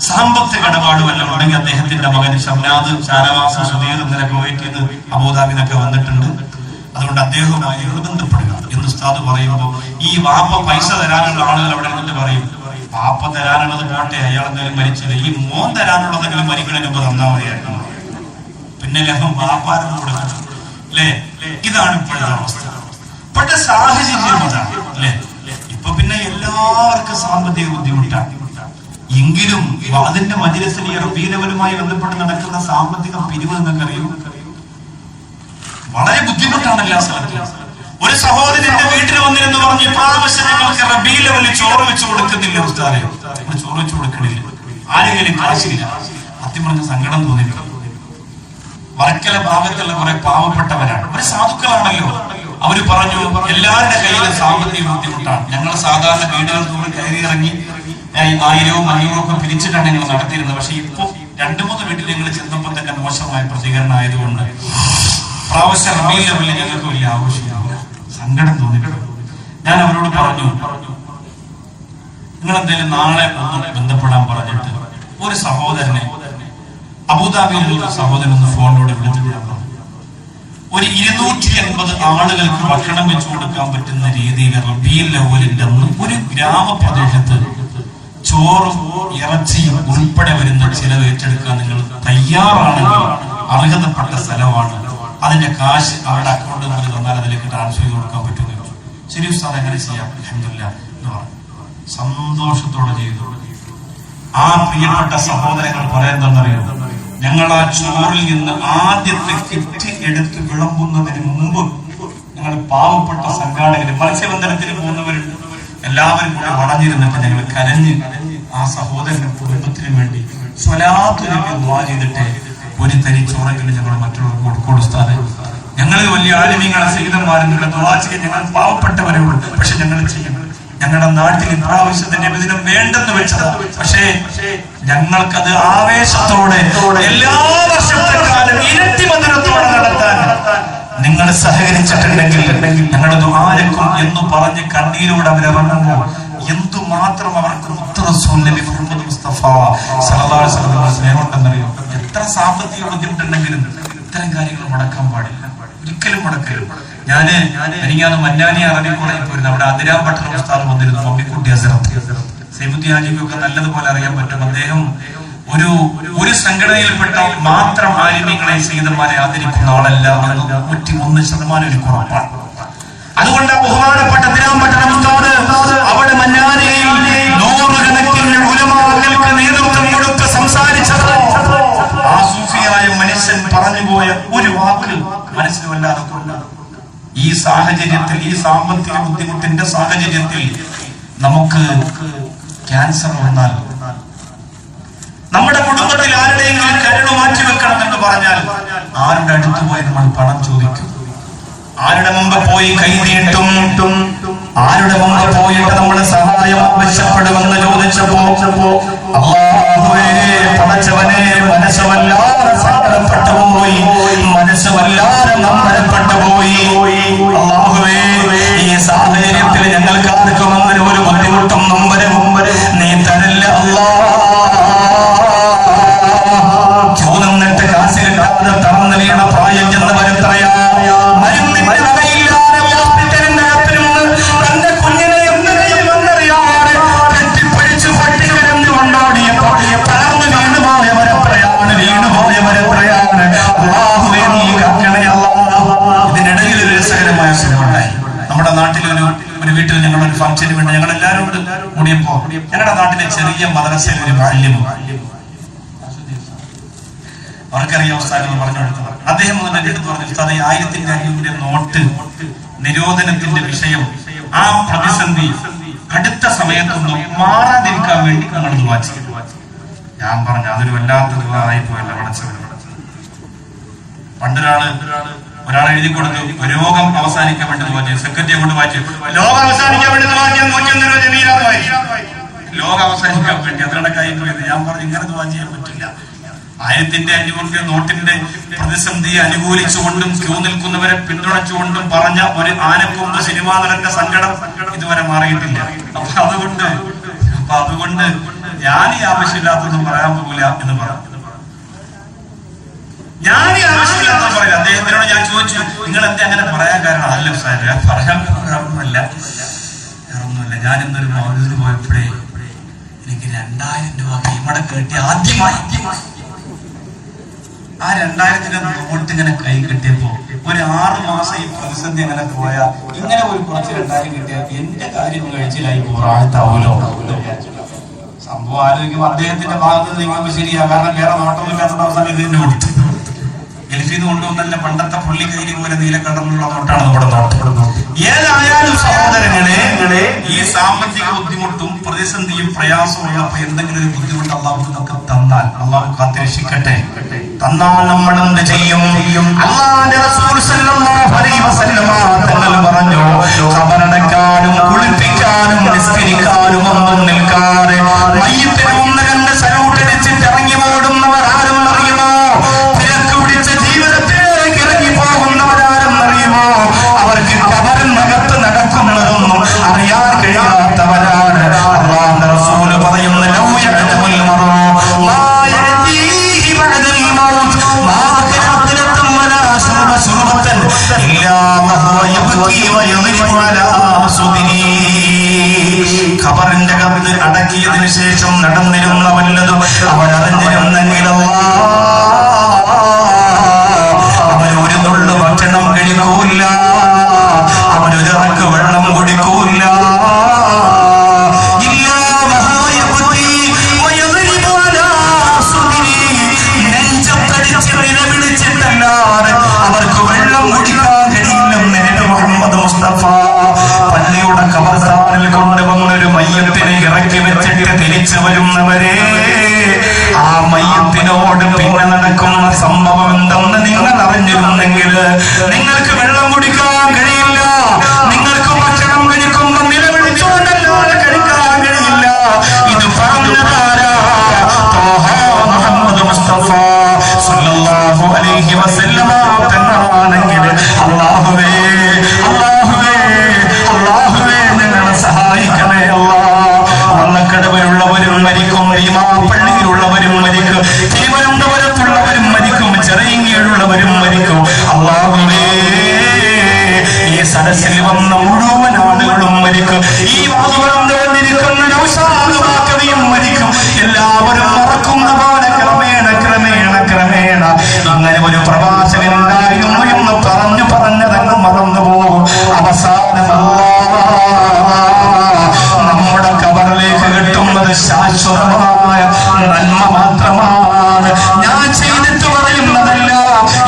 സാമ്പത്തിക ഇടപാട് വല്ലതും ഉണ്ടെങ്കിൽ അദ്ദേഹത്തിന്റെ മകൻ ഷംനാദ് ചാരവാസം സുധീർ ഇന്നലെ കുവൈറ്റിൽ നിന്ന് അബൂദാബിന്നൊക്കെ വന്നിട്ടുണ്ട്, അതുകൊണ്ട് അദ്ദേഹവുമായി ബന്ധപ്പെടുക എന്ന് ഉസ്താദ് പറയുമ്പോൾ ഈ വാപ്പ പൈസ തരാനുള്ള ആളുകൾ അവിടെ നിന്നിട്ട് പറയും, വാപ്പ തരാനുള്ളത് പോട്ടെ, അയാൾ എന്തെങ്കിലും മരിച്ചത്, ഈ മോൻ തരാനുള്ളതെങ്കിലും മരിക്കണതിന് മുമ്പ് തന്നാ മതിയായിരുന്നു. പിന്നെ വാപ്പാരെന്ന് കൊടുക്കണം അല്ലേ? ഇതാണ് ഇപ്പോഴത്തെ അവസ്ഥ, ഇപ്പോഴത്തെ സാഹചര്യം അതാണ് അല്ലേ? ഇപ്പൊ പിന്നെ എല്ലാവർക്കും സാമ്പത്തിക ബുദ്ധിമുട്ടാണ്. എങ്കിലും അതിന്റെ മജ്‌ലിസിൽ റബീഉൽ ബന്ധപ്പെട്ട് നടക്കുന്ന സാമ്പത്തിക പിരിവ് നിങ്ങൾക്കറിയും, വളരെ ബുദ്ധിമുട്ടാണ് എല്ലാ സ്ഥലത്തും. ഒരു സഹോദരൻ എന്റെ വീട്ടിൽ വന്നിരുന്നു പറഞ്ഞു, ഇപ്രാവശ്യം ഞങ്ങൾക്ക് റബീഉൽ ചോറ് വെച്ച് കൊടുക്കുന്നില്ല ഉസ്താദേ, ചോറ് വെച്ച് കൊടുക്കണില്ല, ആരെങ്കിലും കാശില്ല. സത്യം പറഞ്ഞ സങ്കടം തോന്നിയിട്ടുണ്ട്. വർക്കല ഭാഗത്തുള്ള കുറെ പാവപ്പെട്ടവരാണ്, ഒരു സാധുക്കളാണല്ലോ. അവര് പറഞ്ഞു എല്ലാവരുടെ കയ്യിലും സാമ്പത്തിക ബുദ്ധിമുട്ടാണ്, ഞങ്ങൾ സാധാരണ വീടുകൾ തോറും കയറി ഇറങ്ങി 1000-500 ഒക്കെ പിരിച്ചിട്ടാണ് ഞങ്ങൾ നടത്തിയിരുന്നത്. പക്ഷെ ഇപ്പൊ 2-3 വീട്ടിൽ ഞങ്ങൾ ചെന്നപ്പോൾ തന്നെ മോശമായ പ്രതികരണം ആയതുകൊണ്ട് പ്രാവശ്യം റബീഉൽ അവ്വലിൽ ഞങ്ങൾക്ക് വലിയ ആവശ്യമില്ല, സങ്കടം തോന്നിയിട്ടുണ്ട്. ഞാൻ അവരോട് പറഞ്ഞു, നിങ്ങൾ എന്തായാലും നാളെ ഒന്ന് ബന്ധപ്പെടാൻ പറഞ്ഞിട്ട് ഒരു സഹോദരനെ അബുദാബിയിലുള്ള സഹോദരൻ ഒന്ന് ഫോണിലൂടെ വിളിച്ചിട്ട് ഒരു 280 ആളുകൾക്ക് ഭക്ഷണം വെച്ചു കൊടുക്കാൻ പറ്റുന്ന രീതിയിൽ റബീഉൽ അവ്വലിന്റെ അന്ന് ഒരു ഗ്രാമപ്രദേശത്ത് ചോറും ഇറച്ചിയും ഉൾപ്പെടെ വരുന്ന ചിലവ് ഏറ്റെടുക്കാൻ നിങ്ങൾ തയ്യാറാണെങ്കിൽ അർഹതപ്പെട്ട സ്ഥലമാണ്, അതിന്റെ കാശ് അവരുടെ അക്കൗണ്ട് നമ്പർ തന്നാൽ അതിലേക്ക് ട്രാൻസ്ഫർ ചെയ്ത് കൊടുക്കാൻ പറ്റുമെന്ന് ചോദിച്ചു. ശരി ഉസ്താദ്, എങ്ങനെ ചെയ്യാം? അൽഹംദുലില്ലാ എന്ന് പറഞ്ഞു. സന്തോഷത്തോടെ ചെയ്തു. ആ പ്രിയപ്പെട്ട സഹോദരങ്ങൾ പറയുന്നതെന്നറിയോ, ഞങ്ങൾ ആ ചോറിൽ നിന്ന് ആദ്യത്തെ കിറ്റ് എടുത്ത് വിളമ്പുന്നതിന് മുമ്പ് ഞങ്ങൾ പാവപ്പെട്ട സംഘാടകര്, മത്സ്യബന്ധനത്തിന് പോകുന്നവരുണ്ട്, എല്ലാവരും കൂടെ വളഞ്ഞിരുന്നിട്ട് ഞങ്ങൾ കരഞ്ഞ് ആ സഹോദരന്റെ കുടുംബത്തിനു വേണ്ടി സ്വലാത്ത് ചൊല്ലി ദുആ ചെയ്തിട്ട് ഒരു തരി ചോറെങ്കിലും ഞങ്ങൾ മറ്റുള്ളവർക്ക് കൊടുത്താതെ, ഞങ്ങൾ വലിയ ആലിമീങ്ങളെ സയ്യിദന്മാരെന്നുള്ള ദുആ ചെയ്ത് ഞങ്ങൾ പാവപ്പെട്ടവരെ ഉള്ളൂ. പക്ഷെ ഞങ്ങൾ ചെയ്യും. ഞങ്ങളുടെ നാട്ടിൽ ഇപ്രാവശ്യത്തിന്റെ ദിനം വേണ്ടെന്ന് വെച്ചതാ, പക്ഷേ ഞങ്ങൾക്കത് ആവേശത്തോടെ എല്ലാ വർഷത്തെക്കാലം ഇരട്ടി മധുരത്തോടെ നടത്താൻ നിങ്ങൾ സഹകരിച്ചിട്ടുണ്ടെങ്കിൽ ഞങ്ങളുടെ ദുആലക്കും എന്ന് പറഞ്ഞ് കണ്ണീരോട് അവരിറങ്ങുമ്പോൾ എന്തുമാത്രം അവർക്ക് മുത്ത് റസൂൽ നബി മുഹമ്മദ് മുസ്തഫ സല്ലല്ലാഹു അലൈഹി വസല്ലം സ്നേഹമുണ്ടെന്നറിയോ. എത്ര സാമ്പത്തിക ബുദ്ധിമുട്ടുണ്ടെങ്കിലും ഇത്തരം കാര്യങ്ങൾ മുടക്കാൻ പാടില്ല, ഒരിക്കലും മുടക്കരുത്. ഞാന് മന്നാനി അറബി കോളേജിൽ പോയിരുന്നു. അവിടെ അതിരാം പട്ടണ ഉസ്താദ് വന്നിരുന്നു, മമ്മിക്കുട്ടി ഹസരത്ത്. സൈഫുദ്ദീൻ ഹാജിക്കൊക്കെ നല്ലതുപോലെ അറിയാൻ പറ്റും. അദ്ദേഹം ഒരു സംഘടനയിൽപ്പെട്ട മാത്രം ആലിമീങ്ങളെ സയ്യിദന്മാരെ ആദരിക്കുന്ന ആളല്ല എന്ന് 101% എനിക്ക് ഉറപ്പാണ്. അതുകൊണ്ട് ബഹുമാനപ്പെട്ട അതിരാം പട്ടണ ഉസ്താദ് അവിടെ മന്നാനിയിൽ നൂറുകണക്കിന് ഉലമാക്കൾക്ക് നേതൃത്വം കൊടുത്ത് സംസാരിച്ചത് ആ സൂഫിയായ മനുഷ്യൻ പറഞ്ഞുപോയ ഒരു വാക്ക് മനസ്സിൽ വല്ലാതെ കൊണ്ടാണ്. ഈ സാഹചര്യത്തിൽ, ഈ സാമ്പത്തിക ബുദ്ധിമുട്ടിന്റെ സാഹചര്യത്തിൽ നമുക്ക് ക്യാൻസർ വന്നാൽ നമ്മുടെ കുടുംബത്തിൽ ആരുടെയെങ്കിലും കരട് മാറ്റിവെക്കണം എന്ന് പറഞ്ഞാൽ ആരുടെ അടുത്ത് പോയി നമ്മൾ പണം ചോദിക്കും? ആരുടെ മുമ്പ് പോയി കൈ നീട്ടും? ആരുടെ മുമ്പ് പോയിട്ട് നമ്മുടെ സഹായം ആവശ്യപ്പെടുമെന്ന് ചോദിച്ചപ്പോ അല്ലാഹുവേ പടച്ചവനെ മനസ്സ് വല്ലാതെ സങ്കടപ്പെട്ടു പോയി, മനസ്സ് വല്ലാതെ നമ്പരപ്പെട്ടു പോയി. അല്ലാഹുവേ ഈ സാഹചര്യത്തിൽ ഞങ്ങൾക്ക് ആർക്കും അങ്ങനെ ഒരു ബുദ്ധിമുട്ടും നമ്പരും നീ തരല്ല അല്ലാഹ്. ക്യൂ നിന്നിട്ട് കാശ് കിട്ടാതെ തറന്നു വീണ പ്രായം ചെന്നവരും പറയാ, ഇതിനിടയിൽ ഒരു രസകരമായ സിനിമയുണ്ടായി. നമ്മുടെ നാട്ടിലൊരു വീട്ടിൽ ഞങ്ങളൊരു ഫംഗ്ഷന് വേണ്ടി ഞങ്ങൾ എല്ലാവരും കൂടിയപ്പോ ഞങ്ങളുടെ നാട്ടിലെ ചെറിയ മദ്രസയിൽ ഒരു ബാല്യം, അവർക്കറിയാം ഉസ്താദ് പറഞ്ഞു കൊടുത്തത്. അദ്ദേഹം എന്റെ അടുത്ത് പറഞ്ഞു, ഉസ്താദ് 1500 നോട്ട് നിരോധനത്തിന്റെ വിഷയം, ആ പ്രതിസന്ധി അടുത്ത സമയത്തൊന്നും മാറാതിരിക്കാൻ വേണ്ടി നമ്മൾ ദുആ ചെയ്തു. ഞാൻ പറഞ്ഞു അതൊരു വല്ലാത്ത ദുആ ആയിപ്പോയല്ലോ പടച്ചവനെ. ഒരാൾ എഴുതി കൊടുത്തു, രോഗം അവസാനിക്കാൻ വേണ്ടി ദുആ ചെയ്തു. സെക്രട്ടറി കൊണ്ട് വായിച്ചു, ലോകം അവസാനിക്കാൻ വേണ്ടി ദുആ ചെയ്യാൻ 101 രൂപ ജമീലാന്ന് വായിച്ചു. ലോകം അവസാനിക്കാൻ വേണ്ടി അതിനടക്കായി പോയത്. ഞാൻ പറഞ്ഞു ഇങ്ങനെ ദുആ ചെയ്യാൻ പറ്റില്ല. 1500 നോട്ടിന്റെ പ്രതിസന്ധിയെ അനുകൂലിച്ചുകൊണ്ടും ക്യൂ നിൽക്കുന്നവരെ പിന്തുണച്ചുകൊണ്ടും പറഞ്ഞ ഒരു ആനക്കൊമ്പ് സിനിമാ നടന്റെ സങ്കടം ഇതുവരെ മാറിയിട്ടില്ല. അതുകൊണ്ട് ഞാൻ ഈ ആവശ്യമില്ലാത്തൊന്നും പറയാൻ പോകില്ല എന്ന് പറഞ്ഞു. ഞാൻ ഈ ആവശ്യമില്ലാത്തത് പറയില്ല. അദ്ദേഹത്തിനോട് ഞാൻ ചോദിച്ചു, നിങ്ങൾ എന്താ അങ്ങനെ പറയാൻ കാരണം? അല്ല സാറേ, പറയാൻ ഒന്നുമല്ല. ഞാൻ ഇന്നൊരു മൗലൂദിന് പോയപ്പോഴേ എനിക്ക് 2000 രൂപ കൈമടക്ക് കിട്ടി. ആദ്യമായി ആ 2000 നോട്ട് ഇങ്ങനെ കൈ കിട്ടിയപ്പോ ഒരു 6 മാസം ഈ പ്രതിസന്ധി അങ്ങനെ പോയാ ഇങ്ങനെ ഒരു കുറച്ച് 2000 കിട്ടിയാൽ എന്റെ കാര്യം കഴിച്ചിലായി പോറാത്താവൂലോ. സംഭവം ആലോചിക്കുമ്പോൾ അദ്ദേഹത്തിന്റെ ഭാഗത്ത് നീങ്ങുമ്പോൾ ശരിയാ, കാരണം വേറെ നോട്ടമില്ലാത്ത അവസാനം ഇതിന്റെ കൊടുത്തു. ഗൾഫിന്ന് കൊണ്ടുവന്നല്ല, പണ്ടത്തെ പുള്ളിക്കൈരി പോലെ നീലക്കടന്നുള്ള നോട്ടാണ് നമ്മുടെ നോട്ട്. ഏതായാലും സഹോദരങ്ങളെ, ഈ സാമ്പത്തിക ബുദ്ധിമുട്ടും പ്രതിസന്ധിയും പ്രയാസവും ഉള്ളപ്പോൾ എന്തെങ്കിലും ഒരു ബുദ്ധിമുട്ട് അള്ളാഹു നമുക്ക് തന്നാൽ, അള്ളാഹു കാത്തിരക്ഷിക്കട്ടെ, തന്നാൽ നമ്മൾ എന്ത് ചെയ്യും? അല്ലാഹുവിന്റെ റസൂൽ സല്ലല്ലാഹു അലൈഹി വസല്ലമ തങ്ങൾ പറഞ്ഞു, ഖബറടക്കാനും കുളിപ്പിക്കാനും നിസ്കരിക്കാനും ഒന്നും നിൽക്കാതെ മയ്യിത്തിനെ ഒന്ന് കണ്ട് സല്യൂട്ട് അടിച്ചിട്ട് ഇറങ്ങി ഓടുന്നവർ ആരും അറിയുമോ? തിരക്ക് പിടിച്ച ജീവിതത്തിലേക്ക് ഇറങ്ങി പോകുന്നവരാരും അറിയുമോ? അവർക്ക് ഖബറിനകത്ത് നടക്കുന്നതൊന്നും അറിയാൻ കഴിയാത്തവരാണ്. അല്ലാഹുവിന്റെ റസൂൽ പറയുന്നു, ലൗ യഅലമുൽ മർഉ മാ യഅതീഹി ബഅദൽ മൗത്ത് മാ ഖഅതലത്തും വലാ ശുർബത്തൻ ഇല്ലാ വഹുവ യബ്കി വയളിഫു അലാ സുദിനി. ഖബറിന്റെ അകത്ത് അടക്കിയതിനു ശേഷം നടന്നിരുന്ന വല്ലതും അവരറിഞ്ഞിരുന്നെങ്കിൽ അവരൊരു നുള്ളു ഭക്ഷണം കഴിക്കൂല, അവരൊരിറക്ക് വെള്ളം കുടിക്കൂല. നെഞ്ചത്തടിച്ച് നിലവിളിച്ചിട്ടല്ലാതെ അവർക്ക് വെള്ളം കുടിക്കാൻ കഴിയില്ലെന്ന് നബി മുഹമ്മദ് മുസ്തഫ. പള്ളിയുടെ ഖബർസ്ഥാനിൽ കൊണ്ടുവന്നൊരു മയ്യത്തിനെ ഇറക്കി വെച്ചിട്ട് തിരിച്ചു വരുന്നവരെ, ആ മയ്യത്തിനോട് പിന്നെ നടക്കുന്ന സംഭവം എന്തെന്ന് നിങ്ങൾ അറിഞ്ഞിരുന്നെങ്കിൽ നിങ്ങൾക്ക് വെള്ളം കുടിക്കാൻ കഴിയില്ല, നിങ്ങൾക്ക് ഭക്ഷണം കഴിക്കുമ്പോൾ നിലവിളിച്ചുകൊണ്ടല്ലാതെ കഴിക്കാൻ കഴിയില്ല. ഇത് പറഞ്ഞതാരാ? മുഹമ്മദ് മുസ്തഫ സല്ലല്ലാഹു അലൈഹി വസല്ലമ തങ്ങളാണെങ്കിൽ അല്ലാഹുവേ ഞങ്ങളെ സഹായിക്കണേ അല്ലാഹ്. വള്ളക്കടവിലുള്ളവരും മരിക്കും, പള്ളിയിലുള്ളവരും മരിക്കും, തിരുവനന്തപുരത്തുള്ളവരും മരിക്കും, ചെറിയങ്കിലുള്ളവരും മരിക്കും. അല്ലാഹുവേ ഈ സദസ്സിൽ വന്ന മുഴുവൻ ആളുകളും മരിക്കും, ഈ വാതുകൊണ്ടിരിക്കുന്ന നൗഷാദും മരിക്കും. എല്ലാവരും മറക്കുന്ന പോലെ ക്രമേണ അങ്ങനെ ഒരു പ്രവാചകൻ ഉണ്ടായിരുന്നു എന്ന് പറഞ്ഞതങ്ങ് മറന്നു പോകും. അവസാനം നമ്മുടെ കബറിലേക്ക് കിട്ടുന്നത് ശാശ്വതമായ നന്മ മാത്രമാണ്. ഞാൻ ചെയ്തിട്ട് പറയുന്നതല്ല.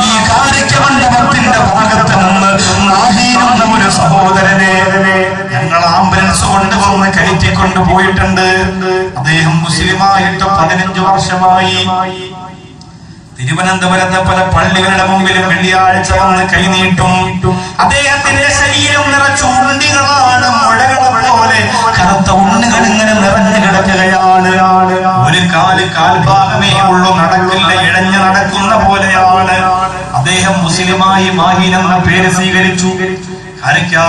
ഈ കാര്യമണ്ഡപത്തിന്റെ ഭാഗത്ത് നിന്ന് നാഹീനെന്ന ഒരു സഹോദരനെ ഞങ്ങൾ ആംബുലൻസ് കൊണ്ടുവന്ന് കയറ്റിക്കൊണ്ട് പോയിട്ടുണ്ട്. അദ്ദേഹം മുസ്ലിമായിട്ട് 15 വർഷമായി. തിരുവനന്തപുരത്തെ പല പള്ളികളുടെ മുമ്പിലും വെള്ളിയാഴ്ച വന്ന് കൈനീട്ടും. അദ്ദേഹത്തിന്റെ ശരീരം നിറച്ച ഉണ്ണികളാണ്, മുഴകളെ പോലെ കറുത്ത ഉണ്ണികൾ ഇങ്ങനെ നിറഞ്ഞു കിടക്കുകയാണ്. ഒരു കാൽഭാഗമേ ഉള്ളൂ, നടക്കില്ല, ഇഴഞ്ഞു നടക്കുന്ന പോലെയാണ്. അദ്ദേഹം മുസ്ലിമായി മാഹീൻ എന്ന പേര് സ്വീകരിച്ചു.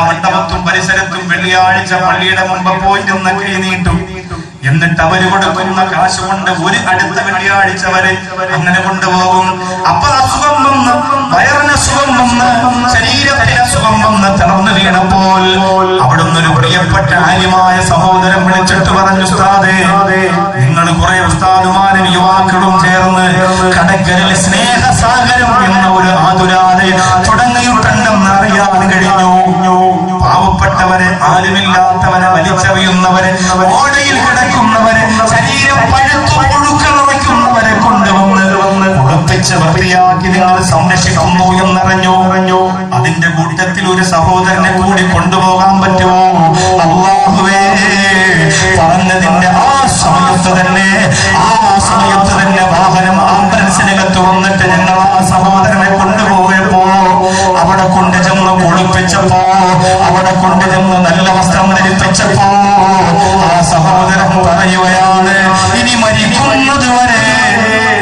മണ്ഡപത്തും പരിസരത്തും വെള്ളിയാഴ്ച പള്ളിയുടെ മുമ്പ് പോയി നിന്ന് കൈനീട്ടും. എന്നിട്ട് അവര് കൊടുക്കുന്ന കാശ് കൊണ്ട് ഒരു അടുത്ത വെള്ളിയാഴ്ച വരെ അങ്ങനെ കൊണ്ടുപോകും. അപ്പൊ അസുഖം വന്ന്, വയറിന് അസുഖം വന്ന്, ശരീരത്തിന് അസുഖം വന്ന് തളർന്നു വീണപ്പോൾ അവിടുന്ന് ഒരു പ്രിയപ്പെട്ട ആര്യമായ സഹോദരൻ വിളിച്ചിട്ട് പറഞ്ഞു, ഉസ്താദേ, നിങ്ങൾ കുറെ ഉസ്താദുമാരും യുവാക്കളും ചേർന്ന് കടക്കരൽ സ്നേഹസാഗരം എന്ന ഒരു ആതുരാലയം തുടങ്ങിയിട്ടുണ്ടെന്ന് അറിയാൻ കഴിഞ്ഞു. പാവപ്പെട്ടവരെ, ആരുമില്ലാത്തവരെ, വലിച്ചെറിയുന്നവരെ, ഓടയിൽ കിടക്കുന്നവരെ, ശരീരം പഴുത്തു പുഴുക്കളവയ്ക്കുന്നവരെ കൊണ്ടുവന്ന് കുളിപ്പിച്ച് വൃത്തിയാക്കി നിങ്ങൾ സംരക്ഷിക്കുന്നു എന്നറിഞ്ഞു. അതിന്റെ കൂട്ടത്തിൽ ഒരു സഹോദരനെ കൂടി കൊണ്ടുപോകാൻ പറ്റുമോ? അല്ലാഹുവേ, പറഞ്ഞതിന്റെ ആ സമയത്ത് തന്നെ വാഹനം ആംബുലൻസിനകത്ത് വന്നിട്ട് ഞങ്ങൾ ആ സഹോദരനെ കൊണ്ടുപോയപ്പോ അവിടെ കൊണ്ടുചെന്ന് കുളിപ്പിച്ചപ്പോ, അവിടെ കൊണ്ടുചെന്ന് നല്ല വസ്ത്രം ധരിപ്പിച്ചപ്പോ ആ സഹോദരൻ പറയുകയാണ്, ഇനി മരിക്കുന്നത് വരെ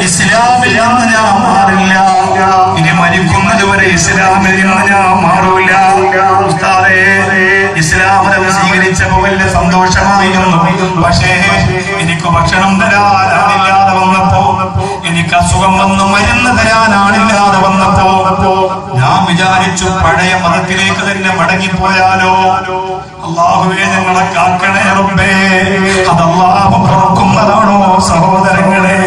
ഇസ്ലാമിൽ നിന്ന് ഞാൻ മാറില്ല, ഇനി മരിക്കുന്നത് വരെ ഇസ്ലാമിൽ നിന്ന് ഞാൻ മാറൂല. ഉസ്താദേ, ഇസ്ലാമിനെ സ്വീകരിച്ചപ്പോ വലിയ സന്തോഷമായിരുന്നു. പക്ഷേ എനിക്ക് ഭക്ഷണം തരാനാണില്ലാതെ വന്നപ്പോ, എനിക്ക് അസുഖം വന്ന് മരുന്ന് തരാനാണില്ലാതെ വന്നപ്പോ ഞാൻ വിചാരിച്ചു പഴയ മതത്തിലേക്ക് തന്നെ മടങ്ങിപ്പോയാലോ. അല്ലാഹുവേ, ഞങ്ങളെ കാക്കണേ റബ്ബേ. അത് അല്ലാഹു പൊറുക്കുന്നതാണോ സഹോദരങ്ങളെ?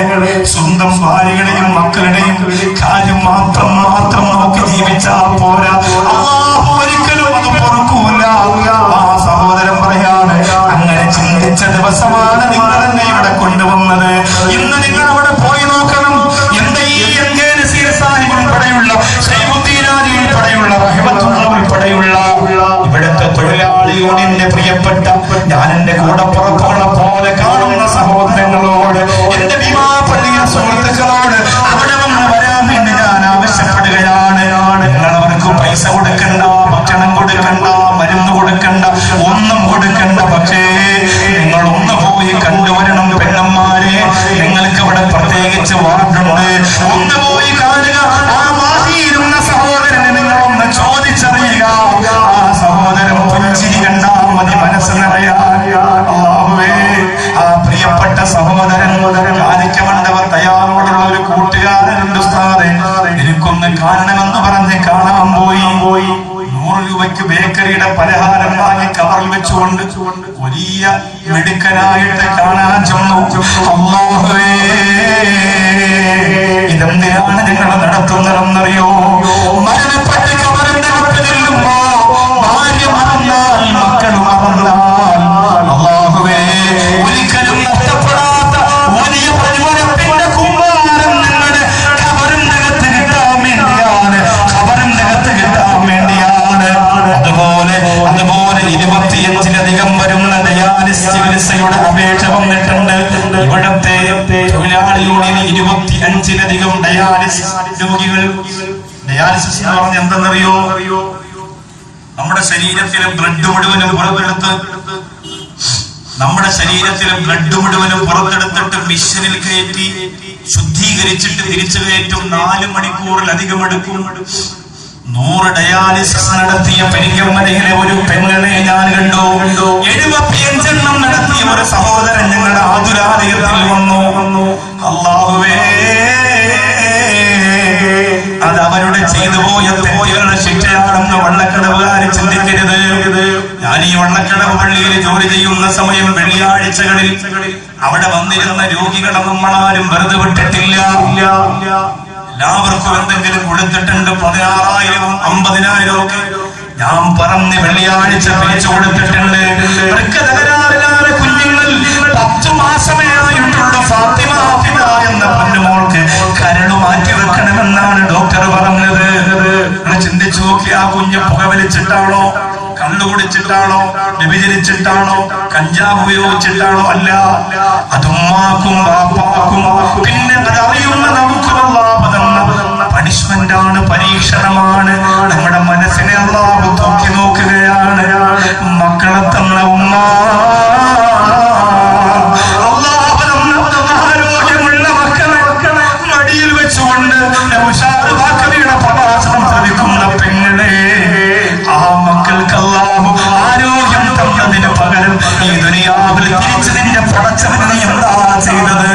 സ്വന്തം ഭാര്യയുടെയും മക്കളുടെയും കാര്യം മാത്രം നോക്കി ജീവിച്ചാൽ പോരാ, അല്ലാഹു ഒരിക്കലും അത് പൊറുക്കൂല. ആ സഹോദരൻ പറയാണ്, അങ്ങനെ ചിന്തിച്ച ദിവസമാണ് നിങ്ങൾ എന്നെ ഇവിടെ കൊണ്ടുവന്നത്. ഇന്ന് നിങ്ങൾ അവിടെ പോയി നോക്കണം. എന്റെ ഈ സാഹിബ് ഉൾപ്പെടെയുള്ള കൂടപ്പുറപ്പുകളെ പോലെ കാണുന്ന സഹോദരങ്ങളോട്, എന്റെ വിവാഹ പള്ളിയിലെ സുഹൃത്തുക്കളോട് അവിടെ വന്ന് വരാൻ വേണ്ടി ഞാൻ ആവശ്യപ്പെടുകയാണ്. നിങ്ങളവർക്ക് പൈസ കൊടുക്കണ്ട, ഭക്ഷണം കൊടുക്കണ്ട, മരുന്ന് കൊടുക്കണ്ട, ഒന്നും കൊടുക്കണ്ട. പക്ഷേ നിങ്ങൾ ഒന്ന് പോയി കണ്ടുവരണം പെണ്ണന്മാരെ. നിങ്ങൾക്ക് ഇവിടെ പ്രത്യേകിച്ച് വാർഡുണ്ട്. ഒന്ന് പോയി കാണുക. ആ വാഹിയിരുന്ന സഹോദരനെ നിങ്ങളൊന്ന് ചോദിച്ചറിയുക. ആ സഹോദരൻ പുഞ്ചിരി കണ്ടാൽ മതി മനസ്സ് നിറയാൻ. അല്ലാഹുവേ, ആ പ്രിയപ്പെട്ട സഹോദരൻ കാണിക്കമണ്ടവർ തയ്യാറോടുള്ള ഒരു കൂട്ടുകാരനുണ്ട് ഉസ്താദേ, എനിക്കൊന്ന് കാണണമെന്ന് പറഞ്ഞ് കാണാൻ പോയി. 100 രൂപയ്ക്ക് ബേക്കറിയുടെ പലഹാരം വാങ്ങി കവറിൽ വെച്ചുകൊണ്ട് വലിയ മിടുക്കനായിട്ട് കാണാൻ ചെന്നു. അല്ലാഹുവേ, ഇതെന്തിനാണ് നിങ്ങൾ നടത്തുന്നതെന്നറിയോ? മരണപ്പെട്ട് കവറിന്റെ അകത്ത് ചെല്ലുമ്പോ ഭാര്യ മറന്നാൽ, മക്കൾ മറന്നാൽ, അല്ലാഹുവേ, ഒരിക്കലും നഷ്ടപ്പെടാത്ത വലിയ പരിമളത്തിന്റെ കുമ്മാരം നിങ്ങളുടെ കവറിന്റെ അകത്ത് കിട്ടാൻ വേണ്ടിയാണ്, കവറിന്റെ അകത്ത് കിട്ടാൻ വേണ്ടിയാണ്. അതുപോലെ 25-ലധികം വരുന്ന ഡയാലിസിസ് ചികിത്സയുടെ അപേക്ഷ വന്നിട്ടുണ്ട്. ഇവിടത്തെ തൊഴിലാളി യൂണിയന് 25-ലധികം ഡയാലിസിസ് രോഗികൾ. ഡയാലിസിസ് എന്ന് പറഞ്ഞ എന്തെന്നറിയോ? നമ്മുടെ ശരീരത്തിലെ ബ്ലഡ് മുഴുവനും പുറത്തെടുത്തിട്ട് മിഷനിൽ കയറ്റി ശുദ്ധീകരിച്ചിട്ട് തിരിച്ചു കയറ്റും. 4 മണിക്കൂറിലധികം എടുക്കും. 100 ഡയാലിസിസ് നടത്തിയ പെരിങ്ങമലയിലെ ഒരു പെങ്ങളെ ഞാൻ കണ്ടു. 75 എണ്ണം നടത്തിയ ഒരു സഹോദരൻ ഞങ്ങളുടെ ആതുരാലയത്തിൽ വന്നു. അല്ലാഹുവേ, അത് അവരുടെ ചെയ്തു പോയ തെറ്റുകളുടെ ശിക്ഷയാണെന്ന് വള്ളക്കടവുകാർ ചിന്തിക്കരുത്. ഞാൻ ഈ വള്ളക്കടവ് പള്ളിയിൽ ജോലി ചെയ്യുന്ന സമയം വെള്ളിയാഴ്ചകളിൽ അവിടെ വന്നിരുന്ന രോഗികളെ നമ്മളാരും വെറുതെ വിട്ടിട്ടില്ല. എല്ലാവർക്കും എന്തെങ്കിലും കൊടുത്തിട്ടുണ്ട്. 16,000 50,000 ഒക്കെ ഞാൻ പറഞ്ഞ് വെള്ളിയാഴ്ച പിരിച്ചു കൊടുത്തിട്ടുണ്ട്. തകരാറില്ലാതെ കുഞ്ഞുങ്ങൾ 10 മാസമേ ആയിട്ടുള്ള ഫാത്തിമ ഹാഫിദ എന്ന പൊന്നുമോൾക്ക് കരളു മാറ്റി വെക്കണമെന്നാണ് ഡോക്ടർ പറഞ്ഞത്. ചിന്തിച്ചു നോക്കി, ആ കുഞ്ഞ് പുകവലിച്ചിട്ടാണോ, കള്ളു കുടിച്ചിട്ടാണോ, വ്യഭിചരിച്ചിട്ടാണോ, കഞ്ചാവ് ഉപയോഗിച്ചിട്ടാണോ? അല്ല, അതുമ്മാക്കും ബാപ്പാക്കും പിന്നെ അതറിയുന്ന നമുക്ക് അല്ലാഹു തന്ന പണിഷ്മെന്റ് ആണ്, പരീക്ഷണമാണ്. നമ്മുടെ മനസ്സിനെ അല്ലാഹു നോക്കി നോക്കുകയാണ്. മക്കളെ തന്ന ഉമ്മ, അല്ലാഹു തന്ന ആരോഗ്യമുള്ള മക്കളെ മടിയിൽ വെച്ചുകൊണ്ട് ഉഷാറുവാക്കവിയുടെ പ്രഭാഷണം ശ്രമിക്കുന്ന പെങ്ങളെ, ആ മക്കൾക്ക് അല്ലാഹു ആരോഗ്യം തന്നതിന് പകരം ഈ ദുനിയാവിൽ തിരിച്ചു നിന്റെ പടച്ചവന് നീ എന്താ ചെയ്തത്?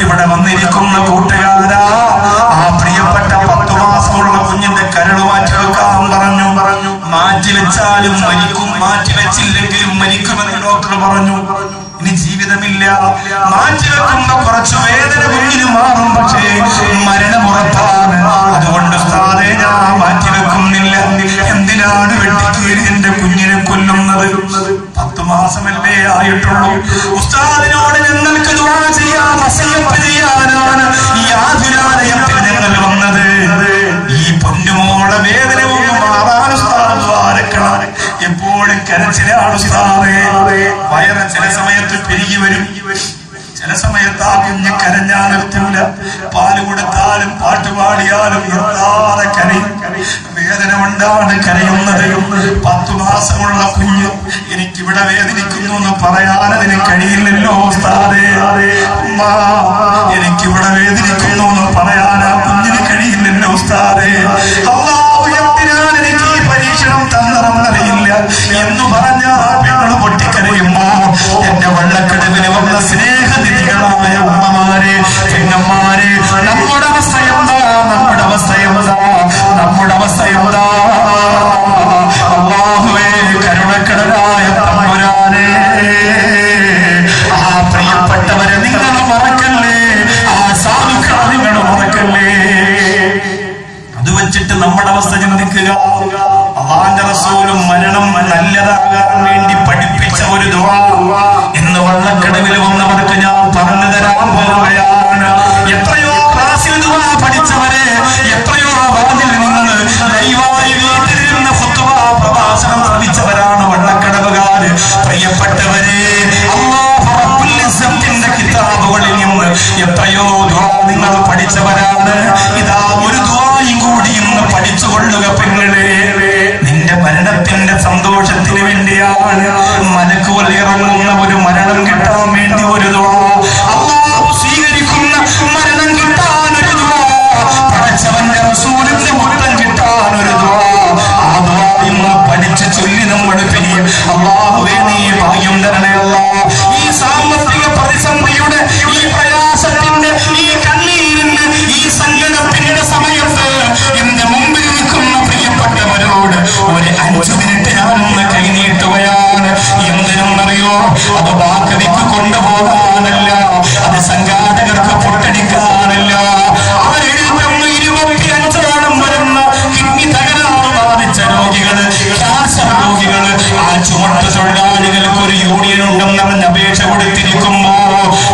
ഇവിടെ വന്നിരിക്കുന്ന കൂട്ടുകാരാ, ആ പ്രിയപ്പെട്ട 10 മാസമുള്ള കുഞ്ഞിന്റെ കരൾ മാറ്റിവെക്കാൻ പറഞ്ഞു. മാറ്റിവെച്ചാലും മരിക്കും, മാറ്റിവെച്ചില്ലെങ്കിലും മരിക്കുമെന്ന് ഡോക്ടർ പറഞ്ഞു. ഇനി ജീവിതമില്ല. മാറ്റിവെക്കുമ്പോ കുറച്ച് വേദന കുഞ്ഞിന് മാറും, പക്ഷേ മരണമുറപ്പാണ്. അതുകൊണ്ട് ഉസ്താദേ, ഞാൻ മാറ്റിവെക്കുന്നില്ല. എന്തിനാണ് വെട്ടിക്കീറി എന്റെ കുഞ്ഞിനെ കൊല്ലുന്നത്? 10 മാസമല്ലേ ആയിട്ടുള്ളൂ. ഉസ്താദിനോട് ഞങ്ങൾക്ക് ദുആ ചെയ്യാൻ, വസിയത്ത് ചെയ്യാനാണ് ഈ ആതുരാലയത്തിൽ ഞങ്ങൾ വന്നത്. ഈ പൊന്നുമോളെ വേദന ഒന്ന് മാറാൻ ഉസ്താദ് ദ്വാരക്കണം. എപ്പോഴും കരച്ചിലാണ് ഉസ്താദേ. വയറ് ചില സമയത്ത് പെരുകി വരും, ചില സമയത്ത് ആ കുഞ്ഞ് കരഞ്ഞാൽ നിർത്തൂല. പാല് കൊടുത്താലും പാട്ടുപാടിയാലും നിർത്താതെ കരയും. വേദന കൊണ്ടാണ് കരയുന്നത്. 10 മാസമുള്ള കുഞ്ഞ് എനിക്കിവിടെ വേദനിക്കുന്നു എന്ന് പറയാനതിന് കഴിയില്ലല്ലോ ഉസ്താദേ. എനിക്കിവിടെ വേദനിക്കുന്നു എന്ന് പറയാൻ ആ കുഞ്ഞിന് കഴിയില്ലല്ലോ ഉസ്താദേ. അല്ലാഹു എന്തിനാണ് എനിക്ക് ഈ പരീക്ഷണം തന്നതെന്നറിയില്ല എന്ന് പറഞ്ഞ പെങ്ങള് പൊട്ടിക്കരയുമ്പോ എന്റെ വള്ളക്കടവിന് വന്ന സ്നേഹനിധികളായ ഉമ്മമാരെ, പെങ്ങന്മാരെ, നമ്മുടെ അവസ്ഥ എന്താ? നമ്മുടെ അവസ്ഥ എന്താ? നമ്മുടെ അവസ്ഥ എന്താ? അല്ലാഹുവേ, കരുണക്കടലായ തമ്പുരാനെ, ആ പ്രിയപ്പെട്ടവരെ നിങ്ങൾ മറക്കല്ലേ, ആ സാധുക്കളെ നിങ്ങൾ മറക്കല്ലേ. അത് വെച്ചിട്ട് നമ്മുടെ അവസ്ഥ ചിന്തിക്കുക. അല്ലാഹുവിന്റെ റസൂലും മരണം നല്ലതാകാൻ വേണ്ടി പഠിപ്പിച്ച ഒരു ദുആ ഇന്ന് വള്ളക്കടവിൽ വന്നവർക്ക് ഞാൻ പറഞ്ഞു തരാൻ പോവുകയാണ്. എത്രയോ ക്ലാസ്സിൽ ദുആ പഠിച്ചവരെ, എത്രയോ വാതിൽ നിന്ന് ദൈവമായി വീട്ടിലിരുന്ന ഫത്വ പ്രഭാഷണം ശ്രമിച്ചവരാണ് വള്ളക്കടവുകാര്. പ്രിയപ്പെട്ടവരെ, സന്തോഷത്തിന് വേണ്ടിയാണ്. മലക്കുകൾ ഇറങ്ങുന്ന ഒരു മരണം കിട്ടാൻ വേണ്ടി ഒരു ദുആ, അല്ലാഹു സ്വീകരിക്കുന്ന മരണം കിട്ടാൻ ഒരു ദുആ, പടച്ചവന്റെ റസൂലിന്റെ മുത്തം കിട്ടാൻ ഒരു ദുആ. ആ ദുആ ഇന്ന് പഠിച്ച് ചൊല്ലി നമ്മൾ പിരിയും. അല്ലാഹുവേ നീ ഭാഗ്യം തരണേ അല്ലാഹ്. ഈ സാമ്പത്തിക പ്രതിസന്ധിയുടെ, ഈ പ്രയാസത്തിന്റെ, ഈ കണ്ണീരിന്റെ, ഈ സങ്കടത്തിന്റെ സമയത്ത് എന്റെ മുമ്പിൽ നിൽക്കുന്ന പ്രിയപ്പെട്ടവരോട് ഒരു 5 മിനിറ്റ് ഞാനൊന്ന് കൈനീട്ടുകയാണ്. എന്തിനെന്നറിയോ? അത് വാക്കവിക്ക് കൊണ്ടുപോകാനല്ല, അത് സംഘാടകർക്ക് പൊട്ടടിക്കാനല്ല. അവരെഴുതുന്ന 25 വരുന്ന കിഡ്നി തകരാറ് ബാധിച്ച രോഗികള്, ക്യാൻസർ രോഗികള്, ആ ചുമട്ട് തൊഴിലാളികൾക്ക് ഒരു യൂണിയൻ ഉണ്ടെന്ന് പറഞ്ഞ് അപേക്ഷ കൊടുത്തിരിക്കുമ്പോ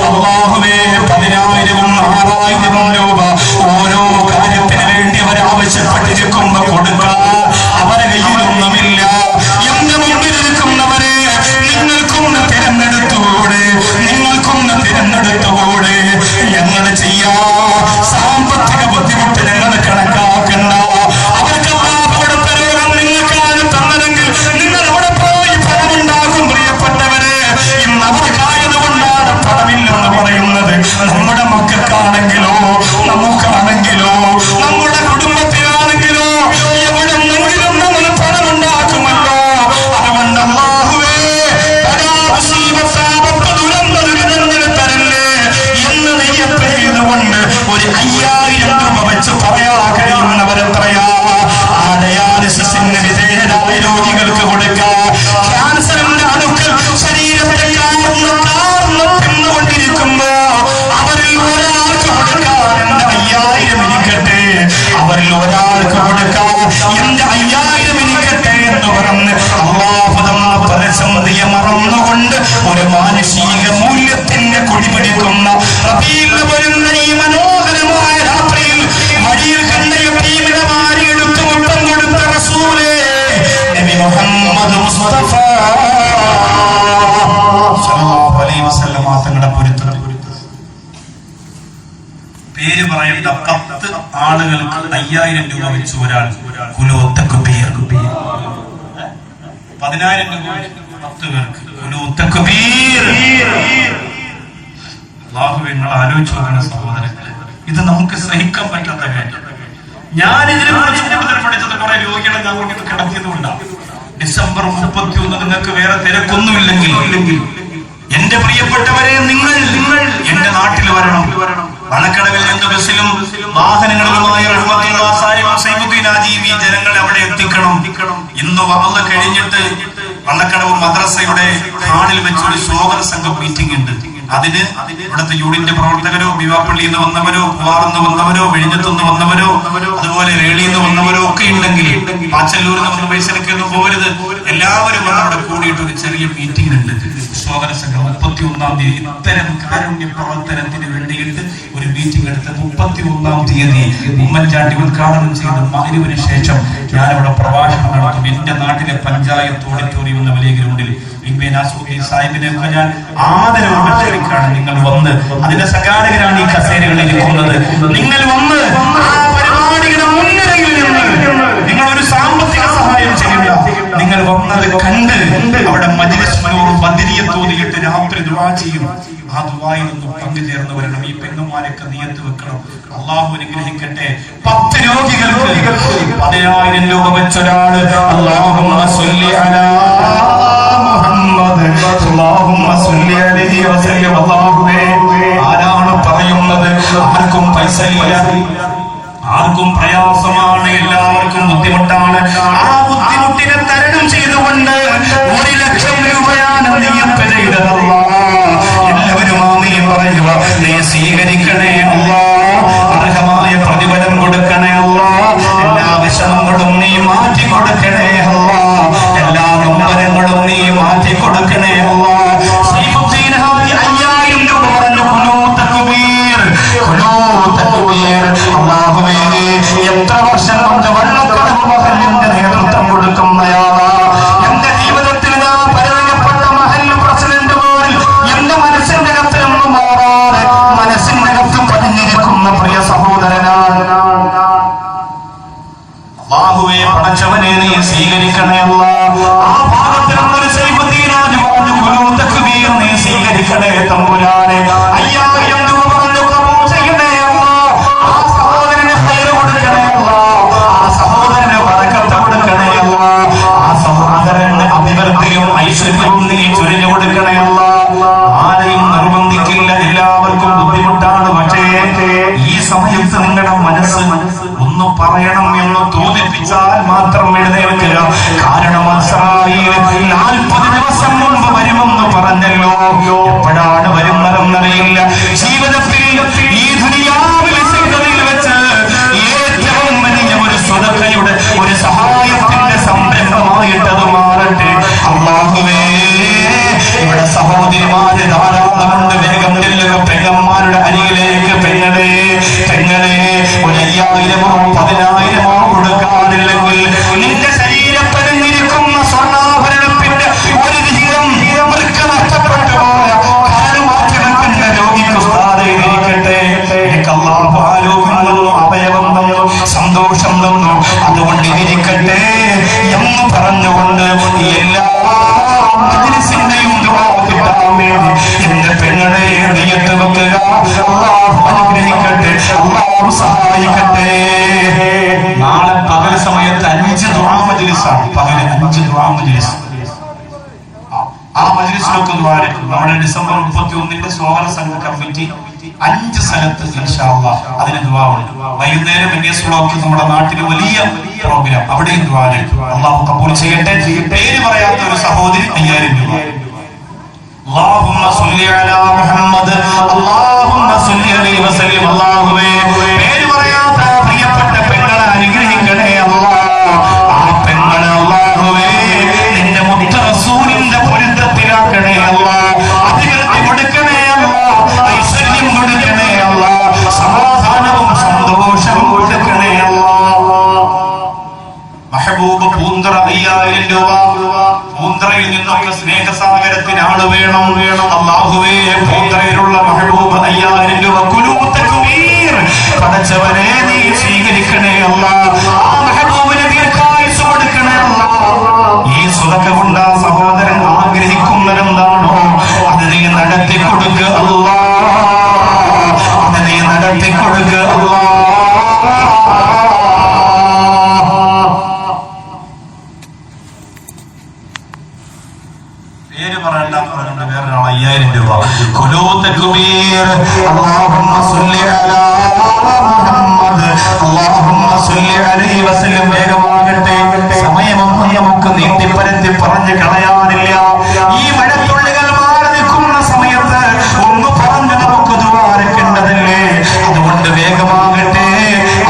അല്ലാഹുവേ 10,000-ഉം 6,000-ഉം രൂപ ഓരോ കാര്യത്തിന് വേണ്ടി അവർ ആവശ്യപ്പെട്ടിരിക്കുമ്പോ കൊടുക്കാൻ അവരെ കയ്യിലൊന്നുമില്ല. എന്റെ മുമ്പിൽ നിൽക്കുന്നവരെ നിങ്ങൾക്കൊന്ന് തിരഞ്ഞെടുത്തുകൂടെ? നിങ്ങൾക്കൊന്ന് തിരഞ്ഞെടുത്തുകൂടെ? ഞങ്ങൾ ചെയ്യാ സാമ്പത്തിക ബുദ്ധിമുട്ട് ഞങ്ങൾ കണക്കാക്കണ്ട. അവർക്ക് കൊടുത്ത രോഗം നിങ്ങൾക്കാണ് തന്നതെങ്കിൽ നിങ്ങൾ അവിടെ പോയി പണമുണ്ടാക്കും. പ്രിയപ്പെട്ടവരെ, ഇന്ന് അവർക്കായതുകൊണ്ടാണ് പണമില്ലെന്ന് പറയുന്നത്. നമ്മുടെ മക്കൾക്കാണെങ്കിലോ, നമുക്കാണെങ്കിലോ, നമ്മുടെ കുടുംബത്തിലാണെങ്കിലോ എവിടെന്നെങ്കിലും നമ്മൾ പണമുണ്ടാക്കുമല്ലോ. അതുകൊണ്ട് അല്ലാഹുവേ ദുരന്തരല്ലേ എന്ന് നെയ്യത്ത് ചെയ്തുകൊണ്ട് ഒരു 5,000 രൂപ വെച്ച് പറയാ കഴിയുന്നവരെത്രയാ? ആ ഡയാലിസിസിന് വിധേയരായ രോഗികൾക്ക് കൊടുക്കാം. ക്യാൻസറിന്റെ അണുക്കൾ ശരീരത്തെ കാർന്ന് തിന്നുകൊണ്ടിരിക്കുമ്പോ അവരിൽ ഒരാൾക്ക് കൊടുക്കാൻ എന്റെ 5,000 ഇരിക്കട്ടെ, അവരിൽ ഒരാൾക്ക് കൊടുക്കാം എന്റെ 5,000 ഇരിക്കട്ടെ എന്ന് പറഞ്ഞ് അല്ലാഹു തന്ന പ്രതിസന്ധിയെ മറന്നുകൊണ്ട് ഒരു മാനുഷിക മൂല്യത്തിന്റെ കൊടിപിടിക്കുന്ന റബീഉൽ വരുന്ന ഈ മനോഹരമായ രാത്രിയിൽ വഴിയിൽ കണ്ട യതീമിനെ എടുത്തു മുട്ടം കൊടുത്ത റസൂലേ നബി മുഹമ്മദ് മുസ്തഫ സല്ലല്ലാഹു അലൈഹി വസല്ലം തങ്ങളുടെ പൊരുത്തം പേര് പറയേണ്ട 10 ആളുകൾക്ക് 5,000 രൂപ വെച്ച് ഒരാൾ 10,000 രൂപ 10 പേർക്ക് അല്ലാഹുവേ, നിങ്ങൾ ആലോചിച്ച് നോക്കണം സഹോദരങ്ങളെ, ഇത് നമുക്ക് സഹിക്കാൻ പറ്റാത്ത കാര്യം. ഞാൻ ഇതിനെ കുറിച്ച് കൂടുതൽ പഠിച്ചത് കുറെ രോഗികളെ ഞാൻ കൊണ്ട് കിടത്തിയതുകൊണ്ടാണ്. ഡിസംബർ 31 നിങ്ങൾക്ക് വേറെ തിരക്കൊന്നുമില്ലെങ്കിൽ എന്റെ പ്രിയപ്പെട്ടവരെ, നിങ്ങൾ എന്റെ നാട്ടിൽ വരണം. മണക്കടവിൽ നിന്ന് ബസ്സിലും വാഹനങ്ങളിലുമായി ജനങ്ങളെ അവിടെ എത്തിക്കണം. ഇന്ന് വള്ള കഴിഞ്ഞിട്ട് വള്ളക്കടവ് മദ്രസയുടെ ഹാളിൽ വെച്ചൊരു സ്വാഗത സംഘം മീറ്റിംഗ് ഉണ്ട്. അതിന് ഇവിടുത്തെ യൂണിറ്റ് പ്രവർത്തകരോ, ബിവാപ്പള്ളിയിൽ നിന്ന് വന്നവരോ, പൂവാറിന്ന് വന്നവരോ, വിഴിഞ്ഞത്തുനിന്ന് വന്നവരോ, അതുപോലെ വേളിയിൽ നിന്ന് വന്നവരോ ഒക്കെ ഉണ്ടെങ്കിൽ, പാച്ചല്ലൂരിൽ നിന്ന് വന്ന പൈസക്കൊന്നും പോകരുത്. എല്ലാവരും വന്ന് അവിടെ കൂടിയിട്ട് ഒരു ചെറിയ മീറ്റിംഗ് ഉണ്ട്. സ്വാഗത സംഘം 31-ാം തീയതി ഇത്തരം കാരുണ്യ പ്രവർത്തനത്തിന് വേണ്ടിയിട്ട് ഒരു മീറ്റിംഗ് എടുത്ത് 31-ാം തീയതി ഉമ്മൻചാണ്ടി ഉദ്ഘാടനം ചെയ്ത് മഗ്‌രിബിന് ശേഷം ഞാനവിടെ പ്രഭാഷണം നടത്തും. എന്റെ നാട്ടിലെ പഞ്ചായത്ത് ഓഡിറ്റോറിയം എന്ന വലിയ ഗ്രൗണ്ടിൽ സാഹിബിനെയൊക്കെ ഞാൻ ആദരവോടെ ക്ഷണിക്കാണ്. നിങ്ങൾ വന്ന്, അതിന്റെ സംഘാടകരാണ് ഈ കസേരകളിൽ ഇരിക്കുന്നത്. നിങ്ങൾ വന്ന് ആ പരിപാടിയുടെ മുൻനിരയിൽ നിന്ന് നിങ്ങൾ ഒരു സാമ്പത്തിക സഹായം ചെയ്യില്ല. നിങ്ങൾ വന്നത് കണ്ട് അവിടെ മജ്‌ലിസ് നൂർ ബദരിയത്ത് ഓതിയിട്ട് രാത്രി ദുആ ചെയ്യും. ആ ദുആയിൽ നിന്ന് പങ്കുചേർന്ന് വരണം. ഈ പെണ്ണുമാരൊക്കെ നിയത്ത് വെക്കണം. അല്ലാഹു അനുഗ്രഹിക്കട്ടെ. 10 രോഗികൾക്ക് 10,000 രൂപ വെച്ചൊരാള് അല്ലാഹുമ്മ സ്വല്ലി അലാ മുഹമ്മദ് അല്ലാഹുമ്മ സ്വല്ലി അലൈഹി വസല്ലം. അല്ലാഹുവേ, ആരാണ് പറയുന്നത്? ആർക്കും പൈസയില്ല, ആർക്കും പ്രയാസമാണ്, എല്ലാവർക്കും ബുദ്ധിമുട്ടാണ്. ആ ബുദ്ധിമുട്ടിനെ തരണം ചെയ്തുകൊണ്ട് 1 ലക്ഷം രൂപയാണ് നിയത്ത് ചെയ്തത്. എല്ലാവരും ആമീൻ പറയുക. നീ സ്വീകരിക്കണേ അല്ലാഹ്, അർഹമായ പ്രതിഫലം കൊടുക്കണേ അല്ലാഹ്. എല്ലാ വിഷമങ്ങളും നീ മാറ്റി കൊടുക്കണേ അല്ലാഹ്, എല്ലാ നൊമ്പരങ്ങളും നീ മാറ്റി കൊടുക്കണേ അല്ലാഹ്. ശ്രീമുദ്ദീൻ ഹാജി 5,000 രൂപ പറഞ്ഞു. അല്ലാഹുവേ, എത്ര വർഷം കൊണ്ട് വള്ളക്കടവ് മഹല്ലിന്റെ നേതൃത്വം കൊടുക്കുന്നയാളാ. എന്റെ ജീവിതത്തിൽ ഞാൻ പരിചയപ്പെട്ട മഹല്ല് പ്രസിഡന്റുമാരിൽ എന്റെ മനസ്സിന്റെ കത്തിലൊന്നും മാറാതെ മനസ്സിന്റെ കത്ത് പതിഞ്ഞിരിക്കുന്ന പ്രിയ സഹോദരനാണ്. അല്ലാഹുവേ പടച്ചവനെ നീ സ്വീകരിക്കണേ അല്ലാഹ്. ആ ഭാഗത്തിൽ ഒരു സൈഫുദ്ദീനാജ് പറഞ്ഞു ഖുലൂ തക്ബീർ നീ സ്വീകരിക്കണേ തമ്പുരാനെ. 5000 രൂപ പറഞ്ഞു കബൂൽ ചെയ്യണേ അല്ലാഹ്. ആ സഹോദരന് ഖൈർ കൊടുക്കണേ അല്ലാഹ്. ആ സഹോദരന് ബറക്കത്ത് കൊടുക്കണേ അല്ലാഹ്. ആ സഹോദരന് അഭിവൃദ്ധിയും ഐശ്വര്യവും നീ ചൊരിഞ്ഞു കൊടുക്കണേ അല്ലാഹ്. ആരെയും നിർബന്ധിക്കില്ല, എല്ലാവർക്കും ബുദ്ധിമുട്ടാണ്. പക്ഷേ ഈ സമയത്ത് നിങ്ങളുടെ മനസ്സ് ഒന്ന് പറയണം എന്ന് തോന്നിപ്പിച്ചാൽ മാത്രം എഴുന്നേൽക്കുക. കാരണം ഇസ്രായേൽ 40 ദിവസം മുമ്പ് വരുമെന്ന് പറഞ്ഞല്ലോ. എപ്പോഴാണ് വരുന്നതെന്നറിയില്ല. ജീവിതത്തിൽ ഈ ദുനിയാവിൽ ചെയ്തതിൽ വെച്ച് ഏറ്റവും വലിയ ഒരു സ്വതക്കയുടെ ഒരു സഹായത്തിന്റെ സംരംഭമായിട്ടത് മാറട്ടെ. അല്ലാഹുവേ ഇവിടെ സഹോദരിമാര് ധാരാളമുണ്ട്. വേഗം ചെല്ലുക പെങ്ങന്മാരുടെ അരികിലേക്ക്. പെങ്ങളെ ഒരു 5000-ഓ 10000-ഓ കൊടുക്കാതില്ലെങ്കിൽ നിന്റെ ശരീരപ്പെടുന്നിരിക്കുന്ന സ്വർണ്ണാഭരണത്തിന്റെ ഒരു വിഹിതം നഷ്ടപ്പെട്ടു പോയ കാലുമാറ്റിടക്കുന്ന രോഗിക്ക് സാധീകരിക്കട്ടെ. എനിക്ക് അല്ലാഹു ആരോഗ്യം തന്നു, അവയവം തന്നു, സന്തോഷം തന്നു, അതുകൊണ്ട് ഇരിക്കട്ടെ എന്ന് പറഞ്ഞുകൊണ്ട് എല്ലാ മജ്‌ലിസിന്റെയും ദുആ കിട്ടാൻ വേണ്ടി എന്റെ പെങ്ങളെ നിയത്ത് വെക്കുക. അല്ലാഹു അനുഗ്രഹിക്കട്ടെ, അല്ലാഹു സഹായിക്കട്ടെ. നാളെ പകൽ സമയത്ത് 5 ദുആ മജ്‌ലിസാണ്. പകല് 5 ദുആ മജ്‌ലിസ്. ആ മജ്‌ലിസിലൊക്കെ നമ്മുടെ ഡിസംബർ 31 സ്വാഗത സംഘ കമ്മിറ്റി 5 സ്ഥലത്ത് ഇൻഷാ അല്ലാഹ് അതിന് ദുആ ഉണ്ട്. വൈകുന്നേരം ഇന്ത്യസ് ബ്ലോക്കിൽ നമ്മുടെ നാട്ടിൽ വലിയ പ്രോഗ്രാം, അവിടെയും ദുആ ഉണ്ട്. അല്ലാഹു കബൂൽ ചെയ്യട്ടെ. പേര് പറയാത്ത ഒരു സഹോദരി 5000 രൂപ. اللهم صل على محمد اللهم صل عليه وسلم. അല്ലാഹുവേ പേര് പറയാത്ത പ്രിയപ്പെട്ട പെങ്ങളെ അനുഗ്രഹിക്കണേ അല്ലാഹ്. ആ പെങ്ങളെ അല്ലാഹുവേ നിന്റെ മുത്ത റസൂലിന്റെ പൊരുത്തത്തിലാക്കണേ അല്ലാഹ്. അധികൃതി കൊടുക്കണേ അല്ലാഹ്. ഐശ്വര്യം കൊടുക്കണേ അല്ലാഹ്. സമാധാനവും സന്തോഷവും കൊടുക്കണേ അല്ലാഹ്. മഹബൂബ് പൂന്തറ 5000 രൂപ. പൂന്തറയിൽ നിന്നൊക്കെ സ്നേഹസാഗരത്തിന് ആള് വേണം. അല്ലാഹുവേ പൂന്തറയിലുള്ള മഹബൂബ് 5000 രൂപ. ഖുലൂ തക്ബീർ. പടച്ചവനെ നീ സ്വീകരിക്കണേ അല്ലാഹ്. ആ മഹബൂബിന് ദീർഘായുസ്സ് കൊടുക്കണേ അല്ലാഹ്. ഈ സ്വതക്ക കൊണ്ട് ആ സഹോദരൻ ആഗ്രഹിക്കുന്നതെന്താണോ അത് നീ നടത്തി കൊടുക്കുക അല്ലാഹ്. അത് നീ നടത്തി കൊടുക്കുക അല്ലാഹ്. പേര് പറയണ്ട പറഞ്ഞിട്ട് വേറൊരാൾ 5000 രൂപ. ഖുലൂ തക്ബീർ. അല്ലാഹുമ്മ സ്വല്ലി അലാ മുഹമ്മദ് അല്ലാഹുമ്മ സ്വല്ലി അലൈഹി വസല്ലം. വേഗമാകട്ടെ, സമയമൊന്നും നമുക്ക് നീട്ടിപ്പരത്തി പറഞ്ഞു കളയാനില്ല. ഈ മഴത്തുള്ളികൾ മാറി നിൽക്കുന്ന സമയത്ത് ഒന്ന് പറഞ്ഞു നമുക്ക് ദുആരക്കേണ്ടതല്ലേ. അതുകൊണ്ട് വേഗമാകട്ടെ.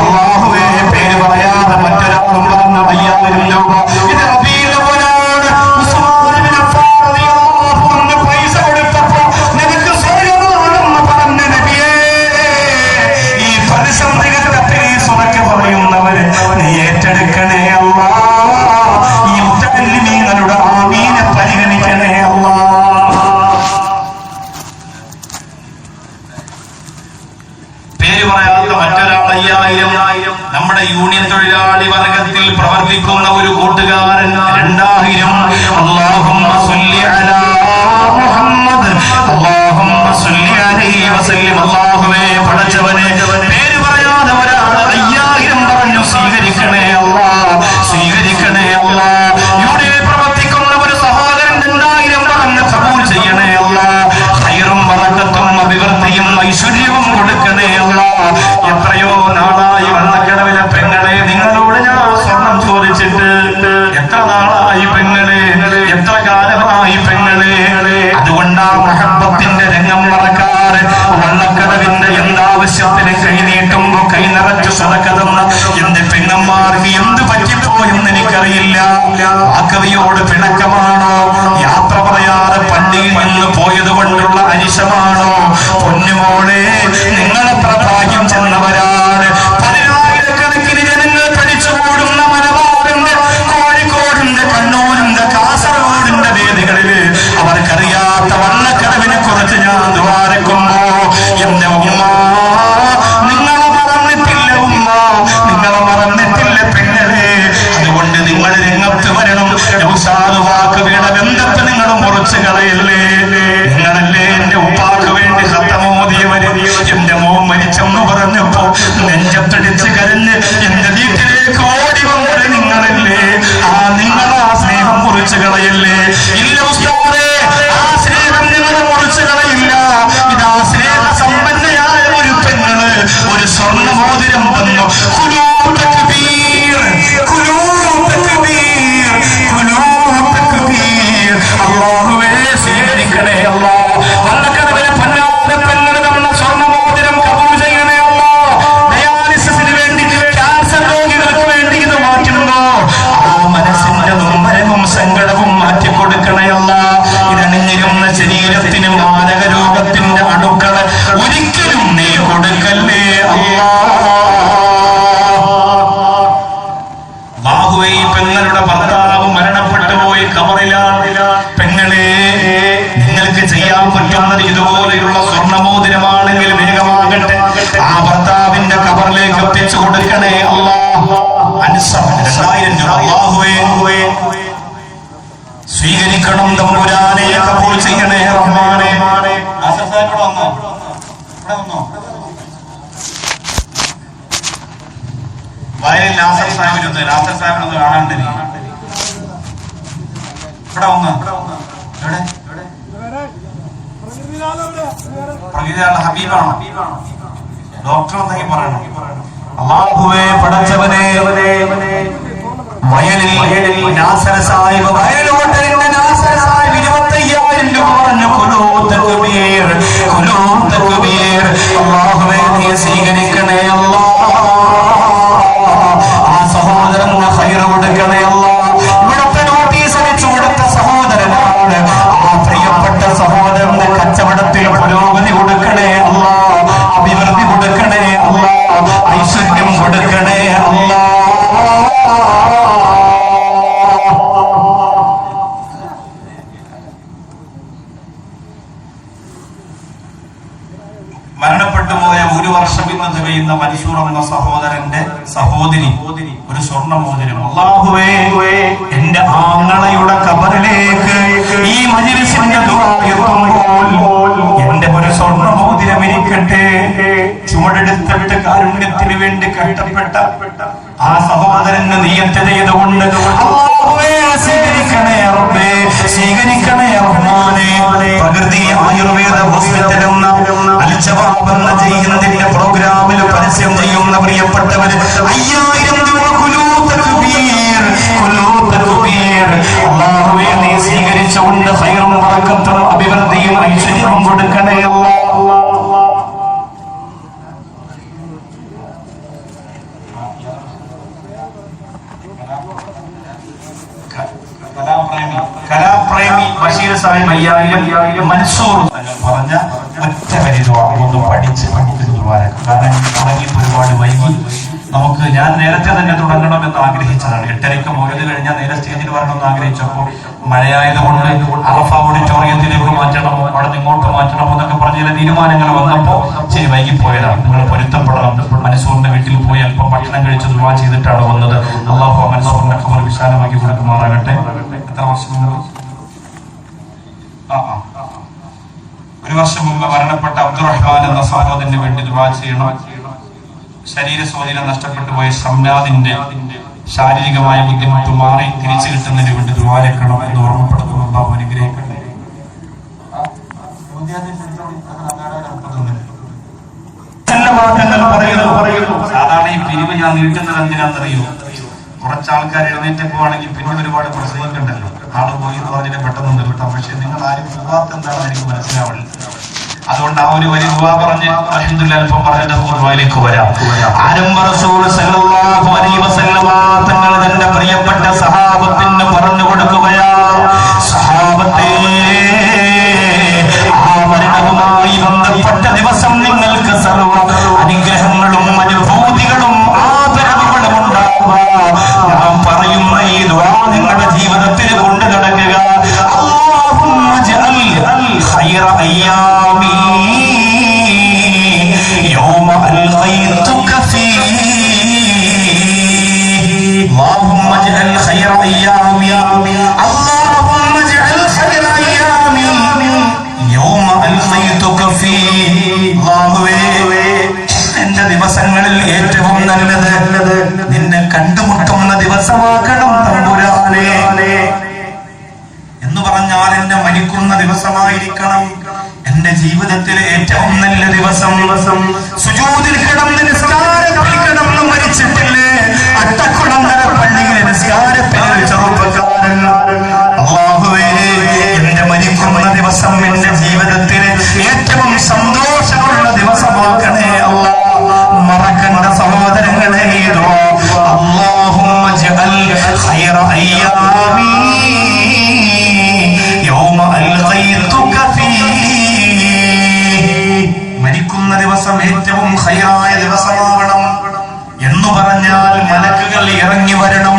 അല്ലാഹുവേ പേര് പറയാതെ മറ്റൊരാളും പറഞ്ഞ 5000 രൂപ. ഇത് റബീഉൽ അവ്വലാണ്. ഉസ്മാൻ ഇബ്നു അഫ്ഫാൻ റളിയല്ലാഹു അൻഹു പൈസ കൊടുത്തപ്പോൾ നിനക്ക് സ്വർഗ്ഗമാണെന്ന് പറഞ്ഞ നബിയേ, ഈ പ്രതിസന്ധി ഘട്ടത്തിൽ ഈ സ്വതക്ക പറയുന്നവര് നീ ഏറ്റെടുക്കണേ അല്ലാഹ്. ഈ മുത്തഅല്ലിമീങ്ങളുടെ ആമീനെ പരിഗണിക്കണേ അല്ലാഹ്. പേര് പറയാത്ത മറ്റൊരാൾ 5000. നമ്മുടെ യൂണിയൻ തൊഴിലാളി വർഗത്തിൽ പ്രവർത്തിക്കുന്ന ഒരു കൂട്ടുകാരൻ 2000. അല്ലാഹുമ്മ സ്വല്ലി അലാ മുഹമ്മദ് അല്ലാഹുമ്മ സ്വല്ലി അലൈഹി വസല്ലം. അല്ലാഹുവേ പടച്ചവനെ പേര് പറയാതെ ഒരാൾ 5000 പറഞ്ഞു. സ്വീകരിക്കണേ അല്ലാഹ്, സ്വീകരിക്കണേ അല്ലാഹ്. ഇവിടെ പ്രവർത്തിക്കുന്ന ഒരു സഹോദരൻ 2000 പറഞ്ഞു. കബൂൽ ചെയ്യണേ അല്ലാഹ്. ഖൈറും ബറക്കത്തും അഭിവൃദ്ധിയും ഐശ്വര്യവും കൊടുക്കണേ അല്ലാഹ്. എത്രയോ നാളായി വണ്ണക്കടവിലെ പെങ്ങളെ നിങ്ങളോട് ഞാൻ സ്വർണം ചോദിച്ചിട്ട്. എത്ര നാളായി പെങ്ങളെ, എത്ര കാലമായി പെങ്ങളെ. അതുകൊണ്ടാ മഹബത്തിന്റെ രംഗം മറക്കാറ്. വണ്ണക്കടവിന്റെ എന്താവശ്യത്തിന് കൈ നീട്ടുമ്പോ കൈ നിറച്ചു സദക്ക തന്ന എന്റെ പെങ്ങന്മാർക്ക് എന്ത് പറ്റിപ്പോയെന്ന് എനിക്കറിയില്ല. ആ കവിയോട് പിണക്കമാണോ, യാത്ര പറയാതെ പള്ളിയിൽ നിന്ന് പോയത് കൊണ്ടുള്ള അരിശമാണോ? പൊന്നുമോളെ നിങ്ങളെത്ര ഭാഗ്യം ചെന്നവരാണ്. 10,000-കണക്കിന് ജനങ്ങൾ പഠിച്ചുകൂടുന്ന മലബാറിന്റെ, കോഴിക്കോടിന്റെ, കണ്ണൂരിന്റെ, കാസർഗോഡിന്റെ വേദികളില് അവർക്കറിയാത്ത വണ്ണക്കടവിനെ കുറിച്ച് ഞാൻ ദ്വാരക്കുമ്പോ എന്റെ ഉമ്മ നിങ്ങളെ മറന്നിട്ടില്ല, ഉമ്മ നിങ്ങളെ മറന്നിട്ടില്ല പെങ്ങളെ. അല്ലാഹുവേ ഈ പെങ്ങളുടെ ഭർത്താവ് മരണപ്പെട്ടു പോയി ഖബറിലാണ്. പെങ്ങളെ, നിങ്ങൾക്ക് ചെയ്യാൻ പറ്റുന്നത് ഇതുപോലെയുള്ള സ്വർണ്ണമോതിരമാണെങ്കിൽ വേഗമാകട്ടെ ആ ഭർത്താവിന്റെ ഖബറിലേക്ക് എത്തിച്ചു കൊടുക്കണേ. അല്ലാഹ് 2000 രൂപ അല്ലാഹുവേ സ്വീകരിക്കണം. തമ്പുരാനെ കബൂൽ ചെയ്യണേ റഹ്മാനെ. വയലിൽ നാസർ സാഹിബിനൊന്ന് കാണാണ്ട് ഇവിടെ വന്ന് പ്രകൃതിയുള്ള ഹബീബാണോ ഡോക്ടർ എന്തെങ്കിലും പറയണം. അല്ലാഹുവേ പടച്ചവനെ, വയലിൽ നാസർ സാഹിബ് വയലോട്ടലിന്റെ നാസർ സാഹിബ് 25,000 രൂപ പറഞ്ഞു. തക്ബീർ തക്ബീർ. അല്ലാഹുവേ നീ സ്വീകരിക്കണേ അല്ലാഹ്. ആ സഹോദരന് ഖൈർ കൊടുക്കണേ അല്ലാഹ്. ഇവിടുത്തെ നോട്ടീസ് അടിച്ചു കൊടുത്ത സഹോദരനാണ്. ആ പ്രിയപ്പെട്ട സഹോദരന്റെ കച്ചവടത്തിൽ പുരോഗതി കൊടുക്കണേ അല്ലാഹ്. അഭിവൃദ്ധി കൊടുക്കണേ അല്ലാഹ്. ഐശ്വര്യം കൊടുക്കണേ അല്ലാഹ്. മരണപ്പെട്ടു പോയ 1 വർഷം ഇന്ന് തികയുന്ന മൻസൂർ എന്ന സഹോദരന്റെ സഹോദരി ഒരു സ്വർണ്ണമോതിരം. അല്ലാഹുവേ എന്റെ ആങ്ങളയുടെ ഖബറിലേക്ക് ഈ മജ്‌ലിസിന്റെ ദുആ എത്തുമ്പോൾ എന്റെ ഒരു സ്വർണ്ണമോതിരം ഇരിക്കട്ടെ. ചുമടെടുത്തിട്ട് കാരുണ്യത്തിന് വേണ്ടി കഷ്ടപ്പെട്ട ആ സഹോദരന് നിയ്യത്ത് ചെയ്തുകൊണ്ട് അല്ലാഹുവേ സ്വീകരിക്കണേ റബ്ബേ, സ്വീകരിക്കണേ റഹ്മാനേ. പ്രകൃതി ആയുർവേദ ഹോസ്പിറ്റൽ എന്ന അൽജവാബ് എന്ന ചെയ്യുന്നതിന്റെ പ്രോഗ്രാമിൽ പരസ്യം ചെയ്യുന്ന പ്രിയപ്പെട്ടവര് 5000 രൂപ കുലൂ തക്ബീർ. അല്ലാഹുവേ നീ സ്വീകരിച്ചുകൊണ്ട് ഖൈറും ബറക്കത്തും അഭിവൃദ്ധിയും ഐശ്വര്യവും കൊടുക്കണേ അല്ലാഹ്. കലാപ്രേമി ബഷീർ സാഹിബ് 5000, മൻസൂർ പറഞ്ഞ ഒറ്റ ഒന്ന് പഠിച്ച് കാരണം തുടങ്ങിയിട്ട് ഒരുപാട് വൈകി. ഞാൻ നേരത്തെ തന്നെ തുടങ്ങണമെന്ന് ആഗ്രഹിച്ചതാണ്. 8:30 മൗലിദ് കഴിഞ്ഞാൽ നേരെ സ്റ്റേജിൽ വരണമെന്ന് ആഗ്രഹിച്ചപ്പോൾ മഴയായതുകൊണ്ട് അറഫ ഓഡിറ്റോറിയത്തിലേക്ക് മാറ്റണം, അവിടെ നിന്ന് ഇങ്ങോട്ട് മാറ്റണം എന്നൊക്കെ പറഞ്ഞ ചില തീരുമാനങ്ങൾ വന്നപ്പോൾ ശരി വൈകിപ്പോയതാണ്. നിങ്ങൾ പൊരുത്തപ്പെടണം. മൻസൂറിന്റെ വീട്ടിൽ പോയി അല്പം ഭക്ഷണം കഴിച്ച് ദുആ ചെയ്തിട്ടാണ് വന്നത്. അല്ലാഹു മൻസൂറിന്റെ ഖബർ വിശാലമാക്കി കൊടുക്കുമാറാകട്ടെ. എത്ര വർഷം മുമ്പ്? 1 വർഷം മുമ്പ് മരണപ്പെട്ട അബ്ദുറഹ്മാൻ എന്ന സഹോദരന് വേണ്ടി ദുആ ചെയ്യണം. ശരീര സ്വാധീനം നഷ്ടപ്പെട്ടു പോയ ഷംനാദിന്റെ ശാരീരികമായ ബുദ്ധിമുട്ട് മാറി തിരിച്ചു കിട്ടുന്നതിന് വേണ്ടി ദുആ ചെയ്യണം എന്ന് ഓർമ്മപ്പെടുത്തുന്നു. അല്ലാഹു അനുഗ്രഹിക്കട്ടെ. സാധാരണ ഈ പിരിവ് ഞാൻ നീട്ടുന്നത് എന്തിനാണെന്നറിയോ? കുറച്ചാൾക്കാർ എഴുന്നേറ്റ് പോവാണെങ്കിൽ പിന്നെ ഒരുപാട് പ്രസംഗിക്കണ്ടല്ലോ. ആള് പോയി എന്ന് പറഞ്ഞിട്ട് പെട്ടെന്ന് നിർത്താം. പക്ഷെ നിങ്ങൾ ആരും പോവാത്ത എന്താണെന്ന് എനിക്ക് മനസ്സിലാവില്ല. അതുകൊണ്ട് ആ ഒരു വലിയ ദുആ പറഞ്ഞ് അൽഹംദുലില്ലാഹ് അല്പം പറഞ്ഞിട്ട് നമുക്ക് ദുആയിലേക്ക് വരാം. ആരംഭ റസൂൽ സല്ലല്ലാഹു അലൈഹി വസല്ലമ തങ്ങൾ തന്റെ പ്രിയപ്പെട്ട സഹാബത്തിന് പറഞ്ഞു കൊടുക്കുകയാ, സഹാബത്തേ, ആ മരണവുമായി ബന്ധപ്പെട്ട ദിവസം നിങ്ങൾക്ക് സർവ്വ അനുഗ്രഹങ്ങളും അനുഭൂതികളും ആദരവുകളും ഉണ്ടാവുക. ഞാൻ പറയുന്ന ഈ ദുആ നിങ്ങളുടെ ജീവിതത്തിൽ കൊണ്ടു നടക്കുക. അല്ലാഹുമ്മ ജഅൽ ഖൈറ അയ്യാമി യൗമ അൽഖൈതുക ഫീ. അല്ലാഹുമ്മ ജഅൽ ഖൈറ അയ്യാമി, അല്ലാഹുമ്മ ജഅൽ ഖൈറ അയ്യാമി യൗമ അൽഖൈതുക ഫീ. അല്ലാഹുവേ എന്റെ ദിവസങ്ങളിൽ ഏറ്റവും നല്ലത് നിന്നെ കണ്ടുമുട്ടുന്ന ദിവസമാക്കണം തമ്പുരാനേ എന്ന് പറഞ്ഞാൽ എന്റെ മരിക്കുന്ന ദിവസമായിരിക്കണം. എന്റെ ജീവിതത്തിലെ ഏറ്റവും നല്ല ദിവസം സുജൂദിൽ കിടന്ന് നിസ്കാരത്തിൽ കിടന്ന് മരിച്ചിട്ടില്ലേ? അട്ടക്കുളങ്ങര പള്ളിയിലെ നിസ്കാരത്തിൽ ചെറുപ്പക്കാരൻ. അല്ലാഹുവേ എന്റെ മരിക്കുന്ന ദിവസം എന്റെ ജീവിതത്തിലെ ഏറ്റവും സന്തോഷമുള്ള ദിവസമാക്കണേ അല്ലാഹ്. മറക്കണ്ട സഹോദരങ്ങളെ, അല്ലാഹുമ്മ ജഅൽ ഖൈറ അയ്യാമി യൗമ അൽഖൈതുക ഫീ. മരിക്കുന്ന ദിവസം ഏറ്റവും ഖൈറായ ദിവസമാവണം എന്ന് പറഞ്ഞാൽ മലക്കുകൾ ഇറങ്ങി വരണം.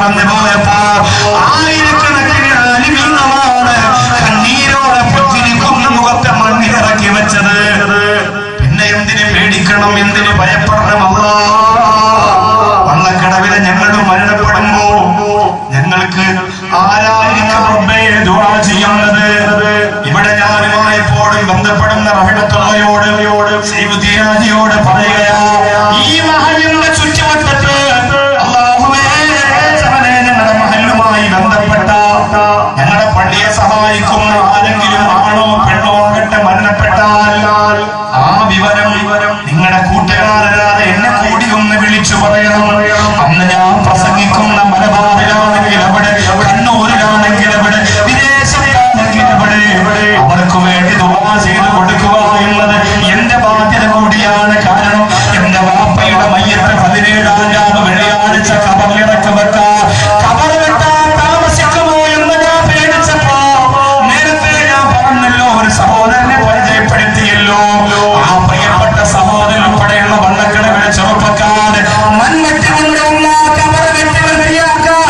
കടന്നു പോയപ്പോ ആയിരക്കണക്കിന് ആലിമീങ്ങളാണ് കണ്ണീരോടെ പുഞ്ചിരിക്കുന്ന മുഖത്തെ മണ്ണിലിറക്കി വെച്ചത്. പിന്നെ എന്തിന് പേടിക്കണം, എന്തിന് ഭയപ്പെടണം? അല്ലാഹ് വള്ളക്കടവിലെ ഞങ്ങൾ മരണപ്പെടുമ്പോ ഞങ്ങൾക്ക് ആരായിരിക്കും റബ്ബേ ദുആ ചെയ്യുന്നത്? ഇവിടെ ഞാനുമായി എപ്പോഴും ബന്ധപ്പെടുന്ന റഹ്മത്തുള്ളയോട് സൈഫുദ്ദീനാജിയോട് പറയുകയാ, ഈ മഹലിന്റെ ചുറ്റുവട്ടത്ത് അല്ലാഹുവേ ഞങ്ങളുടെ മഹലുമായി ബന്ധപ്പെട്ട ഞങ്ങളുടെ പള്ളിയെ സഹായിക്കുന്ന ആരെങ്കിലും ആണോ പെണ്ണോ ആകട്ടെ മരണപ്പെട്ടാൽ ആ വിവരം നിങ്ങളുടെ കൂട്ടുകാരല്ലാതെ എന്നെ കൂടി ഒന്ന് വിളിച്ചു പറയണം. അന്ന് ഞാൻ പ്രസംഗിക്കുന്ന മലബാറിലാണെങ്കിൽ അവിടെ, കണ്ണൂരിലാണെങ്കിൽ അവിടെ, വിദേശത്താണെങ്കിൽ അവിടെ, അവർക്ക് വേണ്ടി ദുആ ചെയ്ത് കൊടുക്കുക എന്നത് എന്റെ ബാധ്യത കൂടിയാണ്. കാരണം എന്റെ വാപ്പയുടെ മയ്യത്ത് 17-ാം രാവ് വെള്ളിയാഴ്ച കബറിലിറക്കി വെക്കാൻ താമസിക്കുമോ എന്ന് ഞാൻ പേടിച്ചപ്പോ നേരത്തെ ഞാൻ പറഞ്ഞല്ലോ, ഒരു സഹോദരനെ പരിചയപ്പെടുത്തിയല്ലോ. ആ പ്രിയപ്പെട്ട സഹോദരൻ ഉൾപ്പെടെയുള്ള വള്ളക്കടവിലെ ചെറുപ്പക്കാര് മൺവെട്ടി കൊണ്ടുള്ള കബറ് വെട്ടി വരികയാക്കാൻ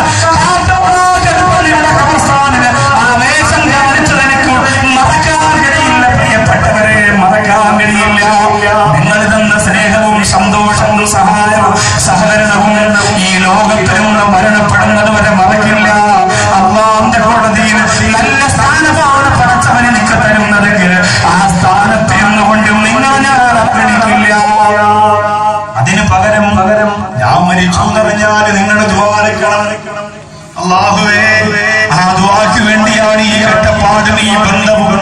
ആവേശം കാണിച്ചത് എനിക്ക് മറക്കാൻ കഴിയില്ല. പ്രിയപ്പെട്ടവരെ, മറക്കാൻ കഴിയില്ല. നിങ്ങൾ തന്ന സ്നേഹവും സന്തോഷവും സഹായവും സഹകരണവും ഈ ലോകത്തിൽ നിന്ന് മരണപ്പെടുന്നത് വരെ മറക്കില്ല. അല്ലാഹുവിന്റെ കോടതിയിൽ നല്ല സ്ഥാനമാണ് പടച്ചവന് എനിക്ക് തരുന്നതെങ്കിൽ ആ സ്ഥാനത്ത് നിന്നുകൊണ്ടും നിങ്ങൾ ഞാൻ അവഗണിക്കില്ല. അതിന് പകരം ഞാൻ മരിച്ചു എന്നറിഞ്ഞാൽ നിങ്ങൾ ദ്വാരക്കണം. അല്ലാഹുവേ, ആ ദുആക്ക് വേണ്ടിയാണ് ഈ കട്ടപ്പാടും ഈ ബന്ധവും.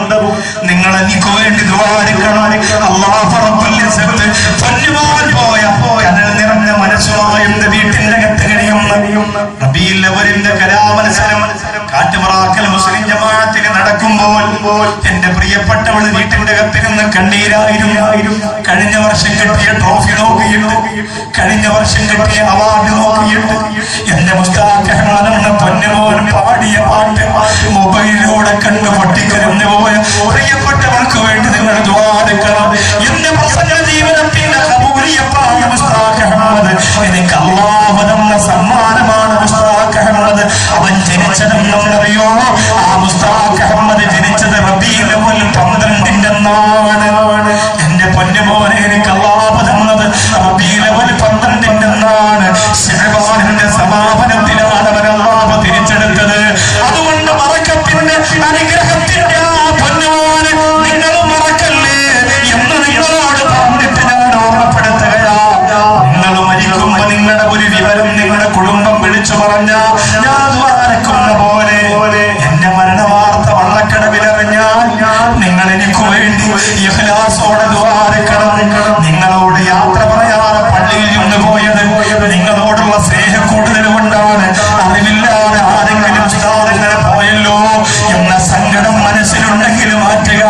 നിങ്ങൾ എനിക്ക് വേണ്ടി ദ്വാരക്കണം. അല്ലാഹു റബ്ബുൽ ഇസ്സത്ത് പൊന്നുപോലെ പോയ കനൽ നിറഞ്ഞ മനസ്സുമായി എന്റെ വീട്ടിന്റെ അകത്ത് കഴിയുന്ന റബീഉൽ അവ്വലിന്റെ കലാമത്സരം കാട്ടുപറാക്കൽ മുസ്ലിം ജമാഅത്തിന് നടക്കുമ്പോൾ എന്റെ പ്രിയപ്പെട്ടവൾ വീട്ടിന്റെ അകത്ത് നിന്ന് കണ്ണീരായിരുന്നു. കഴിഞ്ഞ വർഷം കിട്ടിയ ട്രോഫി നോക്കിയിട്ട്, കഴിഞ്ഞ വർഷം കിട്ടിയ അവാർഡ് നോക്കിയിട്ട്, എന്റെ മുസ്താഖ് അഹ്മദ് എന്ന പൊന്നുമോൻ പാടിയ പാട്ട് മൊബൈലിലൂടെ കണ്ടു പൊട്ടിക്കരഞ്ഞു പോയ പ്രിയപ്പെട്ടവർക്ക് വേണ്ടി നിങ്ങൾ ദ്വാരക്കണം. എന്റെ പ്രസംഗ ജീവിതത്തിന്റെ കബൂലിയപ്പായ മുസ്താഖ് അഹ്മദ് എനിക്ക് അല്ലാഹു തന്ന സമ്മാനമാണ്. മുസ്താഖ് അഹ്മദ് അവൻ ജനിച്ചതെന്നറിയോ? ആ മുസ്താഖ് അഹ്മദ് ജനിച്ചത് റബീഉൽ അവ്വൽ 12-ന്റെ അന്നാണ്. എന്റെ പൊന്നുമോനെ എനിക്ക് അല്ലാഹു തന്നത് റബീഉൽ അവ്വൽ 12-ന്റെ അന്നാണ്. ശഅബാനിന്റെ സമാപനത്തിലാണ് അവൻ അല്ലാഹു തിരിച്ചെടുത്തത്. അതുകൊണ്ട് ബറക്കത്തിന്റെ അനുഗ്രഹത്തിന്റെ ആ പൊന്നുമോനെ നിങ്ങൾ മറക്കല്ലേ എന്ന് നിങ്ങളോട് പറഞ്ഞിട്ട് ഞാൻ ഓർമ്മപ്പെടുത്തുകയാ. നിങ്ങൾ മരിക്കുമ്പോ നിങ്ങളുടെ ഒരു വിവരം നിങ്ങളുടെ കുടുംബം വിളിച്ചു പറഞ്ഞ ഞാൻ ദ്വാരക്കുന്ന പോലെ എന്റെ മരണവാർത്ത വള്ളക്കടവിലറിഞ്ഞാൽ നിങ്ങൾ എനിക്ക് വേണ്ടി ഇഖ്ലാസോടെ ദ്വാരക്കണം. നിങ്ങളോട് യാത്ര പറയാതെ പള്ളിയിൽ നിന്ന് പോയത് നിങ്ങളോടുള്ള സ്നേഹക്കൂടുതൽ കൊണ്ടാണ്. അറിവില്ലാതെ ആരെങ്കിലും ഉസ്താദിങ്ങനെ പോയല്ലോ എന്ന സങ്കടം മനസ്സിലുണ്ടെങ്കിൽ മാറ്റുക.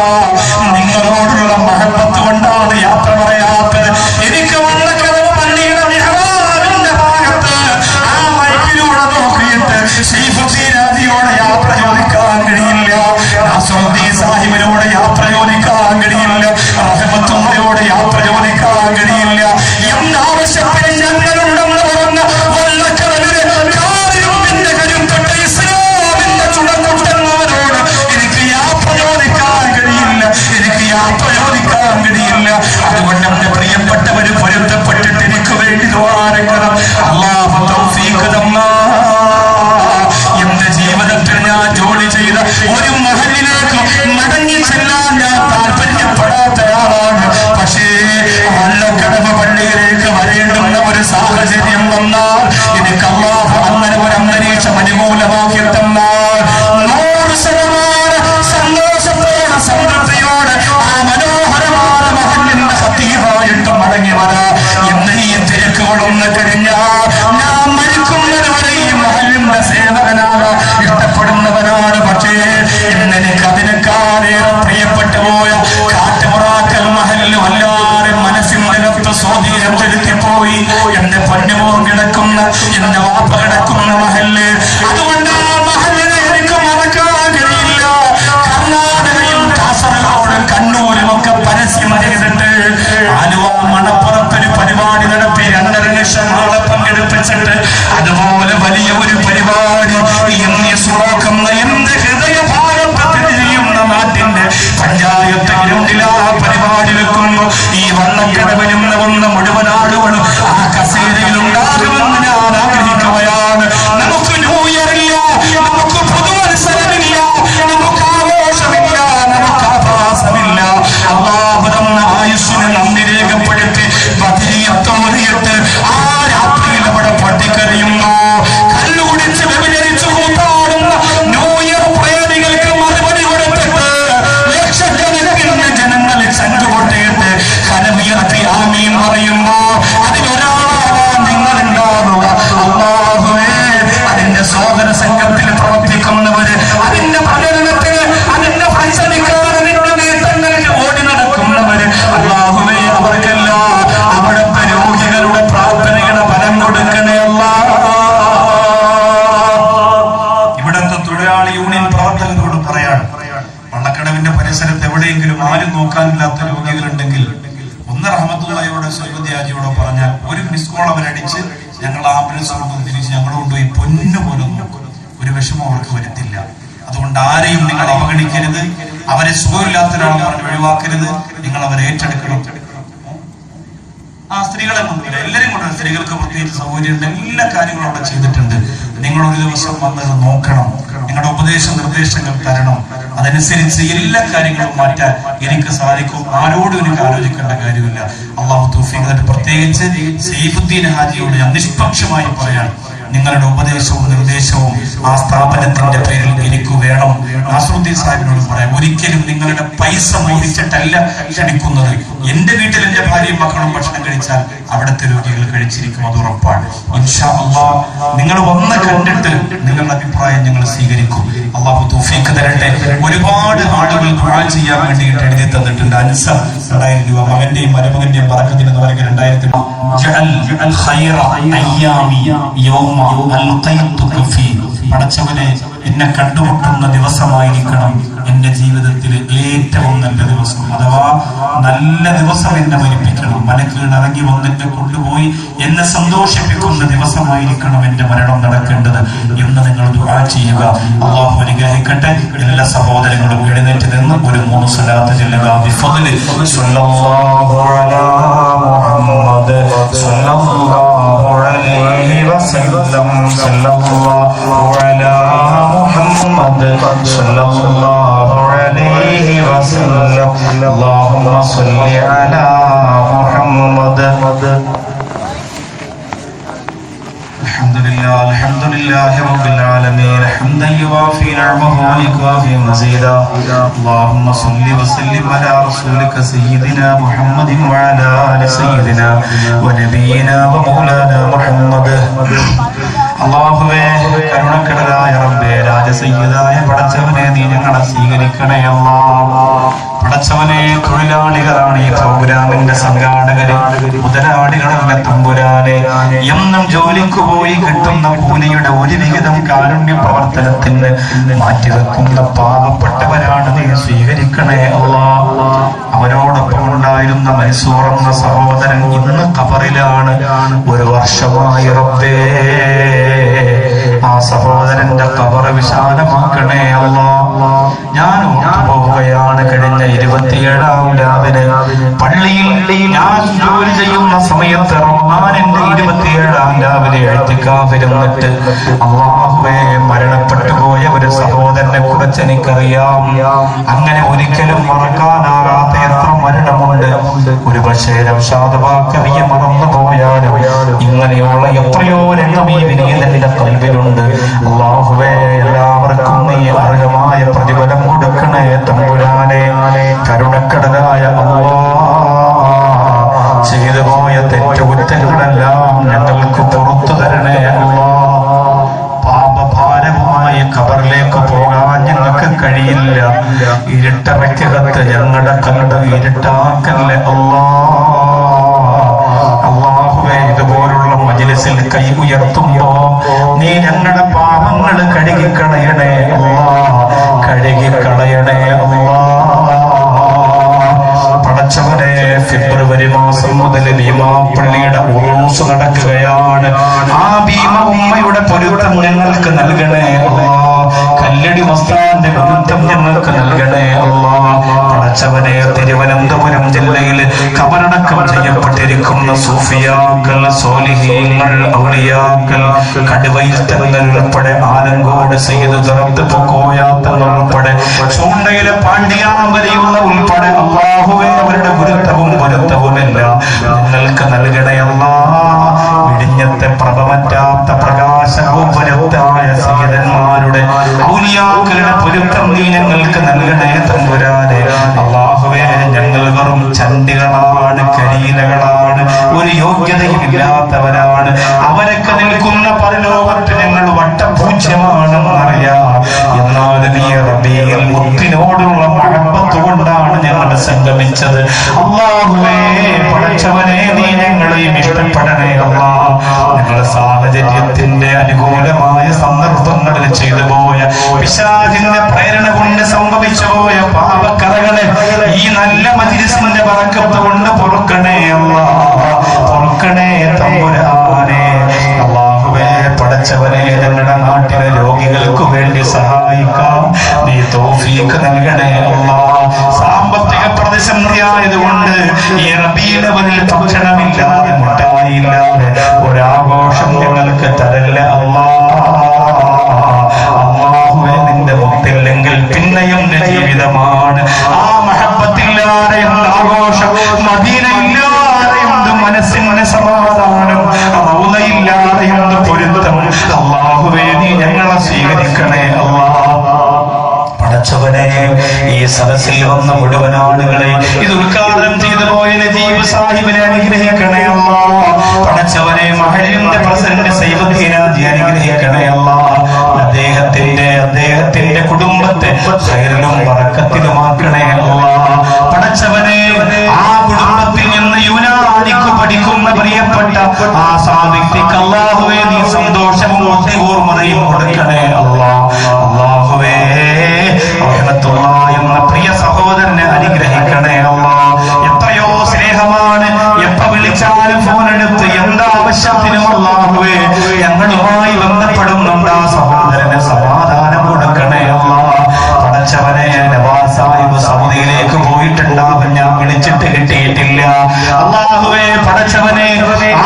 നിങ്ങളോടുള്ള മഹബത്ത് കൊണ്ടാണ് യാത്ര പറയാത്തത്. എനിക്ക് വള്ളക്കടവ് പള്ളിയുടെ മിഹ്റാബിന്റെ ഭാഗത്ത് ആ മൈക്കിലൂടെ നോക്കിയിട്ട് സൈഫുദ്ദീനാജിയോട് യാത്ര ചോദിക്കാൻ കഴിയില്ല, നാസറുദ്ദീൻ സാഹിബിനോട് യാത്ര ചോദിക്കാൻ കഴിയില്ല, റഹ്മത്തുള്ളയോട് യാത്ര ചോദിക്കാൻ കഴിയില്ല. എന്താവശ്യത്തിന് ഞങ്ങളുണ്ടെന്ന് പറഞ്ഞ വള്ളക്കടവിലെ കാരിയത്തിന്റെ കരുത്തൊട്ട ഇസ്ലാമിന്റെ ചുടക്കുട്ടന്മാരോട് എനിക്ക് യാത്ര ചോദിക്കാൻ കഴിയില്ല, എനിക്ക് യാത്ര ചോദിക്കാൻ കഴിയില്ല. അതുകൊണ്ട് എന്റെ പ്രിയപ്പെട്ടവര് പൊരുത്തപ്പെട്ടിട്ട് എനിക്ക് വേണ്ടി ദ്വാരക്കണം. അല്ലാഹു തൗഫീഖ് തന്നാ. എന്റെ ജീവിതത്തിൽ ഞാൻ ജോലി ചെയ്ത ഒരു മഹലിലേക്ക് മടങ്ങി ചെല്ലാൻ ഞാൻ താല്പര്യപ്പെടാത്ത ഒരാളാണ്. പക്ഷേ വള്ളക്കടവ് പള്ളിയിലേക്ക് വരേണ്ടുന്ന ഒരു സാഹചര്യം വന്നാൽ എനിക്ക് അല്ലാഹു അങ്ങനെ ഒരു അന്തരീക്ഷം അനുകൂലമാക്കി തന്നാൽ 100% സന്തോഷത്തോടെ സംതൃപ്തിയോടെ ആ മനോഹരമായ മഹലിന്റെ ഖത്തീബായിട്ട് മടങ്ങി വരാം. എന്ന് ഈ തിരക്കുകളൊന്ന് കഴിഞ്ഞാൽ ഞാൻ മരിക്കുന്നത് വരെ ഈ മഹലിന്റെ സേവകനാണ്, ഇഷ്ടപ്പെടുന്നവനാണ്. പക്ഷേ ഇന്നെനിക്ക് അതിനേക്കാളേറെ പ്രിയപ്പെട്ടു പോയ കാട്ടുപറാക്കൽ മഹലിൽ വല്ലാരും മനസ്സിനകത്ത് സ്വാധീനം ചെലുത്തിപ്പോയി. എന്റെ പൊന്നുമോൻ കിടക്കുന്ന, എന്റെ വാപ്പ കിടക്കുന്ന മഹല്. അതുകൊണ്ട് ആ മഹലിനെ എനിക്ക് മറക്കാൻ കഴിയില്ല. കർണാടകയും കാസർഗോഡ് കണ്ണൂരും ഒക്കെ പരസ്യം ചെയ്തിട്ട് ആലുവ മണപ്പുറത്തൊരു പരിപാടി നടത്തി 2.5 ലക്ഷം ആളെ പങ്കെടുപ്പിച്ചിട്ട് അതുപോലെ വലിയ ഒരു പരിപാടി ആംബുലൻസ് കൊണ്ടുവന്ന് തിരിച്ച് ഞങ്ങൾ കൊണ്ടുപോയി പൊന്നു പോലും ഒരു വിഷമം അവർക്ക് വരുത്തില്ല. അതുകൊണ്ട് ആരെയും നിങ്ങൾ അവഗണിക്കരുത്. അവരെ സുഖമില്ലാത്ത ഒരാളെ പറഞ്ഞ് ഒഴിവാക്കരുത്. നിങ്ങൾ അവരെ ഏറ്റെടുക്കണം. സ്ത്രീകളെ കൊണ്ടില്ല, എല്ലാവരും കൊണ്ടുവരും. സ്ത്രീകൾക്ക് പ്രത്യേകിച്ച് സൗകര്യമുണ്ട്, എല്ലാ കാര്യങ്ങളും അവിടെ ചെയ്തിട്ടുണ്ട്. നിങ്ങളൊരു ദിവസം വന്നത് നോക്കണം, നിങ്ങളുടെ ഉപദേശ നിർദ്ദേശങ്ങൾ തരണം. അതനുസരിച്ച് എല്ലാ കാര്യങ്ങളും മാറ്റാൻ എനിക്ക് സാധിക്കും. ആരോടും എനിക്ക് ആലോചിക്കേണ്ട കാര്യമില്ല. അള്ളാഹു തൗഫീഖ് തരട്ടെ. പ്രത്യേകിച്ച് സൈഫുദ്ദീൻ ഹാജിയോട് ഞാൻ നിഷ്പക്ഷമായി പറയാൻ, നിങ്ങളുടെ ഉപദേശവും നിർദ്ദേശവും ആ സ്ഥാപനത്തിന്റെ പേരിൽ എനിക്ക് വേണം. നാസറുദ്ദീൻ സാഹിബിനോട് പറയാം, ഒരിക്കലും നിങ്ങളുടെ പൈസ മോഹിച്ചിട്ടല്ല ക്ഷണിക്കുന്നത്. എന്റെ വീട്ടിൽ എന്റെ ഭാര്യയും മക്കളും ഭക്ഷണം കഴിച്ചാൽ അവിടുത്തെ രോഗികൾ കഴിച്ചിരിക്കും, അത് ഉറപ്പാണ്. ഇൻഷാ അല്ലാഹ് നിങ്ങൾ വന്ന് കണ്ടിട്ട് നിങ്ങളുടെ അഭിപ്രായം ഞങ്ങൾ സ്വീകരിക്കും. അള്ളാഹു തൗഫീഖ് തരട്ടെ. ഒരുപാട് ആളുകൾ ദുആ ചെയ്യാൻ വേണ്ടിയിട്ട് എഴുതി തന്നിട്ടുണ്ട്. അൻസർ 2000 രൂപ, മകന്റെയും മരുമകന്റെയും ബറക്കത്തിന് എന്ന് പറയുക 2000. പടച്ചവനെ, എന്നെ കണ്ടുമുട്ടുന്ന ദിവസമായിരിക്കണം എന്റെ ജീവിതത്തിലെ ഏറ്റവും നല്ല ദിവസം, അഥവാ നല്ല ദിവസം എന്നെ മരിപ്പിക്കണം. മലക്കുകൾ ഇറങ്ങി വന്നെന്നെ കൊണ്ടുപോയി എന്നെ സന്തോഷിപ്പിക്കുന്ന ദിവസമായിരിക്കണം എന്റെ മരണം നടക്കേണ്ടത് എന്ന് നിങ്ങൾ ദുആ ചെയ്യുക. അല്ലാഹു അനുഗ്രഹിക്കട്ടെ. എല്ലാ സഹോദരങ്ങളും എഴുന്നേറ്റ് നിന്ന് ഒരു 3 സ്വലാത്ത് ചൊല്ലുക. ബിഫദ്ലി സ്വല്ലല്ലാഹു അലാ മുഹമ്മദ് സ്വല്ലല്ലാഹു അലൈഹി വസല്ലം സ്വല്ലല്ലാഹു അലാ മുഹമ്മദ് സ്വല്ലല്ലാഹു അലൈഹി വസല്ലം അല്ലാഹുമ്മ സ്വല്ലി അലാ മുഹമ്മദ്. الحمد لله رب العالمين حمدا يوافي نعمه ويكافي مزيدا. اللهم صل وسلم على رسولك سيدنا محمد وعلى آل سيدنا ونبينا ومولانا محمد. അല്ലാഹുവേ, കരുണക്കടലായ റബ്ബേ, രാജസയ്യിദായ പടച്ചവനെ, നീ ഞങ്ങളെ സ്വീകരിക്കണേ അല്ലാഹ്. പടച്ചവനെ, തൊഴിലാളികളാണ് ഈ പ്രോഗ്രാമിന്റെ സംഘാടകര്, മുതലാളികളെ തമ്പുരാനെ, എന്നും ജോലിക്ക് പോയി കിട്ടുന്ന കൂലിയുടെ ഒരു വിഹിതം കാരുണ്യ പ്രവർത്തനത്തിന് മാറ്റിവെക്കുന്ന പാവപ്പെട്ടവരാണ്, നീ സ്വീകരിക്കണേ അല്ലാഹ്. അവരോടൊപ്പം ഉണ്ടായിരുന്ന മൻസൂർ എന്ന സഹോദരൻ ഇന്ന് ഖബറിലാണ്. 1 വർഷമായി റബ്ബേ, ആ സഹോദരന്റെ ഖബർ വിശാലമാക്കണേ അല്ലാഹ്. ഞാൻ ഓർത്തുപോവുകയാണ്, കഴിഞ്ഞ 27-ാം രാവിലെ പള്ളിയിൽ ഞാൻ ജോലി ചെയ്യുന്ന സമയത്ത് റമദാനിന്റെ 27-ാം രാവിലെ എഴുത്തിക്കാതിരുന്നിട്ട് അല്ലാഹുവേ, മരണപ്പെട്ടു പോയ ഒരു സഹോദരനെ കുറിച്ച് എനിക്കറിയാം. അങ്ങനെ ഒരിക്കലും മറക്കാനാകാത്ത എത്ര മരണമുണ്ട്. ഒരു പക്ഷേ നൗഷാദ് മറന്നു പോയാലും ഇങ്ങനെയുള്ള എത്രയോ രംഗം ഈ വിനീതന്റെ കൽവിലുണ്ട്. അല്ലാഹുവേ, എല്ലാവർക്കും നീ അർഹമായ പ്രതിഫലം കൊടുക്കണേ തമ്പുരാനെ. കരുണക്കടലായ അല്ലാഹ്, ചെയ്തു പോയ തെറ്റുകുറ്റങ്ങളെല്ലാം ഞങ്ങൾക്ക് പുറത്തു തരണേ അല്ലാഹ്. പാപഭാരവുമായി ഖബറിലേക്ക് പോകാൻ ഞങ്ങൾക്ക് കഴിയില്ല. ഇരുട്ടറയ്ക്കകത്ത് ഞങ്ങളുടെ കണ്ണ് ഇരുട്ടാക്കല്ലേ അല്ലാഹ്. അല്ലാഹുവേ, ഇതുപോലുള്ള മജ്‌ലിസിൽ കൈ ഉയർത്തുമ്പോ നീ ഞങ്ങളുടെ പാപങ്ങൾ കഴുകിക്കളയണേ അല്ലാഹ്, കഴുകിക്കളയണേ അല്ലാഹ്. പടച്ചവനെ, ഫെബ്രുവരി മാസം മുതൽ ഭീമാപ്പള്ളിയുടെ ഉറൂസ് നടക്കുകയാണ്. ആ ഭീമ ഉമ്മയുടെ പൊരുത്തം ഞങ്ങൾക്ക് നൽകണേ അല്ലാഹ്. കല്ലടി മസ്താന്റെ പൊരുത്തം ഞങ്ങൾക്ക് നൽകണേ അല്ലാഹ്. പടച്ചവനെ, തിരുവനന്തപുരം ജില്ലയിൽ ഖബറടക്കം ചെയ്യപ്പെട്ടിരിക്കുന്ന സൂഫിയാക്കൾ, സ്വാലിഹീങ്ങൾ, ഔലിയാക്കൾ, കടുവയിൽ തങ്ങൾ ഉൾപ്പെടെ, ആലങ്കോട് സയ്യിദ് ദറത്ത് കോയാത്തങ്ങൾ ഉൾപ്പെടെ, ചൂണ്ടയിലെ പാണ്ഡ്യാമ്പലിയുള്ള ഉൾപ്പെടെ അല്ലാഹുവേ, അവരുടെ പൊരുത്തവുമെല്ലാം നിങ്ങൾക്ക് നൽകണേ അല്ലാഹ്. വിഴിഞ്ഞത്തെ പ്രഭമറ്റാത്ത പ്രകാശവും പൊരുത്തായ സയ്യിദന്മാരുടെ ഔലിയാക്കളുടെ പൊരുത്തം നീ ഞങ്ങൾക്ക് നൽകണേ തമ്പുരാനെ. അല്ലാഹുവേ, ഞങ്ങൾ വെറും ചണ്ടികളാണ്, കരീലകളാണ്, ഒരു യോഗ്യതയും ഇല്ലാത്തവരാണ്. അവരൊക്കെ നിൽക്കുന്ന പരലോകത്ത് ഞങ്ങൾ വട്ടപൂജ്യമാണെന്ന് അറിയാം. എന്നാൽ നീ റബീഉൽ മുത്തിനോടുള്ള മഹബത്ത് കൊണ്ടാണ് ഞങ്ങൾ സംഗമിച്ചത്. അല്ലാഹുവേ, പടച്ചവനെ, നീ ഞങ്ങളെയും ഇഷ്ടപ്പെടണേ അല്ലാഹ്. ഞങ്ങളുടെ സാഹചര്യത്തിന്റെ അനുകൂലമായ സന്ദർഭങ്ങളിൽ ചെയ്തു പോയ പിശാചിന്റെ പ്രേരണ കൊണ്ട് സംഭവിച്ചു പോയ പാപക്കറകളെ ഈ നല്ല മജ്‌ലിസിന്റെ ബറക്കത്ത് കൊണ്ട് പൊറുക്കണേ അല്ലാഹ്, പൊറുക്കണേ തമ്പുരാനെ. അല്ലാഹു സഹായിക്കാം നീ തൗഫീഖ് നൽകണേ അല്ലാഹ്. സാമ്പത്തിക പ്രതിസന്ധിയായതുകൊണ്ട് ഈ റബീഉൽ അവ്വലിൽ ഭക്ഷണമില്ലാതെ മുട്ടായില്ലാതെ ഒരാഘോഷം ഞങ്ങൾക്ക് തരല്ല അല്ലാഹുവേ. നിന്റെ മുത്തില്ലെങ്കിൽ പിന്നെയും ജീവിതമാണ്. ആ മഹബത്തില്ലാതെ എന്ത് ആഘോഷം, മദീനയില്ലാതെ എന്ത് മനസ്സിന് സമാധാനം, റൗളയില്ലാതെ എന്ത് പൊരുത്തം. അല്ലാഹുവേ നീ ഞങ്ങളെ സ്വീകരിക്കണേ അല്ലാഹ്. പടച്ചവനെ ഈ സദസ്സിൽ വന്ന മുഴുവൻ ആളുകളെ ഇത് ഉദ്ഘാടനം ചെയ്തു പോയ നജീബ് സാഹിബിനെ അനുഗ്രഹിക്കണേ അല്ലാഹ്. പടച്ചവനെ മഹലിന്റെ പ്രസിഡന്റ് സൈഫുദ്ദീൻ ഹാജി അനുഗ്രഹിക്കണേ അല്ലാഹ്. അദ്ദേഹത്തിന്റെ കുടുംബത്തെ ഖൈറിലും ബറക്കത്തിലുമാക്കണേ അല്ലാഹ്. പടച്ചവനെ ആ കുടുംബത്തിൽ നിന്ന് യുനാനിക്ക് പഠിക്കുന്ന പ്രിയപ്പെട്ട ആ സാദിഖ്ക്ക് അല്ലാഹുവേ നീ സന്തോഷവും ഓർമ്മയും കൊടുക്കണേ അല്ലാഹ്. അല്ലാഹുവേ എന്ന പ്രിയ സഹോദരനെ അനുഗ്രഹിക്കണേ അല്ലാഹ്. എത്രയോ സ്നേഹമാണ്, എപ്പോ വിളിച്ചാലും ഫോണെടുത്ത് എന്താവശ്യത്തിനും അല്ലാഹുവേ ഞങ്ങളുമായി ബന്ധപ്പെടുന്നുണ്ട്. ആ സഹോദരന് സമാധാനം കൊടുക്കണേ അല്ലാഹ്. പടച്ചവനെ നവാസ് സാഹിബ് സൗദിയിലേക്ക് പോയിട്ടുണ്ടാവും, ഞാൻ വിളിച്ചിട്ട് കിട്ടിയിട്ടില്ല അല്ലാഹുവേ. പടച്ചവനെ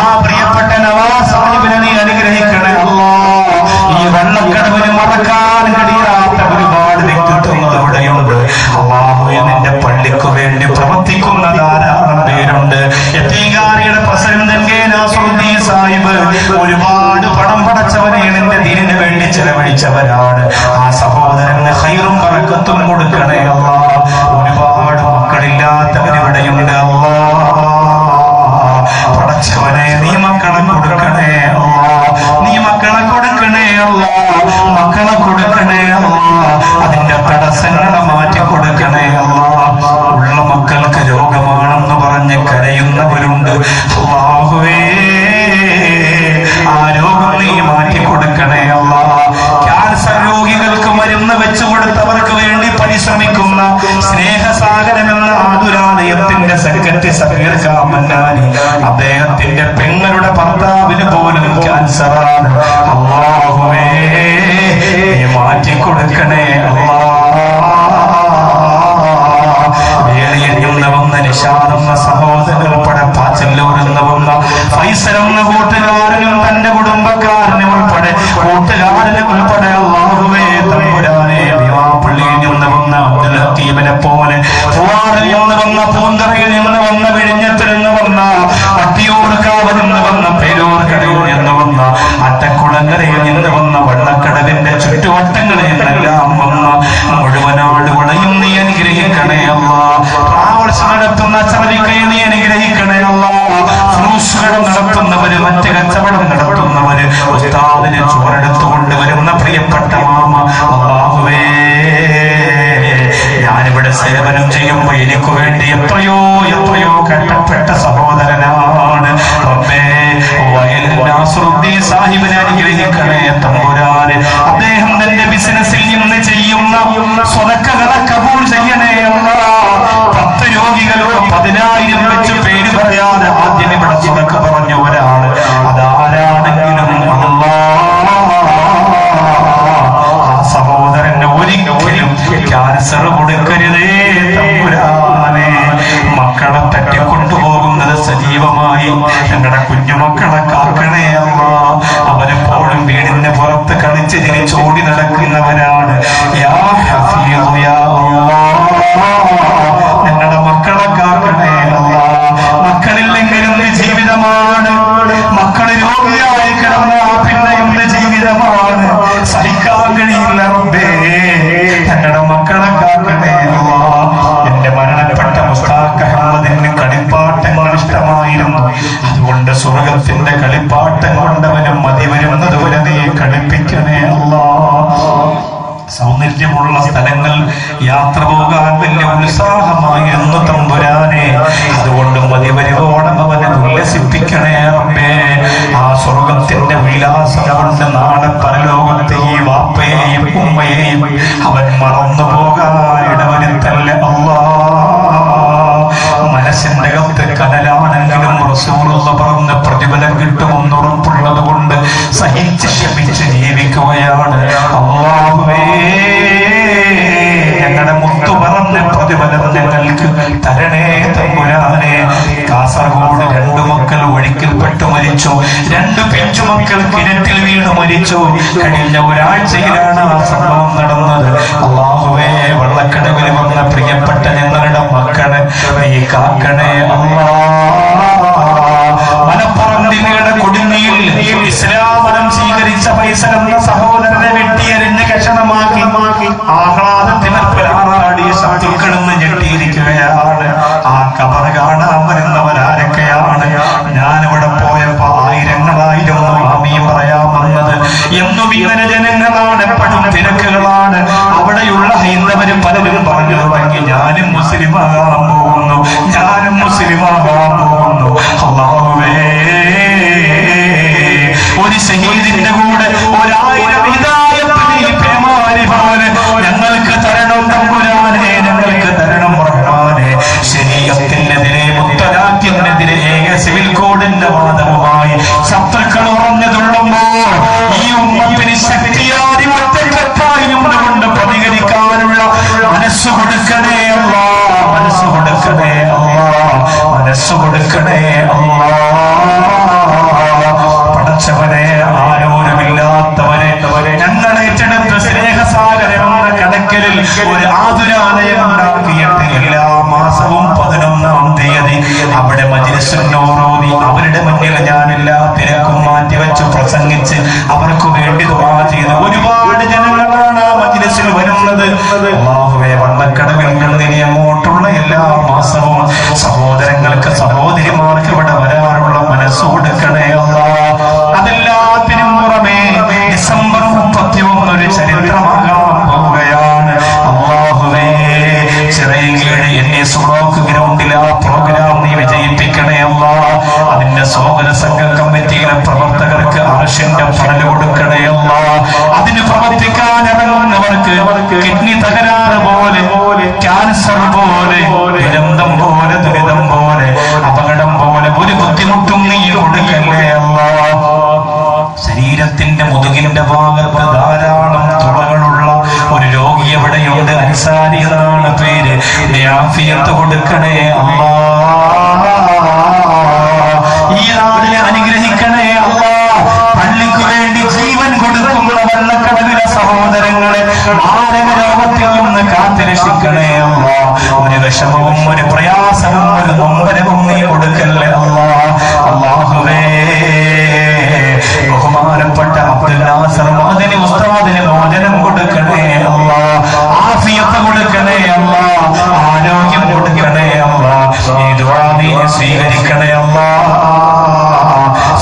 ആ പ്രിയപ്പെട്ട നവാസ് സാഹിബിനെ നീ അനുഗ്രഹിക്കണേ അല്ലാഹ്. ഈ വെള്ളക്കടവിന് മറക്കാൻ കഴിയാത്ത ഒരുപാട് വ്യക്തിത്വങ്ങൾ ഇവിടെയുണ്ട് അല്ലാഹുവേ. നിന്റെ പള്ളിക്ക് വേണ്ടി പ്രവർത്തിക്കുന്ന ധാരാളം പേരുണ്ട്. യതീംഖാനയുടെ പ്രസിഡന്റ് നാസറുദ്ദീൻ സാഹിബ് ഒരുപാട് പണം പടച്ചവനെ നിന്റെ ദീനിന് വേണ്ടി ചെലവഴിച്ചവരാണ്. ആ സഹോദരന് ഖൈറും ബറക്കത്തും കൊടുക്കണേ അല്ലാഹ്. ഒരുപാട് മക്കളില്ലാത്തവർ ഇവിടെയുണ്ട് അല്ലാഹ്. പടച്ചവനെ നീ മക്കളെ കൊടുക്കണേ അല്ലാഹ്. നീ മക്കളെ കൊടുക്കണേ അല്ലാഹ്. മക്കളെ കൊടുക്കണേ അല്ലാഹ്. അതിന്റെ തടസ്സങ്ങളെ മാറ്റി കൊടുക്കണേ അല്ലാഹ്. ഉള്ള മക്കൾക്ക് രോഗമാണെന്ന് പറഞ്ഞ് കരയുന്നവരുണ്ട് അല്ലാഹുവേ. ആ രോഗം നീ മാറ്റി കൊടുക്കണേ അല്ലാഹ്. ക്യാൻസർ രോഗികൾക്ക് മരുന്ന് വെച്ചു കൊടുത്തവർക്ക് വേണ്ടി പരിശ്രമിക്കുന്ന സ്നേഹസാഗരമെന്ന ആതുരാലയത്തിന്റെ സെക്രട്ടറി സഫീർ കാമന്നാനി, അദ്ദേഹത്തിന്റെ പെങ്ങളുടെ ഭർത്താവിന് പോലും ക്യാൻസറാണ് അല്ലാഹുവേ. നീ മാറ്റി കൊടുക്കണേ അല്ലാഹ്. വേളിയെന്ന് വന്ന നിഷാദെന്ന സഹോദരൻ ഉൾപ്പെടെ പാച്ചല്ലൂരെന്ന് വന്ന ഫൈസൽ എന്ന കൂട്ടുകാരനും തന്റെ കുടുംബക്കാരനും ഉൾപ്പെടെ കൂട്ടുകാരനും ഉൾപ്പെടെ അല്ലാഹുവേ തമ്പുരാനെ ഭീമാപ്പള്ളിയിൽ നിന്ന് വന്ന അബ്ദുൽ ഹത്തീബിനെ പോലെ, പൂവാറിൽ നിന്ന് വന്ന പൂന്തറയിൽ നിന്ന് വന്ന വിഴിഞ്ഞത്തിൽ നിന്ന് വന്ന പട്ടിയൂർക്കാവിൽ നിന്ന് വന്ന പേരൂർക്കടയിൽ നിന്ന് വന്ന അട്ടക്കുളങ്ങരയിൽ നിന്ന് വന്ന വള്ളക്കടവിന്റെ ചുറ്റുവട്ടങ്ങളിൽ നിന്നെല്ലാം വന്ന മുഴുവൻ ആളുകളെയും നീ അനുഗ്രഹിക്കണേ അല്ലാഹ്. ട്രാവൽസ് നടത്തുന്ന ചർവിക്കയെ നീ അനുഗ്രഹിക്കണേ അല്ലാഹ്. ഫ്രൂട്ട്സുകൾ നടത്തുന്നവര്, മറ്റ് കച്ചവടം നടത്തുന്നവര്, ഉസ്താദിന് ചോറെടുത്തുകൊണ്ട് വരുന്ന പ്രിയപ്പെട്ട മാമ അല്ലാഹുവേ. ഞാനിവിടെ സേവനം ചെയ്യുമ്പോ എനിക്ക് വേണ്ടി എത്രയോ കഷ്ടപ്പെട്ട സഹോദരനാണ് റബ്ബേ. വയലിൽ നാസറുദ്ദീൻ സാഹിബിനെ അനുഗ്രഹിക്കണേ തമ്പുരാനെ. അദ്ദേഹം തന്റെ ബിസിനസ്സിൽ നിന്ന് ചെയ്യുന്ന സ്വതക്കകളെ കബൂൽ ചെയ്യണേ അല്ലാഹ്. 10 രോഗികൾക്ക് 10,000 വെച്ച് പേര് പറയാതെ ആദ്യം ഇവിടെ സ്വതക്ക പറഞ്ഞ ഒരാള്, അതാരാണെങ്കിലും ആ സഹോദരന് ഒരിക്കലും ക്യാൻസർ കൊടുക്കരുതേ തമ്പുരാനെ. മക്കളെ തട്ടിക്കൊണ്ടുപോകുന്നത് സജീവമായി ഞങ്ങളുടെ കുഞ്ഞുമക്കളെ കാക്കണേ അല്ലാഹ്. അവരെപ്പോഴും വീടിന്റെ പുറത്ത് കളിച്ച് ചിരിച്ചോടി നടക്കുന്നവരാണ്. യാ ഹഫീദ് യാ അല്ലാഹ്, ഞങ്ങളുടെ മക്കളെ കാക്കണേ അല്ലാഹ്. മക്കളില്ലെങ്കിലും ജീവിതമാണ്. മക്കള് രോഗിയായി കിടന്നാ പിന്നെ എന്ത് ജീവിതമാണ്, സഹിക്കാൻ കഴിയില്ല റബ്ബേ. ഞങ്ങളുടെ മക്കളെ കാക്കണേ അല്ലാഹ്. എന്റെ മരണപ്പെട്ട മുസ്താഖ് അഹമ്മദിന് കളിപ്പാട്ടങ്ങൾ ഇഷ്ടമായിരുന്നു. അതുകൊണ്ട് സ്വർഗത്തിന്റെ കളിപ്പാട്ടം കൊണ്ടവനും മതി വരുന്നത് വരെ നീ കളിപ്പിക്കണേ അല്ലാഹ്. സൗന്ദര്യമുള്ള സ്ഥലങ്ങൾ യാത്ര പോകാൻ വലിയ ഉത്സാഹമായിരുന്നു തമ്പുരാനെ. അതുകൊണ്ട് മതിവരുവോളം അവനെ ഉല്ലസിപ്പിക്കണേ റബ്ബേ. ആ സ്വർഗത്തിന്റെ വിലാസം കൊണ്ട് നാളെ പരലോകത്തെ ഈ വാപ്പയെയും ഉമ്മയെയും അവൻ മറന്നു പോകാൻ ഇടവരുത്തല്ലേ അല്ലാഹ്. മനസ്സിന്റെ അകത്ത് കനലാണെങ്കിലും റസൂലുള്ള പറഞ്ഞ പ്രതിഫലം കിട്ടുമെന്ന് ഉറപ്പുള്ളത് കൊണ്ട് സഹിച്ച് ക്ഷമിച്ച് ജീവിക്കുകയാണ്. അല്ലാഹുവേ, ഞങ്ങളുടെ മുത്തു പറഞ്ഞ പ്രതിഫലം ഞങ്ങൾക്ക് തരണേ തമ്പുരാനെ. കാസർഗോഡ് 2 മക്കൾ ഒഴുക്കിൽപ്പെട്ടു മരിച്ചു, 2 പിഞ്ചുമക്കൾ കിണറ്റിൽ വീണ് മരിച്ചു. കഴിഞ്ഞ ഒരാഴ്ചയിലാണ് ആ സംഭവം നടന്നത്. അല്ലാഹുവേ, വള്ളക്കടവിൽ വന്ന പ്രിയപ്പെട്ട ഞങ്ങളുടെ മക്കളെ നീ കാക്കണേ അല്ലാഹ്. മലപ്പുറം ജില്ലയുടെ കൊടുങ്ങിയിൽ ഇസ്ലാം മതം സ്വീകരിച്ച ഫൈസൽ എന്ന സഹോദരനെ വെട്ടിയെറിഞ്ഞ് കഷണമാക്കി ആഹ്ലാദത്തിന് പുരാറാടിയ ശത്രുക്കളെന്ന് ഞെട്ടിയിരിക്കുകയാണ്. ആ ഖബർ കാണാൻ വരുന്നവരാരൊക്കെയാണ്? ഞാനിവിടെ പോയപ്പോ ആയിരങ്ങളായിരുന്നു ആമീൻ പറയാൻ വന്നത്. എന്നും ഇങ്ങനെ ജനങ്ങളാണ്, എപ്പോഴും തിരക്കുകളാണ്. അവിടെയുള്ള ഹൈന്ദവരും പലരും പറഞ്ഞു തുടങ്ങി, ഞാനും മുസ്ലിമാകാൻ പോകുന്നു, ഞാനും മുസ്ലിമാകാൻ പോകുന്നു. അല്ലാഹുവേ, ഒരു ശഹീദിന്റെ കൂടെ 1000 ഹിദായത്ത് നീ പേമാരി പോലെ ഞങ്ങൾക്ക് തരണം തമ്പുരാനെ, ഞങ്ങൾക്ക് തരണം റഹ്മാനെ. ശരീഅത്തിനെതിരെ, മുത്തലാഖിനെതിരെ, ഏക സിവിൽ കോഡിന്റെ വാദവുമായി ശത്രുക്കൾ ഉറഞ്ഞതുള്ളുമ്പോൾ ഈ ഉമ്മത്തിന് ശക്തിയായി ഒറ്റക്കെട്ടായി നിന്നുകൊണ്ട് പ്രതികരിക്കാനുള്ള മനസ്സ് കൊടുക്കണേ അല്ലാഹ്, മനസ്സ് കൊടുക്കണേ അല്ലാഹ്, മനസ്സ് കൊടുക്കണേ അല്ലാഹ്. പടച്ചവനെ, ആരോരുമില്ലാത്തവരെ ഞങ്ങൾ ഏറ്റെടുത്ത് സ്നേഹസാഗരം എന്ന കടക്കലിൽ ഒരു ആതുരാലയം ഉണ്ടാക്കിയിട്ട് എല്ലാ മാസവും 11-ാം തീയതി അവിടെ മജ്‌ലിസുന്നൂറോദി അവരുടെ മുന്നിൽ ഞാൻ എല്ലാ തിരക്കും മാറ്റിവെച്ച് പ്രസംഗിച്ച് അവർക്ക് വേണ്ടി ദുആ ചെയ്ത് ഒരുപാട് ജനങ്ങളാണ് ആ മജ്‌ലിസിൽ വരുന്നത്. അല്ലാഹുവേ, വള്ളക്കടവിൽ നിന്ന് ഇനി അങ്ങോട്ടുള്ള എല്ലാ മാസവും സഹോദരങ്ങൾക്ക് സഹോദരിമാർക്ക് ഇവിടെ വരാനുള്ള മനസ്സ് കൊടുക്കണേ അല്ലാഹ്. അതെല്ലാത്തിനും പുറമെ ഡിസംബർ 31 ഒരു ചരിത്രമാകാൻ പോവുകയാണ്. അല്ലാഹുവേ, ചിറയൻകീഴ് NS ബ്ലോക്ക് ഗ്രൗണ്ടിൽ ആ പ്രോഗ്രാം നീ വിജയിപ്പിക്കണേ അല്ലാഹ്. അതിന്റെ സ്വാഗത സംഘ കമ്മിറ്റിയിലെ പ്രവർത്തകർക്ക് അർശിന്റെ ഫലം കൊടുക്കണേ അല്ലാഹ്. അതിന് പ്രവർത്തിക്കാൻ ഇറങ്ങുന്നവർക്ക് കിഡ്നി തകരാറ് പോലെ, ക്യാൻസർ പോലെ, ദുരന്തം പോലെ, ദുരിതം പോലെ, അപകടം പോലെ ഒരു ബുദ്ധിമുട്ടും നീ കൊടുക്കല്ലേ അല്ലാഹ്. ശരീരത്തിന്റെ മുതുകിന്റെ ഭാഗത്ത് ധാരാളം തുളകളുള്ള ഒരു രോഗി എവിടെയുണ്ട്, അൻസാരി എന്നാണ് പേര്. നീ ആഫിയത്ത് കൊടുക്കണേ അല്ലാഹ്. ഈ നാടിനെ അനുഗ്രഹിക്കണേ അല്ലാഹ്. പള്ളിക്ക് വേണ്ടി ജീവൻ കൊടുക്കുന്ന വള്ളക്കടവിലെ സഹോദരങ്ങളെ മാരക രോഗത്തിൽ നിന്ന് കാത്തുരക്ഷിക്കണേ അല്ലാഹ്. ഒരു വിഷമവും ഒരു പ്രയാസവും ഒരു നൊമ്പരവും നീ കൊടുക്കല്ലേ അല്ലാഹ്. അല്ലാഹുവേ, ബഹുമാനപ്പെട്ട അബ്ദുൽ നാസർ മദനി ഉസ്താദിന് മോചനം കൊടുക്കണേ അല്ലാഹ്. ആഫിയത്ത് കൊടുക്കണേ അല്ലാഹ്. ആരോഗ്യം കൊടുക്കണേ അല്ലാഹ്. ഈ ദുആ നീ സ്വീകരിക്കണേ അല്ലാഹ്.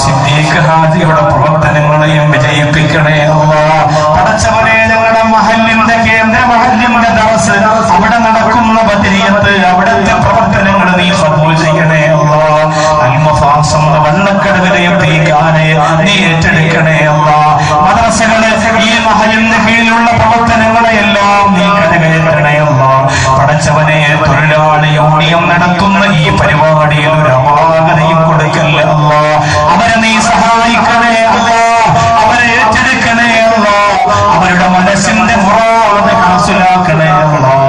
സിദ്ദീഖ് ഹാജിയുടെ പ്രവർത്തനങ്ങളെയും വിജയിപ്പിക്കണേ അല്ലാഹ്. പടച്ചവനെ, ഞങ്ങളുടെ മഹല്ലിന്റെ കേന്ദ്ര മഹല്ലിന്റെ ദർസ് അവിടെ നടക്കുന്ന ബദരിയത്ത്, അവിടുത്തെ പ്രവർത്തനങ്ങൾ നീ ഖബൂൽ ചെയ്യണേ അല്ലാഹ്. അൽമഫാസം വള്ളക്കടവിലെ എത്തിക്കാനെ നീ ഏറ്റെടുക്കണേ അല്ലാഹ്. മദ്രസകളെ, ഈ മഹല്ലിന്റെ കീഴിലുള്ള പ്രവർത്തനങ്ങളെയെല്ലാം നീ കരകയറ്റണേ അല്ലാഹ്. പടച്ചവനെ, തൊഴിലാളി യൂണിയൻ നടത്തുന്ന ഈ പരിപാടിയിൽ ഒരു അപാകതയും കൊടുക്കല്ലേ അല്ലാഹ്. അവരെ നീ സഹായിക്കണേ അല്ലാഹ്. അവരെ ഏറ്റെടുക്കണേ അല്ലാഹ്. അവരുടെ മനസ്സിന്റെ മുറാദ് മനസ്സിലാക്കണേ അല്ലാഹ്.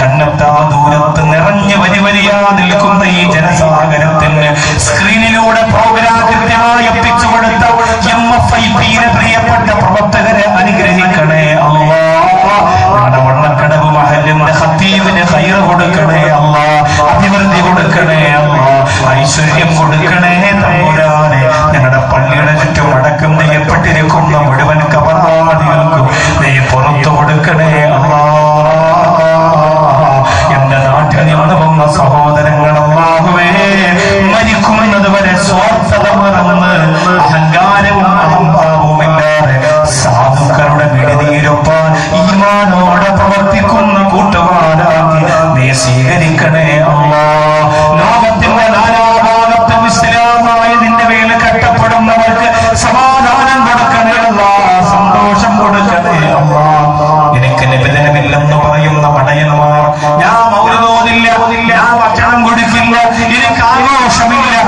കണ്ണെത്താ ദൂരത്ത് നിറഞ്ഞു വരിവരിയാ നിൽക്കുന്ന ഈ ജനസാഗരത്തിന് സ്ക്രീനിലൂടെ പ്രോഗ്രാം കൃത്യമായി എത്തിച്ചു കൊടുത്ത MFIP-യിലെ പ്രിയപ്പെട്ട പ്രവർത്തകരെ അനുഗ്രഹിക്കണേ അല്ലാഹ്. ഞങ്ങളുടെ വള്ളക്കടവ് മഹല്ലിന്റെ ഖത്തീബിന് ഖൈർ കൊടുക്കണേ അല്ലാഹ്. അഭിവൃദ്ധി കൊടുക്കണേ അല്ലാഹ്. ഐശ്വര്യം കൊടുക്കണേ തമ്പുരാനെ. ഞങ്ങളുടെ പള്ളിയുടെ ചുറ്റും അടക്കം ചെയ്യപ്പെട്ടിരിക്കുന്ന മുഴുവൻ കബറാളികൾക്കും നീ പുറത്തു കൊടുക്കണേ അല്ലാഹ്. എന്റെ നാട്ടിൽ നിന്ന് വന്ന സഹോദരങ്ങൾ അല്ലാഹുവേ, മരിക്കുന്നത് വരെ സ്വാർത്ഥത മറന്ന് അഹങ്കാരവും അഹംഭാവവുമില്ലാതെ സാധുക്കളുടെ വിടുതീരൊപ്പാൻ ഈമാനോടെ പ്രവർത്തിക്കുന്ന കൂട്ടുകാരാക്കി നീ സ്വീകരിക്കണേ അല്ലാഹ്. ലോകത്തിന്റെ നാനാഭാഗത്തും ഇസ്ലാമായതിന്റെ മേൽ കട്ടപ്പെടുന്നവർക്ക് സമാധാനം കൊടുക്കണേ അല്ലാഹ്. സന്തോഷം കൊടുക്കണേ അല്ലാഹ്. എനിക്ക് നിബന്ധനമില്ലെന്ന് പറയുന്ന മടയന്മാർ, ഞാൻ മൗലൂദില്ല, ഞാൻ ഭക്ഷണം കൊടുക്കില്ല, എനിക്ക് ദോഷമില്ല.